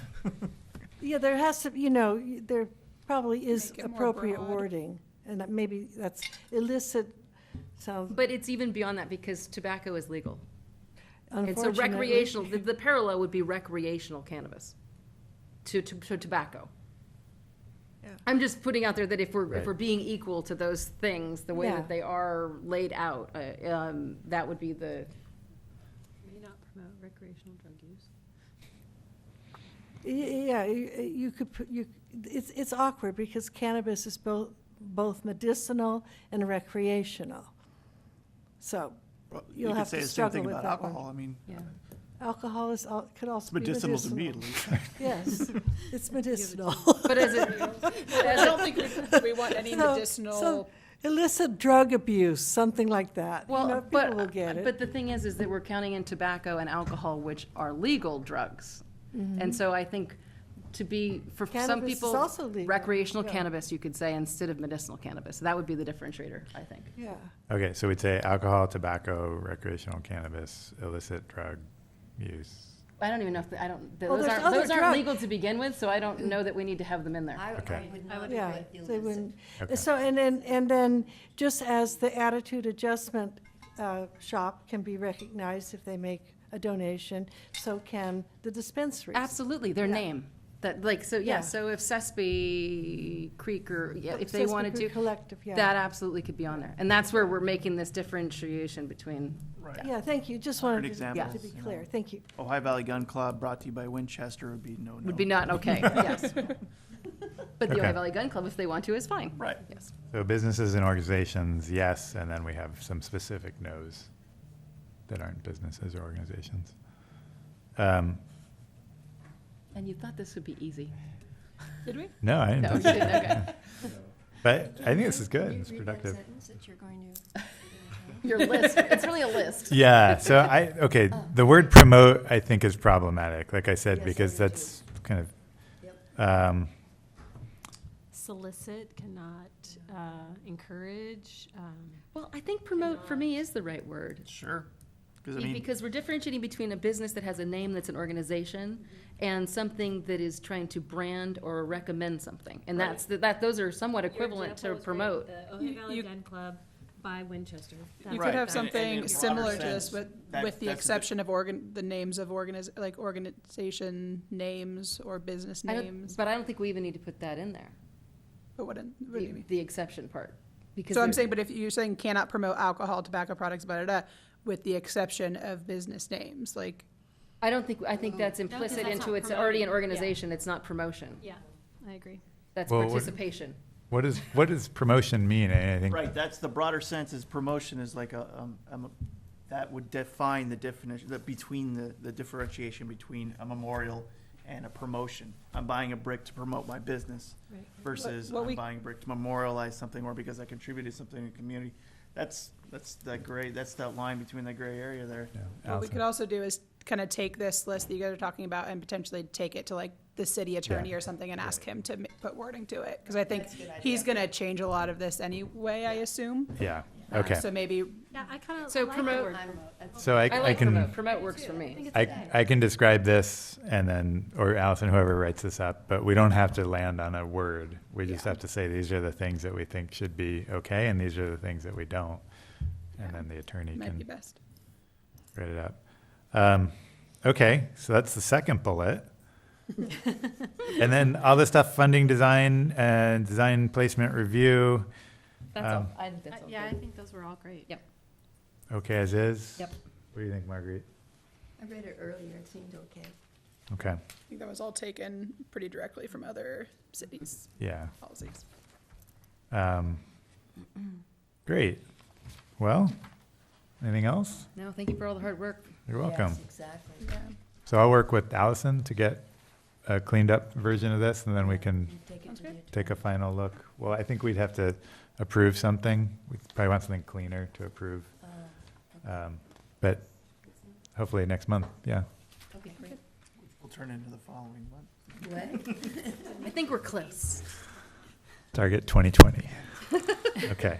Yeah, there has to, you know, there probably is Make it more appropriate broad. wording, and that maybe that's illicit sounds But it's even beyond that because tobacco is legal. And so unfortunately. recreational, the parallel would be recreational cannabis to tobacco. Yeah. I'm just putting out there that if Right. we're being equal to those things, the way Yeah. that they are laid out, that would be the, May not promote recreational drug use. Yeah, you could put, it's awkward because cannabis is both medicinal and recreational. So Well, you'll you have could say to the same struggle thing with about that one. alcohol. I mean, yeah. Alcohol is, could also it's be medicinal. medicinal to me at least. Yes, it's medicinal. But as it, I don't think we want any So- medicinal. so illicit drug abuse, something like that. You know, well, people will get it. but the thing is that we're counting in tobacco and alcohol, which are legal drugs. And so I think for some Mm-hmm. Cannabis is people, also legal, recreational yeah. cannabis, you could say, instead of medicinal cannabis. That would be the differentiator, I think. Yeah, Okay, so we'd say alcohol, tobacco, recreational cannabis, illicit drug use. I don't even know if, Well, those there's other aren't drug- legal to begin with, so I don't know that we need to have them in there. Okay. yeah. They wouldn't. Okay. So, and then, just as the attitude adjustment shop can be recognized if they make a donation, so can the dispensaries. Absolutely, their Yeah. name. That, like, so, yeah, Yeah. so if Sespe Creek or, yeah, if they Accessible wanted to, Collective, yeah. that absolutely could be on there. And that's where we're making this differentiation between, Right. Yeah, thank you, just wanted to examples, be you know. clear, thank you. Ojai Valley Gun Club, brought to you by Winchester, would be no. would be not okay, yes. But the Okay. Ojai Valley Gun Club, if they want to, is fine. Right. Yes. So businesses and organizations, yes, and then we have some specific no's that aren't businesses or organizations. And you thought this would be easy. Did we? No, I No, didn't. you didn't, okay. But I think this is good, it's productive. Your list, it's really a list. Yeah, so okay, the word promote, I think, is problematic, like I said, because that's kind of, Solicit cannot encourage. Well, I think promote for me is the right word. Sure. Because I mean, Because we're differentiating between a business that has a name that's an organization and something that is trying to brand or recommend something. And those are somewhat equivalent to promote. The You- Ojai Valley you- Gun Club by Winchester. You Right. could have And- something in similar broader to this sense, with that- the that's a exception of the names of organization names or business names. But I don't think we even need to put that in there, But what do you mean? the exception part. Because So I'm there- saying, but if you're saying cannot promote alcohol, tobacco products, with the exception of business names, like, I think that's implicit that's into, not it's already an promoting, yeah. organization, it's not promotion. Yeah, I agree. That's Well, what- participation. what does promotion mean? I think, right, that's the broader sense is promotion is like that would define the definition, the differentiation between a memorial and a promotion. I'm buying a brick to promote my business Right. versus What I'm we- buying a brick to memorialize something or because I contributed something in the community. That's that line between the gray area there. yeah, what we Allison. could also do is kind of take this list that you guys are talking about and potentially take it to like the city attorney Yeah. or something and ask him to put wording to it. Because I think he's gonna change a lot of this anyway, I assume. Yeah, okay. So maybe, Yeah, I kind of. So promote, So I I like can. promote, promote works for me. I can describe this and then, or Allison, whoever writes this up, but we don't have to land on a word. We just Yeah. have to say, these are the things that we think should be okay, and these are the things that we don't. And then the attorney might be can best. write it up. Okay, so that's the second bullet. And then all this stuff, funding, design, and design placement review, That's all, I think that's all Yeah, I good. think those were all great. Yep. okay as is? Yep. What do you think, Marguerite? I read it earlier, it seemed okay. Okay, I think that was all taken pretty directly from other cities' yeah. policies. Great. Well, anything else? No, thank you for all the hard work. You're welcome. Yes, exactly. Yeah. So I'll work with Allison to get a cleaned up version of this, and then we can You take it Sounds to the good. take a final look. Well, I think we'd have to approve something. We probably want something cleaner to approve. okay. But hopefully next month, yeah. Okay, great. We'll turn into the following month. What? I think we're close. Target 2020. Okay.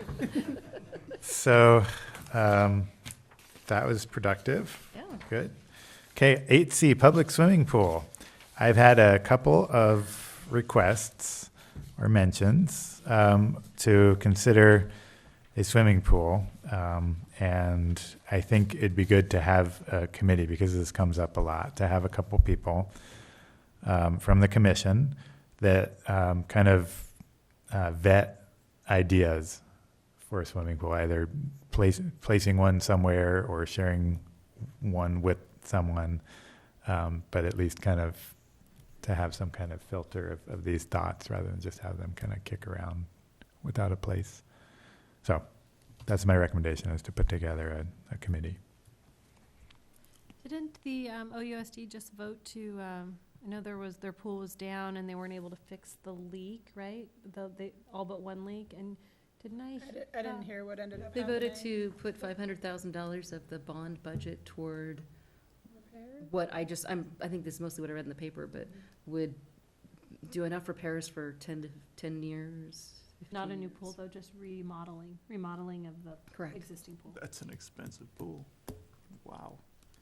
So, that was productive. Yeah. Good. Okay, 8C, public swimming pool. I've had a couple of requests or mentions to consider a swimming pool. And I think it'd be good to have a committee, because this comes up a lot, to have a couple people from the commission that kind of vet ideas for a swimming pool, either placing one somewhere or sharing one with someone, but at least kind of to have some kind of filter of these thoughts rather than just have them kind of kick around without a place. So that's my recommendation, is to put together a committee. Didn't the OUSD just vote to, I know their pool was down and they weren't able to fix the leak, right? They all but one leak, and didn't I? I didn't hear what ended up They happening. voted to put $500,000 of the bond budget toward Repair? what I think this is mostly what I read in the paper, but would do enough repairs for 10 years. Not a 15 new years. pool though, just remodeling of the Correct. existing pool. That's an expensive pool. Wow.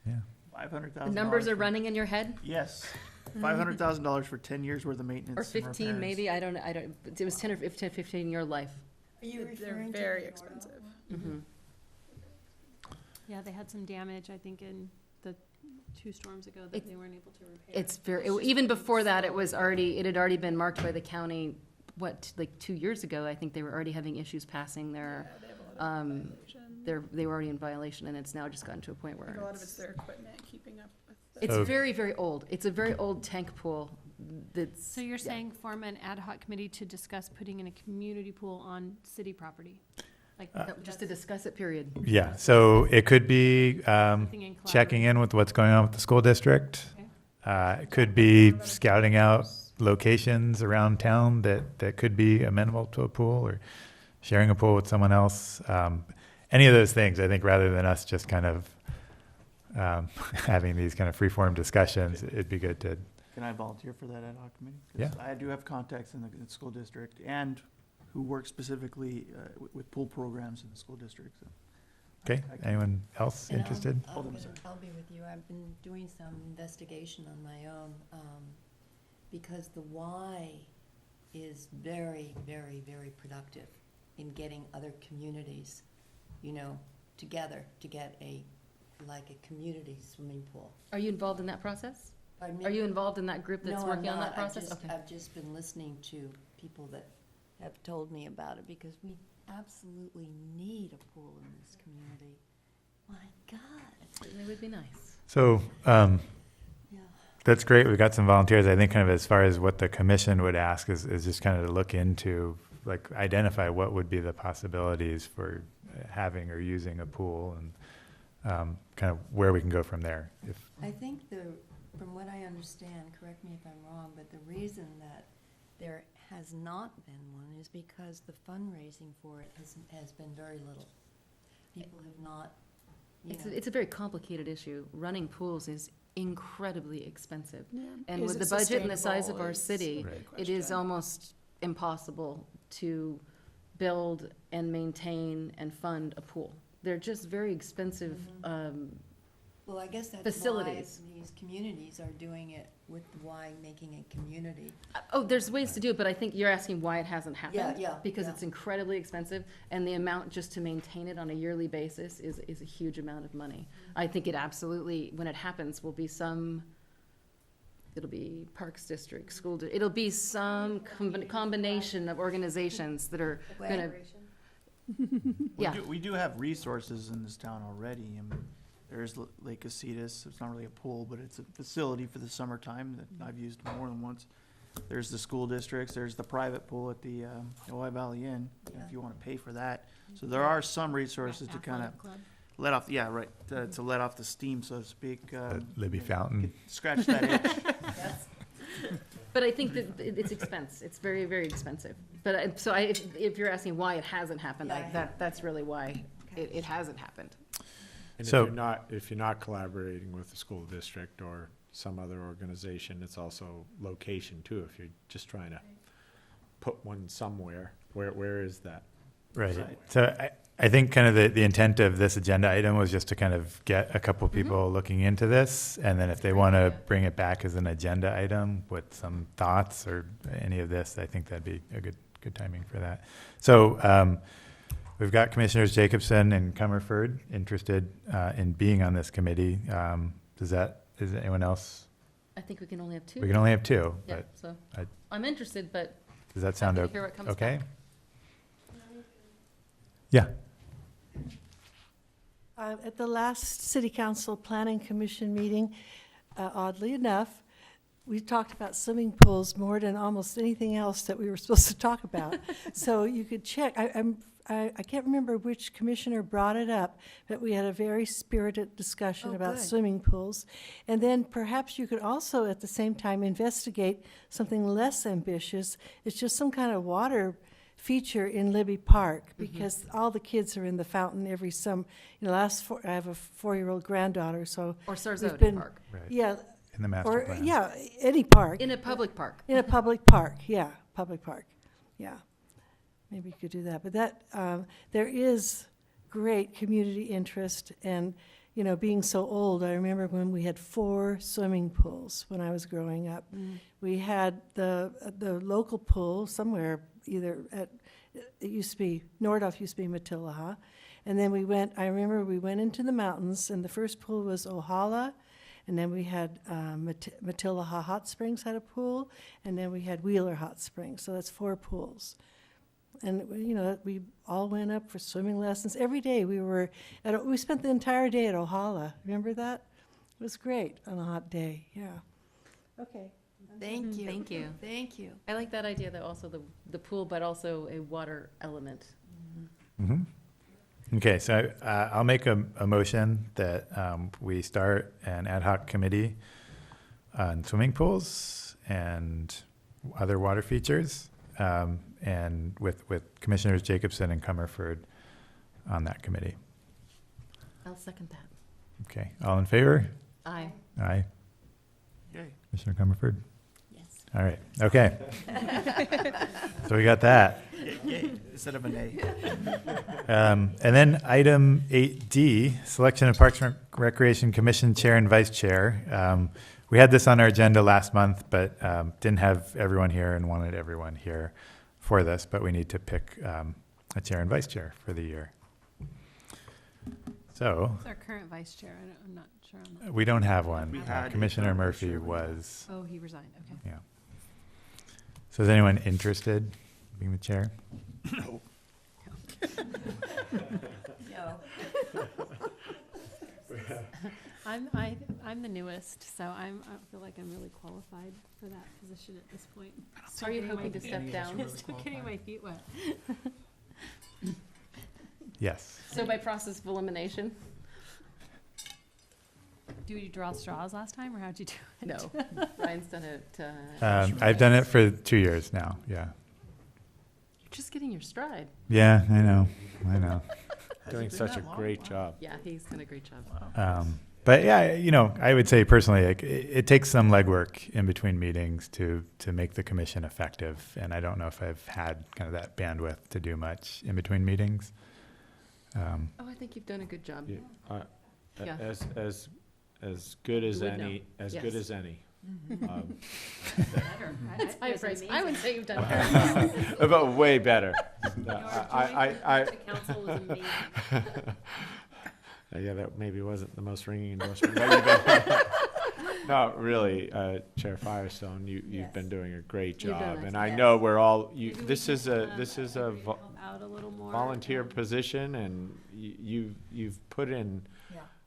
Yeah. $500,000. The numbers are running in your head? Yes. $500,000 for 10 years worth of maintenance. Or and 15 repairs. maybe, I don't, it was 10 or 15 year life. Are you They're referring to very the expensive. Mhm. Yeah, they had some damage, I think, in the 2 storms ago that It- they weren't able to repair. It's even before that, it had already been marked by the county, like 2 years ago, I think they were already having issues passing their, Yeah, they have a lot of violation. they were already in violation, and it's now just gotten to a point I where think a lot of it's their equipment keeping up with the. it's So- very, very old. It's a very old tank pool that's. So you're yeah. saying form an ad hoc committee to discuss putting in a community pool on city property? Like, Just to discuss it, period. Yeah, so it could be anything in checking collaboration? in with what's going on with the school district. Okay. It could be scouting out locations around town that could be amenable to a pool, or sharing a pool with someone else. Any of those things, I think, rather than us just kind of having these kind of free-form discussions, it'd be good to, Can I volunteer for that ad hoc committee? 'Cause Yeah. I do have contacts in the school district and who work specifically with pool programs in the school district. So okay? I can- Anyone else And interested? Hold on a second. I'll be with you. I've been doing some investigation on my own, because the Y is very, very, very productive in getting other communities, together to get a community swimming pool. Are you involved in that process? Pardon me? Are you involved in that group that's No, I'm working on that not. process? Okay. I've just been listening to people that have told me about it, because we absolutely need a pool in this community. My God. It would be nice. So, Yeah. that's great. We've got some volunteers. I think kind of as far as what the commission would ask is just kind of to look into, like, identify what would be the possibilities for having or using a pool, and kind of where we can go from there. If I think from what I understand, correct me if I'm wrong, but the reason that there has not been one is because the fundraising for it has been very little. People have not, It's a very complicated issue. Running pools is incredibly expensive. And Is with it the budget and the size of sustainable our is city, the big it is question. almost impossible to build and maintain and fund a pool. They're just very expensive. well, I guess that's Facilities. why these communities are doing it with why making a community. There's ways to do it, but I think you're asking why it hasn't happened. Yeah, Because yeah. it's incredibly expensive, and the amount just to maintain it on a yearly basis is a huge amount of money. I think it absolutely, when it happens, will be it'll be Parks District, it'll be some combination of organizations that are gonna, yeah. We do have resources in this town already. I mean, There's Lake Casitas. It's not really a pool, but it's a facility for the summertime that I've used more than once. There's the school districts. There's the private pool at the Ojai Valley Inn, if you want to pay for that. So there are some resources to kind of Athletic club. let off, yeah, right, to let off the steam, so to speak. The Libby Fountain. Scratch that itch. But I think that it's expense. It's very, very expensive. But if you're asking why it hasn't happened, that's really why it hasn't happened. And So- if you're not collaborating with the school district or some other organization, it's also location too. If you're just trying to put one somewhere, where is that? Right. Right. So I think kind of the intent of this agenda item was just to kind of get a couple people looking into this. And then if they want to bring it back as an agenda item with some thoughts or any of this, I think that'd be a good timing for that. So we've got Commissioners Jacobson and Comerford interested in being on this committee. Is anyone else? I think we can only have two. We can only have two, Yeah, but so I- I'm interested, but does that sound happy to hear what comes okay? back. Yeah. At the last City Council Planning Commission meeting, oddly enough, we talked about swimming pools more than almost anything else that we were supposed to talk about. So you could check. I can't remember which commissioner brought it up, but we had a very spirited discussion Oh, about good. swimming pools. And then perhaps you could also, at the same time, investigate something less ambitious. It's just some kind of water feature in Libby Park, because all the kids are in the fountain every I have a 4-year-old granddaughter, so Or we've Sarzodi been- Park. Right. yeah, In the master or plan. yeah, any park. In a public park. In a public park, yeah, public park, yeah. Maybe you could do that, but there is great community interest, and, being so old, I remember when we had 4 swimming pools when I was growing up. We had the local pool somewhere, either it used to be, Nordhoff used to be Matilaha, and then I remember we went into the mountains, and the first pool was Ohala, and then we had Matilaha Hot Springs had a pool, and then we had Wheeler Hot Springs, so that's 4 pools. And, we all went up for swimming lessons. Every day we spent the entire day at Ohala. Remember that? It was great on a hot day, yeah. Okay. Thank you. Thank you. Thank you. I like that idea, though, also the pool, but also a water element. Okay, so I'll make a motion that we start an ad hoc committee on swimming pools and other water features, and with Commissioners Jacobson and Comerford on that committee. I'll second that. Okay, all in favor? Aye. Aye. Yay. Commissioner Comerford? Yes. All right, okay. So we got that. Yay, instead of an A. And then item 8D, selection of Parks and Recreation Commission Chair and Vice Chair. We had this on our agenda last month, but didn't have everyone here and wanted everyone here for this, but we need to pick a chair and vice chair for the year. So Who's our current vice chair? I'm not sure on that. we don't have one. We had it, Commissioner but I'm not Murphy sure we was, Oh, he resigned, okay. yeah. So is anyone interested in being the chair? No. I'm the newest, so I feel like I'm really qualified for that position at this point. Are you hoping to step down? Still getting my feet wet. Yes. So by process of elimination? Do you draw straws last time, or how'd you do it? No. Ryan's done it. I've done it for 2 years now, yeah. You're just getting your stride. Yeah, I know. Doing such a great job. Yeah, he's done a great job. But yeah, I would say personally, like it takes some legwork in between meetings to make the commission effective, and I don't know if I've had kind of that bandwidth to do much in between meetings. Oh, I think you've done a good job. Yeah. As good as You would know. any, as good Yes. as any. Better. It's high praise. I would say you've done very But way better. The council was amazing. Yeah, that maybe wasn't the most ringing endorsement. But you've been- No, really, Chair Firestone, you've been doing a great You've done job. excellent. And I know we're all, this is a Help out a little more. volunteer position, and you've put in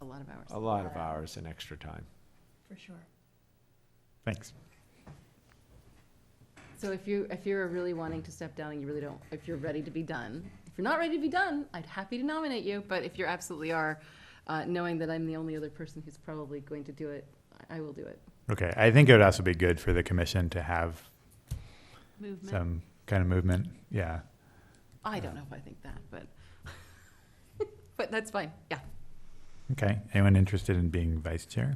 A lot of hours. a lot of hours and extra time. For sure. Thanks. So if you're really wanting to step down and you really don't, if you're ready to be done, if you're not ready to be done, I'd happy to nominate you, but if you absolutely are, knowing that I'm the only other person who's probably going to do it, I will do it. Okay, I think it would also be good for the commission to have Movement. some kind of movement. Yeah. I don't know if I think that, but, but that's fine, yeah. Okay. Anyone interested in being vice chair?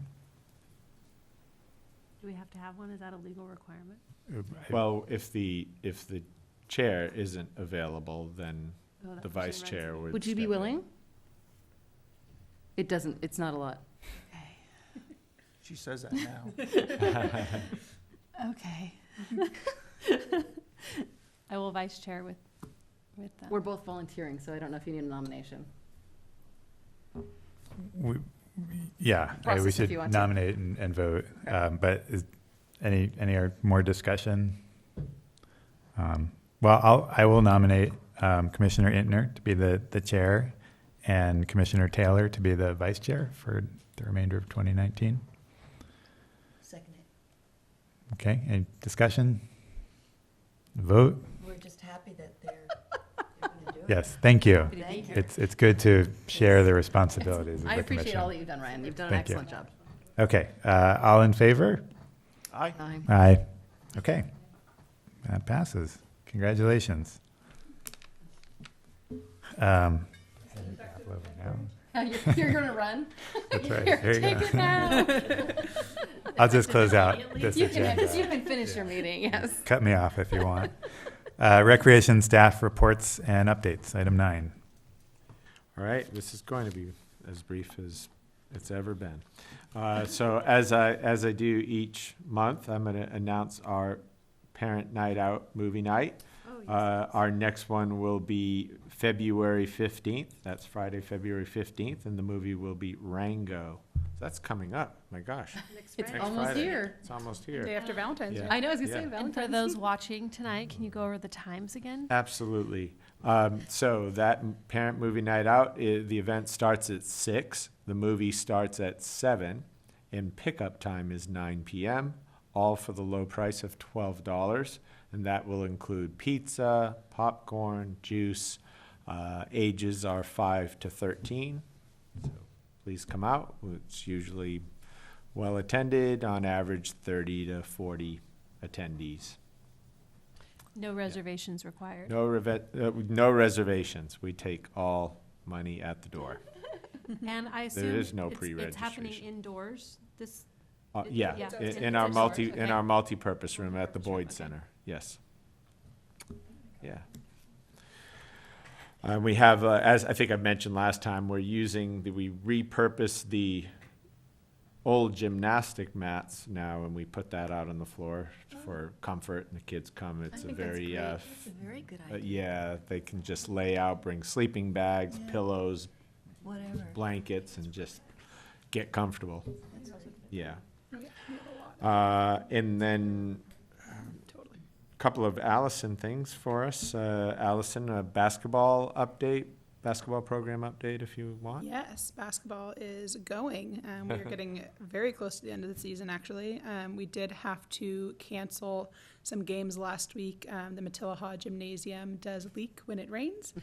Do we have to have one? Is that a legal requirement? Well, if the chair isn't available, then Oh, that the person vice runs chair it. would. Would you be step in. willing? It's not a lot. She says that now. Okay. I will vice chair with We're both volunteering, so I don't know if you need a nomination. We, yeah, Process we if should you want to. nominate and vote. Okay. But is any more discussion? Well, I will nominate Commissioner Intner to be the chair and Commissioner Taylor to be the vice chair for the remainder of 2019. Second it. Okay, any discussion? Vote? We're just happy that they're gonna do it. Yes, thank you. Happy to be Thank here. It's good to share the responsibilities of I the appreciate all that commission. you've done, Ryan. You've done an Thank you. excellent job. Okay, all in favor? Aye. Aye. Aye. Okay, that passes. Congratulations. You're gonna run? That's right. Here, Here you take go. it now. I'll just close out this You agenda. can finish your meeting, yes. Cut me off if you want. Recreation staff reports and updates, item 9. All right, this is going to be as brief as it's ever been. So as I do each month, I'm going to announce our parent night out movie night. Our next one will be February 15th. That's Friday, February 15th, and the movie will be Rango. That's coming up. My gosh. It's Next almost Friday. here. It's almost Day here. after Valentine's Yeah. Day. I know, I was gonna say Yeah. And Valentine's. for those watching tonight, can you go over the times again? Absolutely. So that parent movie night out, the event starts at 6. The movie starts at 7, and pickup time is 9 p.m., all for the low price of $12. And that will include pizza, popcorn, juice. Ages are 5 to 13. So please come out. It's usually well attended, on average 30 to 40 attendees. No reservations required. No reservations. We take all money at the door. And I There assume is no it's happening pre-registration. indoors, this, Yeah, Yeah, in it's in our indoors, in okay. our multipurpose room at the Boyd Okay. Center, yes. Yeah. We have, as I think I mentioned last time, we repurposed the old gymnastic mats now, and we put that out on the floor for comfort, and the kids come. It's a very, That's a very good idea. yeah, they can just lay out, bring sleeping bags, Yeah. pillows, Whatever. blankets, and just get comfortable. That's awesome. Yeah. We have a lot. And then Totally. a couple of Allison things for us. Allison, a basketball program update if you want. Yes, basketball is going. We are getting very close to the end of the season, actually. We did have to cancel some games last week. The Matilahaw Gymnasium does leak when it rains,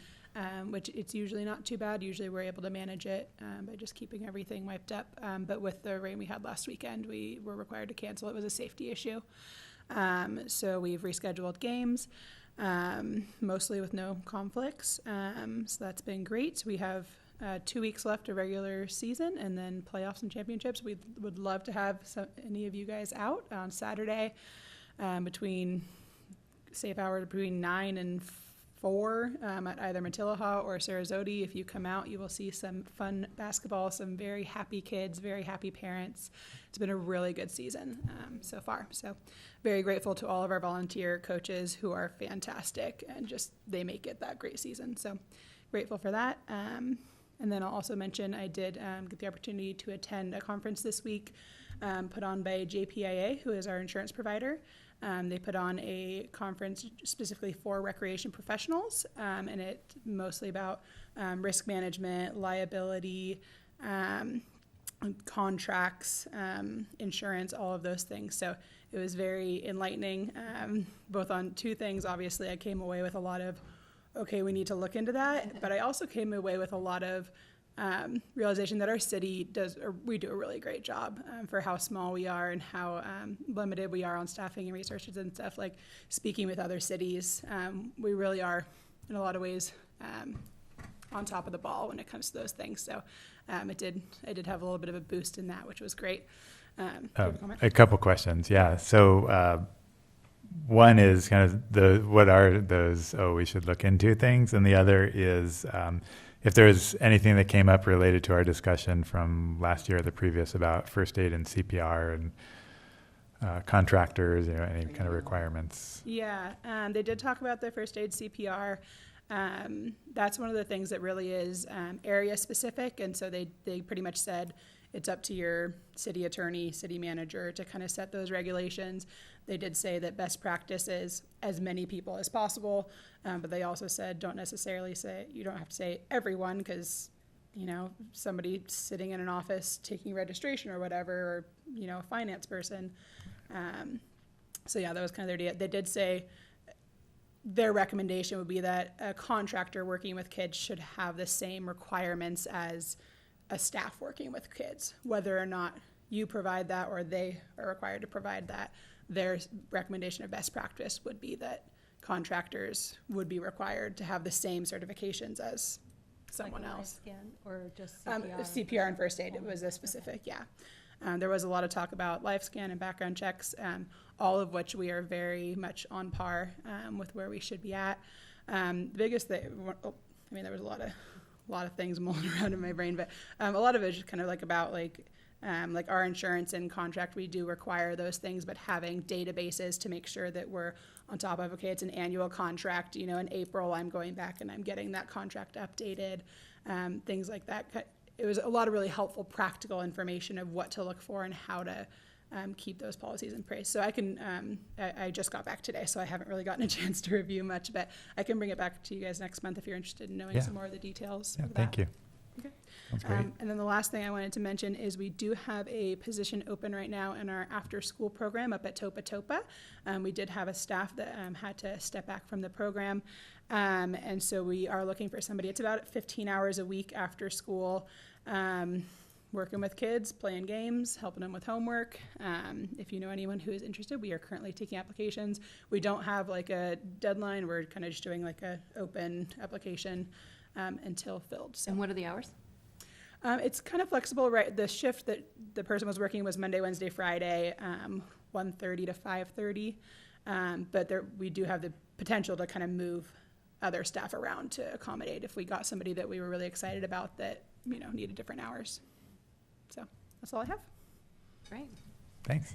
which it's usually not too bad. Usually we're able to manage it by just keeping everything wiped up. But with the rain we had last weekend, we were required to cancel. It was a safety issue. So we've rescheduled games. Mostly with no conflicts. So that's been great. We have 2 weeks left of regular season and then playoffs and championships. We would love to have any of you guys out on Saturday between 9 and 4 at either Matilahaw or Sarasota. If you come out, you will see some fun basketball, some very happy kids, very happy parents. It's been a really good season so far. So very grateful to all of our volunteer coaches who are fantastic and just they make it that great season. So grateful for that. And then I'll also mention I did get the opportunity to attend a conference this week put on by JPIA, who is our insurance provider. They put on a conference specifically for recreation professionals, and it's mostly about risk management, liability, contracts, insurance, all of those things. So it was very enlightening, both on two things. Obviously, I came away with a lot of, okay, we need to look into that. But I also came away with a lot of realization that our city we do a really great job for how small we are and how limited we are on staffing and resources and stuff. Like speaking with other cities, we really are, in a lot of ways, on top of the ball when it comes to those things. So I did have a little bit of a boost in that, which was great. Do you have a comment? A couple questions, yeah. So one is kind of what are those, we should look into things, and the other is if there's anything that came up related to our discussion from last year or the previous about first aid and CPR and contractors, any kind of requirements. Yeah, they did talk about the first aid CPR. That's one of the things that really is area specific, and so they pretty much said it's up to your city attorney, city manager to kind of set those regulations. They did say that best practice is as many people as possible, but they also said don't necessarily say, you don't have to say everyone, because somebody sitting in an office taking registration or whatever, or a finance person. So yeah, that was kind of their idea. They did say their recommendation would be that a contractor working with kids should have the same requirements as a staff working with kids, whether or not you provide that or they are required to provide that. Their recommendation of best practice would be that contractors would be required to have the same certifications as someone Like a life else. scan or just CPR? CPR and first aid, it was a specific, yeah. There was a lot of talk about life scan and background checks, all of which we are very much on par with where we should be at. The biggest thing, there was a lot of things mulling around in my brain, but a lot of it is just kind of like about like our insurance and contract. We do require those things, but having databases to make sure that we're on top of, okay, it's an annual contract, in April I'm going back and I'm getting that contract updated, things like that. It was a lot of really helpful practical information of what to look for and how to keep those policies in place. So I just got back today, so I haven't really gotten a chance to review much, but I can bring it back to you guys next month if you're interested in knowing some more of the details. Yeah, of that. thank you. Okay. That's great. And then the last thing I wanted to mention is we do have a position open right now in our after-school program up at Topa Topa. We did have a staff that had to step back from the program, and so we are looking for somebody. It's about 15 hours a week after school, working with kids, playing games, helping them with homework. If you know anyone who is interested, we are currently taking applications. We don't have like a deadline. We're kind of just doing like a open application until filled. So. And what are the hours? It's kind of flexible, right? The shift that the person was working was Monday, Wednesday, Friday, 1:30 to 5:30. But we do have the potential to kind of move other staff around to accommodate if we got somebody that we were really excited about that, needed different hours. So that's all I have. Great. Thanks.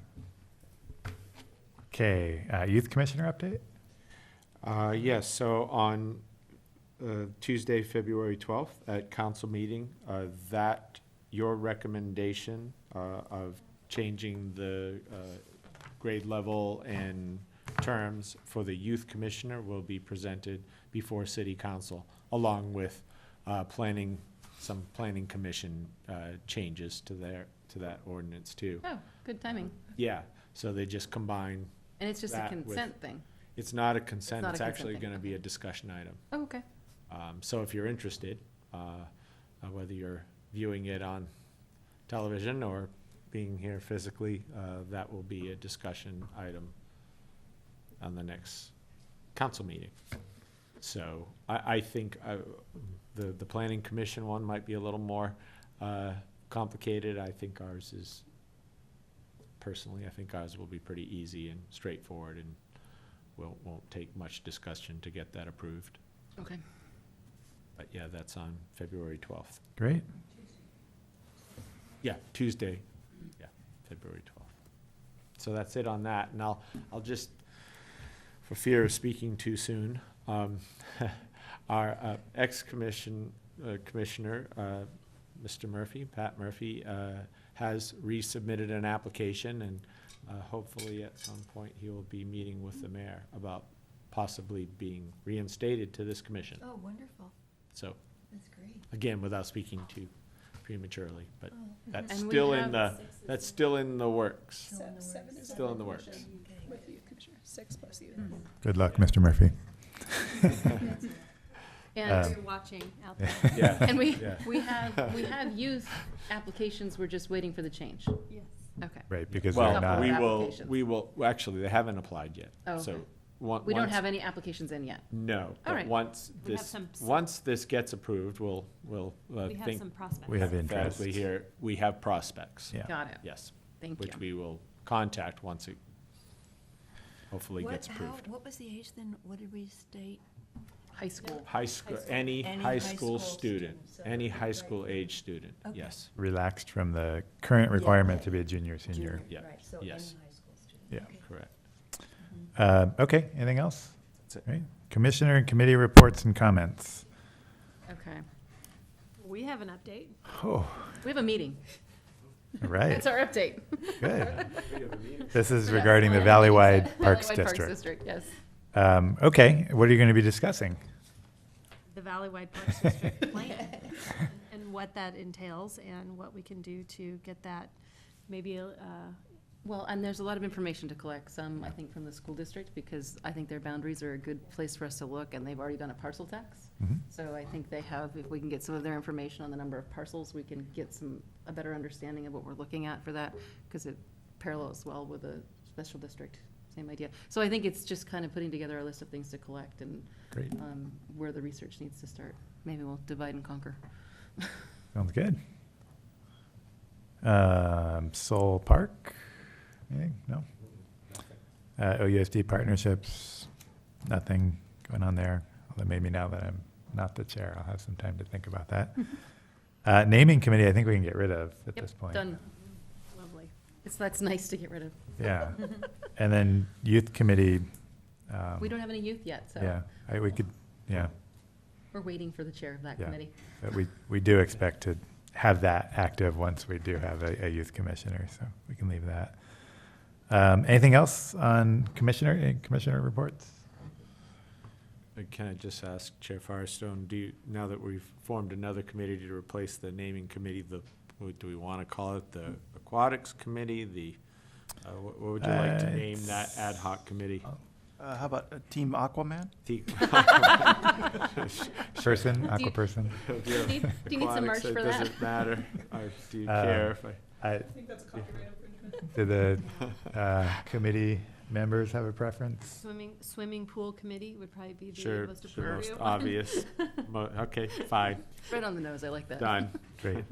Okay, Youth Commissioner update? Yes, so on Tuesday, February 12th at council meeting, that your recommendation of changing the grade level and terms for the youth commissioner will be presented before city council, along with some planning commission changes to that ordinance too. Oh, good timing. Yeah, so they just combine. And it's just a that with- consent thing. It's not a consent, not a it's consent actually thing, gonna be okay. a discussion item. Oh, okay. So if you're interested, whether you're viewing it on television or being here physically, that will be a discussion item on the next council meeting. So I think the planning commission one might be a little more complicated. I think ours will be pretty easy and straightforward, and won't take much discussion to get that approved. Okay. But yeah, that's on February 12th. Great. Yeah, Tuesday, yeah, February 12th. So that's it on that, and I'll just, for fear of speaking too soon, our commissioner, Mr. Murphy, Pat Murphy, has resubmitted an application, and hopefully at some point he will be meeting with the mayor about possibly being reinstated to this commission. Oh, wonderful. So, That's great. again, without speaking too prematurely, but Oh, that's And we still in have- the, that's still in the works. Seven is Still in the motion works. With the youth commissioner, 6 plus youth. Good luck, Mr. Murphy. And Um, you're watching out there. Yeah. And we Yeah. have youth applications, we're just waiting for the change. Yes. Okay. Right, because they're Well, Couple not, we of will, applications. well, actually, they haven't applied yet. Oh, So, okay. once. We don't have any applications in yet. No, All but right. once We have this, some- once this gets approved, we'll We have think some prospects. we have interest. emphatically here, we have prospects. Yeah. Got it. Yes, Thank which you. we will contact once it hopefully gets approved. What was the age then? What did we state? High school. High school, any Any high high school school student, student, so- any high right. school age student, Okay. yes. Relaxed from the current requirement okay. to be a junior, senior. Yeah, Right, so any high yes. school student. Yeah. Okay. Correct. Okay, anything else? That's it. Right. Commissioner and committee reports and comments. Okay. We have an update. Oh, We have a meeting. all right, That's our update. good. This is Yeah. regarding the Valley Valleywide Parks Valley District. District, yes. Okay, what are you going to be discussing? The Valleywide Parks District plan and what that entails and what we can do to get that maybe, Well, and there's a lot of information to collect, some, I think, from the school district, because I think their boundaries are a good place for us to look, and they've already done a parcel tax. Mhm. So I think they have, if we can get some of their information on the number of parcels, we can get a better understanding of what we're looking at for that, because it parallels well with a special district, same idea. So I think it's just kind of putting together a list of things to collect and Great, where the research needs to start. Maybe we'll divide and conquer. sounds good. Soul Park, anything? No? OUSD partnerships, nothing going on there, although maybe now that I'm not the chair, I'll have some time to think about that. Naming committee, I think we can get rid of at Yep, this point. done. lovely. That's nice to get rid of. Yeah, and then youth committee. We don't have any youth yet, so Yeah, we could, yeah, we're waiting for the chair of that Yeah. committee. but we do expect to have that active once we do have a youth commissioner, so we can leave that. Anything else on commissioner reports? Can I just ask Chair Firestone, now that we've formed another committee to replace the naming committee, what do we want to call it? The aquatics committee, what would you like to name that ad hoc committee? How about Team Aquaman? Person, aqua person? Do you need some merch for that? Doesn't matter. Do you Um, care if I, think that's a copyright infringement. do the committee members have a preference? Swimming pool committee would probably be the Sure, most the most appropriate one. obvious. Okay, fine, Right on the nose, I like that. done. Great.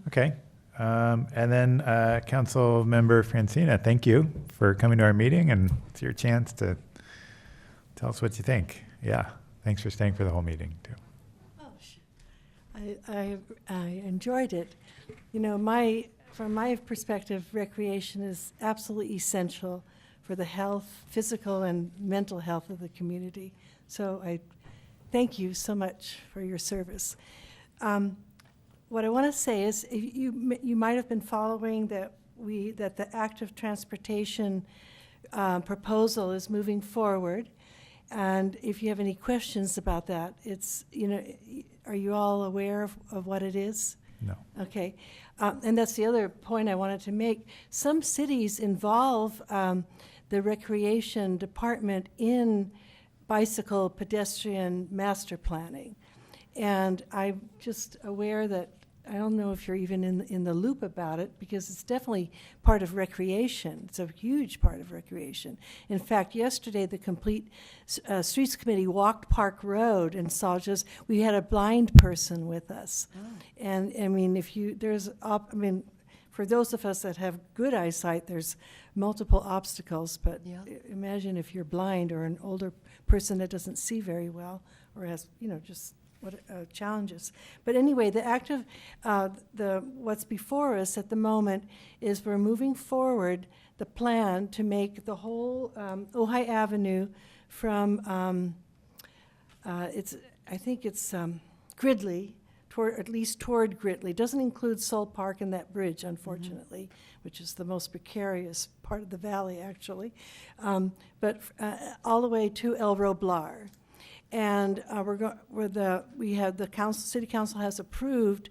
Okay, and then Council Member Francina, thank you for coming to our meeting, and it's your chance to tell us what you think. Yeah, thanks for staying for the whole meeting, too. I enjoyed it. You know, from my perspective, recreation is absolutely essential for the health, physical and mental health of the community. So I thank you so much for your service. What I want to say is, you might have been following that the active transportation proposal is moving forward. And if you have any questions about that, are you all aware of what it is? No. Okay. And that's the other point I wanted to make. Some cities involve the recreation department in bicycle pedestrian master planning. And I'm just aware that, I don't know if you're even in the loop about it, because it's definitely part of recreation. It's a huge part of recreation. In fact, yesterday, the Complete Streets Committee walked Park Road and we had a blind person with us. Oh. And, I mean, for those of us that have good eyesight, there's multiple obstacles, but Yeah. imagine if you're blind or an older person that doesn't see very well or has, just challenges. But anyway, what's before us at the moment is we're moving forward the plan to make the whole Ojai Avenue from, I think it's Gridley, at least toward Gridley. Doesn't include Soul Park and that bridge, unfortunately, which is the most precarious part of the valley, actually. But all the way to El Roblar. And city council has approved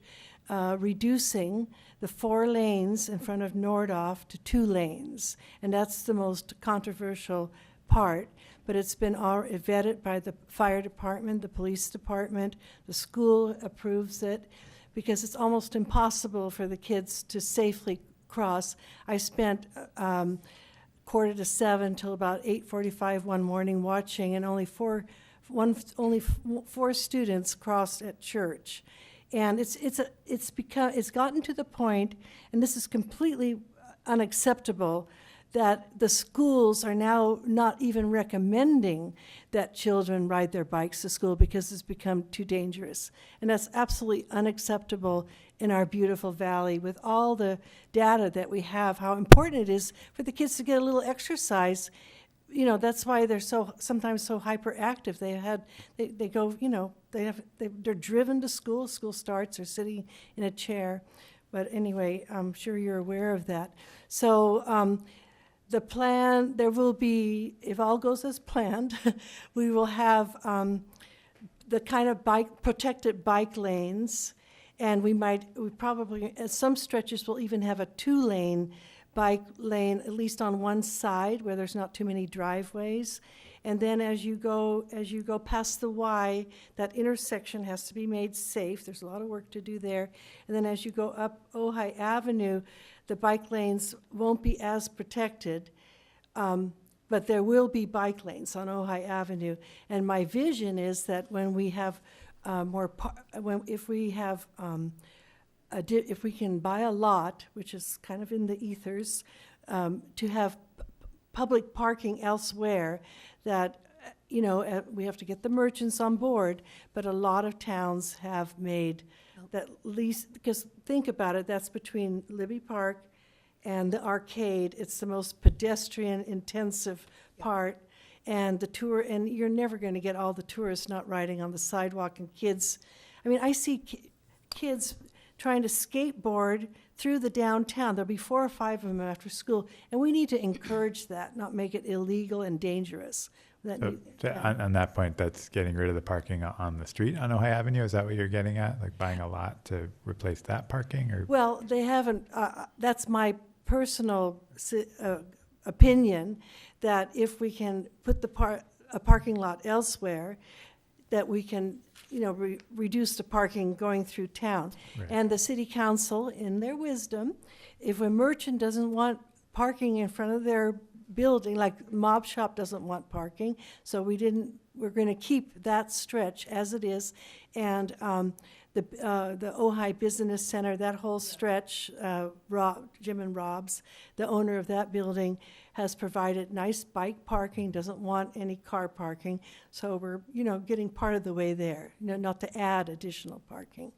reducing the 4 lanes in front of Nordhoff to 2 lanes. And that's the most controversial part. But it's been vetted by the fire department, the police department, the school approves it, because it's almost impossible for the kids to safely cross. I spent 6:45 till about 8:45 one morning watching, and only four students crossed at church. And it's gotten to the point, and this is completely unacceptable, that the schools are now not even recommending that children ride their bikes to school because it's become too dangerous. And that's absolutely unacceptable in our beautiful valley with all the data that we have, how important it is for the kids to get a little exercise. You know, that's why they're sometimes so hyperactive. They go, you know, they're driven to school. School starts, they're sitting in a chair. But anyway, I'm sure you're aware of that. So the plan, there will be, if all goes as planned, we will have the kind of protected bike lanes, and we probably, at some stretches, will even have a 2-lane bike lane, at least on one side where there's not too many driveways. And then as you go past the Y, that intersection has to be made safe. There's a lot of work to do there. And then as you go up Ojai Avenue, the bike lanes won't be as protected, but there will be bike lanes on Ojai Avenue. And my vision is that when we have if we can buy a lot, which is kind of in the ethers, to have public parking elsewhere, that, you know, we have to get the merchants on board, but a lot of towns have made that least, because think about it, that's between Libby Park and the arcade. It's the most pedestrian-intensive part, and and you're never going to get all the tourists not riding on the sidewalk, and kids. I mean, I see kids trying to skateboard through the downtown. There'll be 4 or 5 of them after school, and we need to encourage that, not make it illegal and dangerous. On that point, that's getting rid of the parking on the street on Ojai Avenue. Is that what you're getting at? Like buying a lot to replace that parking? Or well, they haven't. That's my personal opinion, that if we can put a parking lot elsewhere, that we can, you know, reduce the parking going through town. Right. And the city council, in their wisdom, if a merchant doesn't want parking in front of their building, like Mob Shop doesn't want parking, so we're going to keep that stretch as it is. And the Ojai Business Center, that whole stretch, Jim and Rob's, the owner of that building, has provided nice bike parking, doesn't want any car parking. So we're, you know, getting part of the way there, you know, not to add additional parking.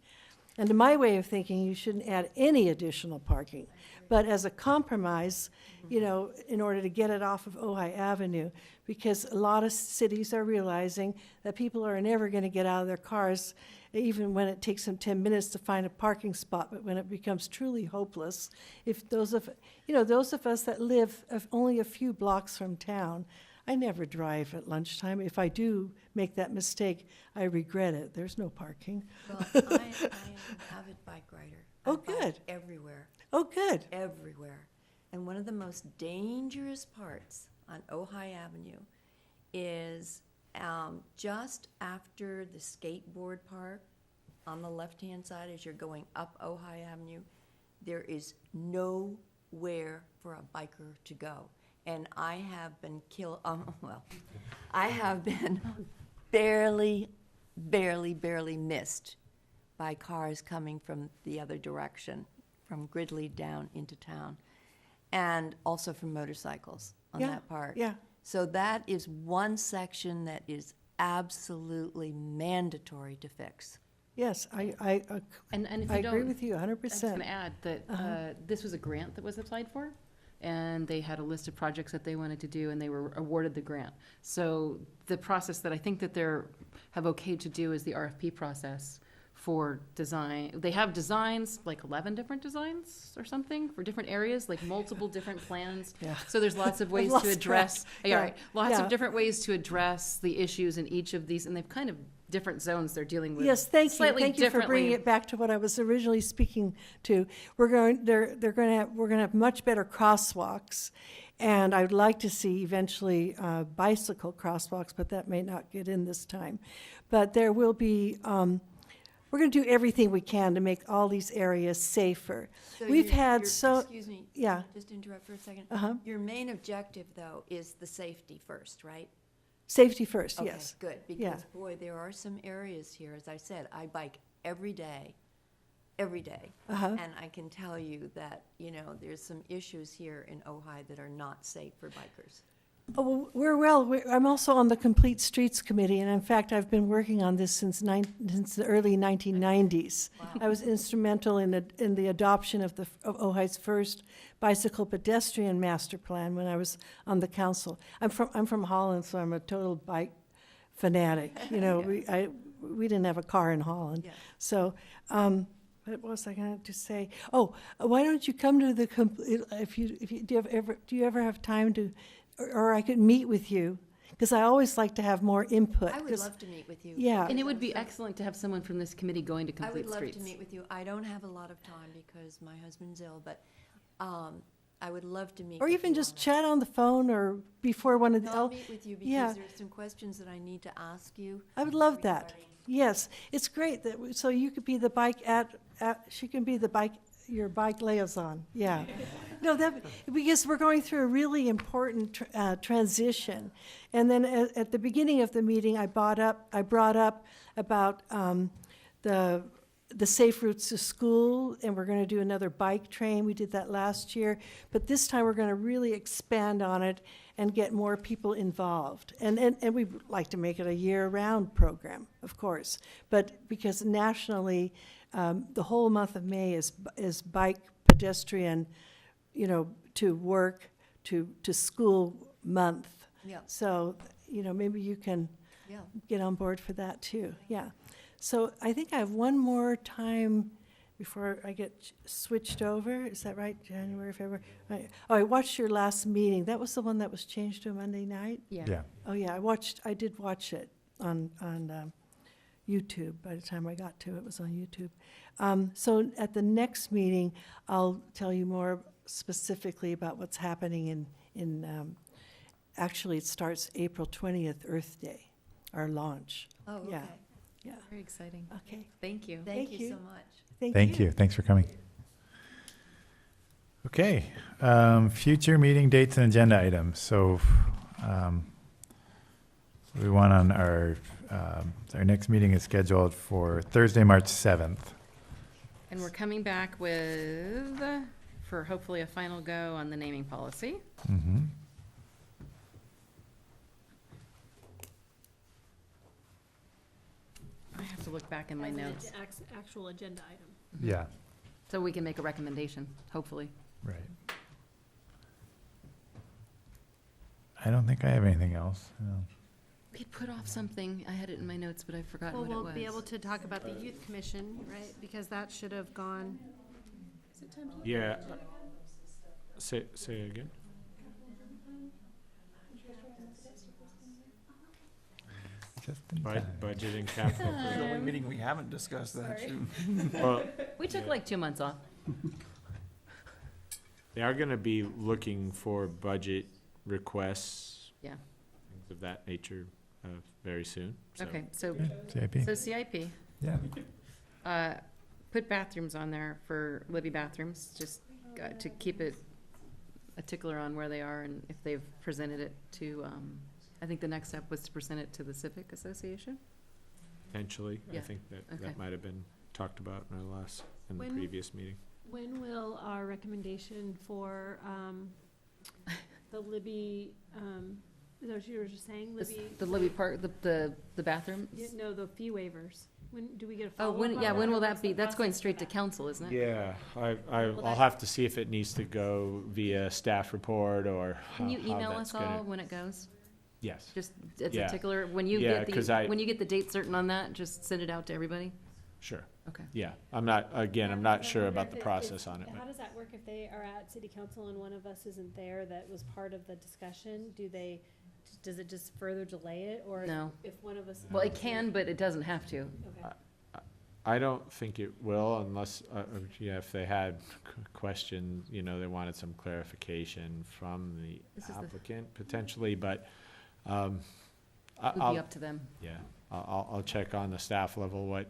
And in my way of thinking, you shouldn't add any additional parking. But as a compromise, you know, in order to get it off of Ojai Avenue, because a lot of cities are realizing that people are never going to get out of their cars, even when it takes them 10 minutes to find a parking spot. But when it becomes truly hopeless, if those of us that live only a few blocks from town, I never drive at lunchtime. If I do make that mistake, I regret it. There's no parking. Well, I am an avid bike rider. I Oh, bike good. everywhere. Oh, good. Everywhere. And one of the most dangerous parts on Ojai Avenue is just after the skateboard park on the left-hand side as you're going up Ojai Avenue. There is nowhere for a biker to go. And I have been I have been barely missed by cars coming from the other direction, from Gridley down into town, and also from motorcycles on that part. Yeah. So that is one section that is absolutely mandatory to fix. Yes, I And if I you agree don't, with you 100%. I was going to add that this was a grant that was applied for, and they had a list of projects that they wanted to do, and they were awarded the grant. So the process that I think that have okayed to do is the RFP process for design. They have designs, like 11 different designs or something for different areas, like multiple different plans. Yeah. So there's lots of ways lost to address, track. yeah, Yeah. right, lots Yeah. of different ways to address the issues in each of these, and they've kind of different zones they're dealing with. Yes, thank you. Slightly Thank you for bringing differently. it back to what I was originally speaking to. We're going, they're going to have, we're going to have much better crosswalks. And I'd like to see eventually bicycle crosswalks, but that may not get in this time. But there will be, we're going to do everything we can to make all these areas safer. So We've your- had your- so, Excuse me. yeah. Just interrupt for a second. Uh-huh. Your main objective, though, is the safety first, right? Safety first, Okay, yes. good, Yeah. because, boy, there are some areas here, as I said, I bike every day. Uh-huh. And I can tell you that, you know, there's some issues here in Ojai that are not safe for bikers. Oh, well, I'm also on the Complete Streets Committee, and in fact, I've been working on this since the early 1990s. I was instrumental in the adoption of Ojai's first bicycle pedestrian master plan when I was on the council. I'm from Holland, so I'm a total bike fanatic. You know, we didn't have a car in Holland, Yeah. so. What was I going to say? Oh, why don't you come to the do you ever have time to, or I could meet with you, because I always like to have more input. I would 'cause- love to meet with you. Yeah. And it would be excellent to have someone from this committee going to I would Complete love Streets. to meet with you. I don't have a lot of time because my husband's ill, but I would love to meet Or with even you just on that. chat on the phone or before one of the. I'll meet with you yeah. because there's some questions that I need to ask you. I would love that. Yes, it's great that, so you could be the she can be your bike liaison, yeah. No, because we're going through a really important transition. And then at the beginning of the meeting, I brought up about the safe routes to school, and we're going to do another bike train. We did that last year, but this time we're going to really expand on it and get more people involved. And we'd like to make it a year-round program, of course. But because nationally, the whole month of May is bike pedestrian, you know, to work, to school month. Yeah. So, you know, maybe you can Yeah. get on board for that too, yeah. So I think I have one more time before I get switched over. Is that right? January, February? I watched your last meeting. That was the one that was changed to a Monday night? Yeah. Oh, yeah, I did watch it on YouTube. By the time I got to it, it was on YouTube. So at the next meeting, I'll tell you more specifically about what's happening actually, it starts April 20th, Earth Day, our launch. Oh, Yeah. okay. Yeah, Very exciting. okay. Thank you. Thank Thank you you. so much. Thank you. Thanks for coming. Okay, future meeting dates and agenda items. So, we want on our next meeting is scheduled for Thursday, March 7th. And we're coming back for hopefully a final go on the naming policy. Mm-hmm. I have to look back in my As an notes, actual agenda item. Yeah, so we can make a recommendation, hopefully. right. I don't think I have anything else. No. We put off something, I had it in my notes, but I've forgotten Well, what it we'll was. be able to talk about the youth commission, right? Because that should have gone. Is it time to? Yeah. Say it again? Just in time. Budget and capital. The only meeting we haven't discussed that. Well, We took like 2 months off. they are gonna be looking for budget requests. Yeah. Things of that nature, very soon, so. Okay, so, Yeah, CIP. so CIP, Yeah. put bathrooms on there for Libby bathrooms, just to keep it a tickler on where they are and if they've presented it to, I think the next step was to present it to the Civic Association. Potentially, I Yeah. think Okay. that might have been talked about in the When- previous meeting. When will our recommendation for the Libby, is that what you were just saying, Libby? The Libby Park, the bathrooms? No, the fee waivers. When, do we get a Oh, follow-up? when, on yeah, when that, will or that what's be? the That's going process straight to for that? council, isn't it? Yeah, I'll that- have to see if it needs to go via staff report or Can you how email that's us all gonna- when it goes? Yes, Just, it's a Yeah. tickler, when you Yeah, get 'cause when you get the date certain on that, just send it out to everybody? sure. Okay. Yeah, I'm not sure about the process on it. How does that work if they are at city council and one of us isn't there that was part of the discussion? Does it just further delay it, or No. if one of us? Well, it can, but it doesn't have to. Okay. I don't think it will unless, if they had questions, they wanted some clarification from the This is the- applicant potentially, but, It would be I'll, up to them. yeah, I'll check on the staff level what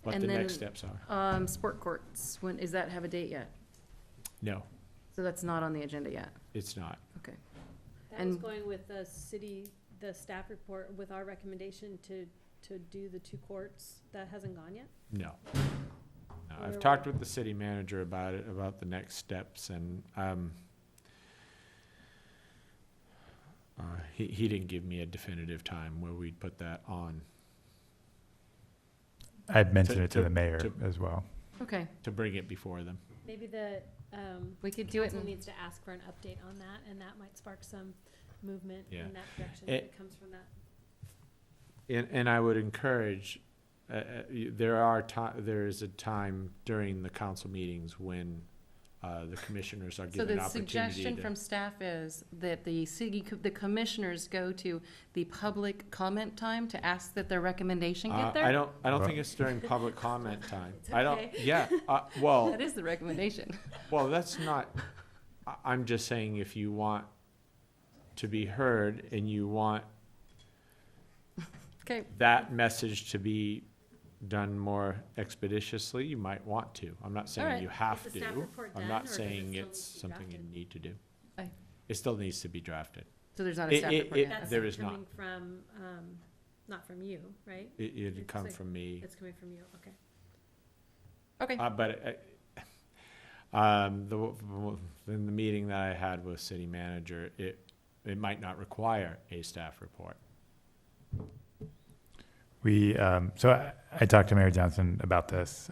And the then, next steps are. Sport courts, when, is that have a date yet? No, So that's not on the agenda yet? it's not. Okay. That was And- going with the staff report with our recommendation to do the 2 courts. That hasn't gone yet? No. No, Where I've were- talked with the city manager about it, about the next steps, and, he didn't give me a definitive time where we'd put that on I'd mentioned it to to- the mayor to- as well. Okay, to bring it before them. Maybe the we could do it council in, needs to ask for an update on that, and that might spark some movement Yeah. in that direction Eh, if it comes from that. And I would encourage, there is a time during the council meetings when the commissioners are so given an the opportunity suggestion from staff is that the commissioners go to the public comment time to ask that their recommendation get there? I don't think it's during public comment time. I don't, okay. yeah, well, That is the recommendation. well, that's not, I'm just saying if you want to be heard and you want Okay, that message to be done more expeditiously, you might want to. I'm not saying right. you have Is the staff to. report I'm done, or not does it saying still it's need to be something you drafted? need to do. Aye. It still needs to be drafted. so there's not a staff report yet? That's there is not. coming from, not from you, right? It'd It's come like- from me. It's coming from you, okay. Okay, But in the meeting that I had with city manager, it might not require a staff report. I talked to Mayor Johnson about this.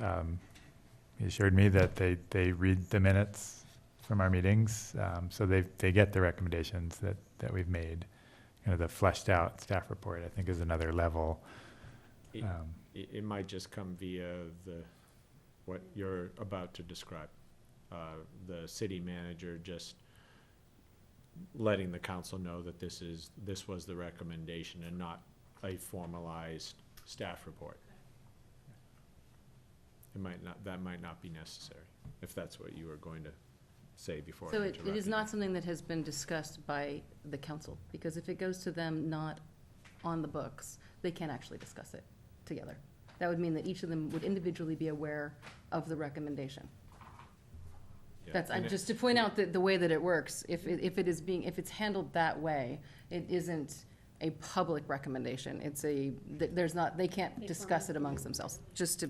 He assured me that they read the minutes from our meetings, so they get the recommendations that we've made. The fleshed out staff report, I think, is another level. It- It might just come via what you're about to describe. The city manager just letting the council know that this was the recommendation and not a formalized staff report. That might not be necessary, if that's what you were going to say before I so it interrupted is you. not something that has been discussed by the council, because if it goes to them not on the books, they can't actually discuss it together. That would mean that each of them would individually be aware of the recommendation. Yeah, That's, and just to point out the way that it works, if it's handled that way, it isn't a public recommendation, they can't discuss it amongst themselves, just to.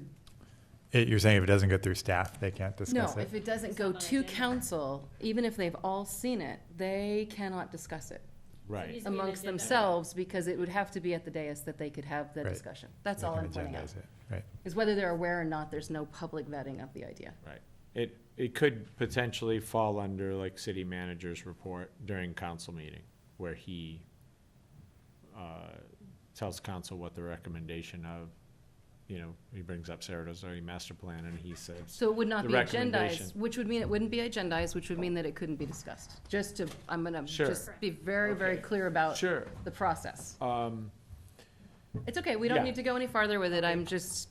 You're saying if it doesn't go through staff, they can't No, discuss it? if it doesn't It's go not on to agenda. council, even if they've all seen it, they cannot discuss it Right. needs to be an amongst agenda. themselves, because it would have to be at the dais that they could have the Right. discussion. That's They all can I'm pointing out, agendize it, right. is whether they're aware or not, there's no public vetting of the idea. Right. It could potentially fall under like city manager's report during council meeting, where he tells council what the recommendation of, he brings up Saratoga master plan and he says, So it would not The be recommendation. agendized, which would mean it wouldn't be agendized, which would mean that it couldn't be discussed. I'm gonna Sure. just be very, very Okay. clear about sure, the process. um, It's okay, we don't Yeah. need to go any farther with it, I'm just,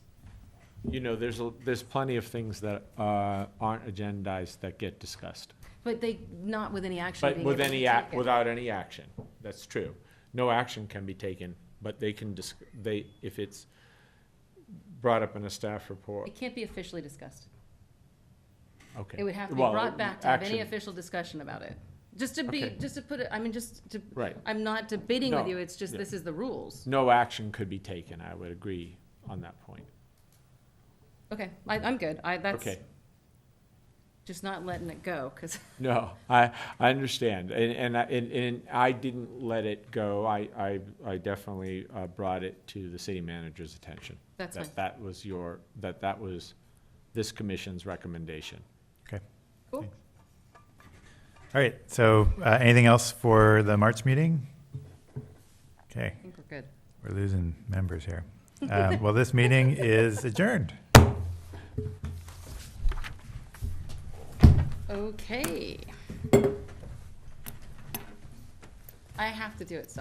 there's plenty of things that aren't agendized that get discussed. but not with any action But being with able to be any taken. without any action, that's true. No action can be taken, but they can if it's brought up in a staff report, It can't be officially discussed. okay. It would have to be Well, brought back to have any action- official discussion about it. Just to be, Okay. just to put it, Right. I'm not debating with No, you, it's just, yeah. this is the rules. No action could be taken, I would agree on that point. Okay, I'm good, that's Okay, just not letting it go, because, no, I understand, and I didn't let it go, I definitely brought it to the city manager's attention. that's fine. That was this commission's recommendation. Okay. Cool. Thanks. All right, so anything else for the March meeting? Okay, I think we're good. we're losing members here. Well, this meeting is adjourned. Okay. I have to do it, so.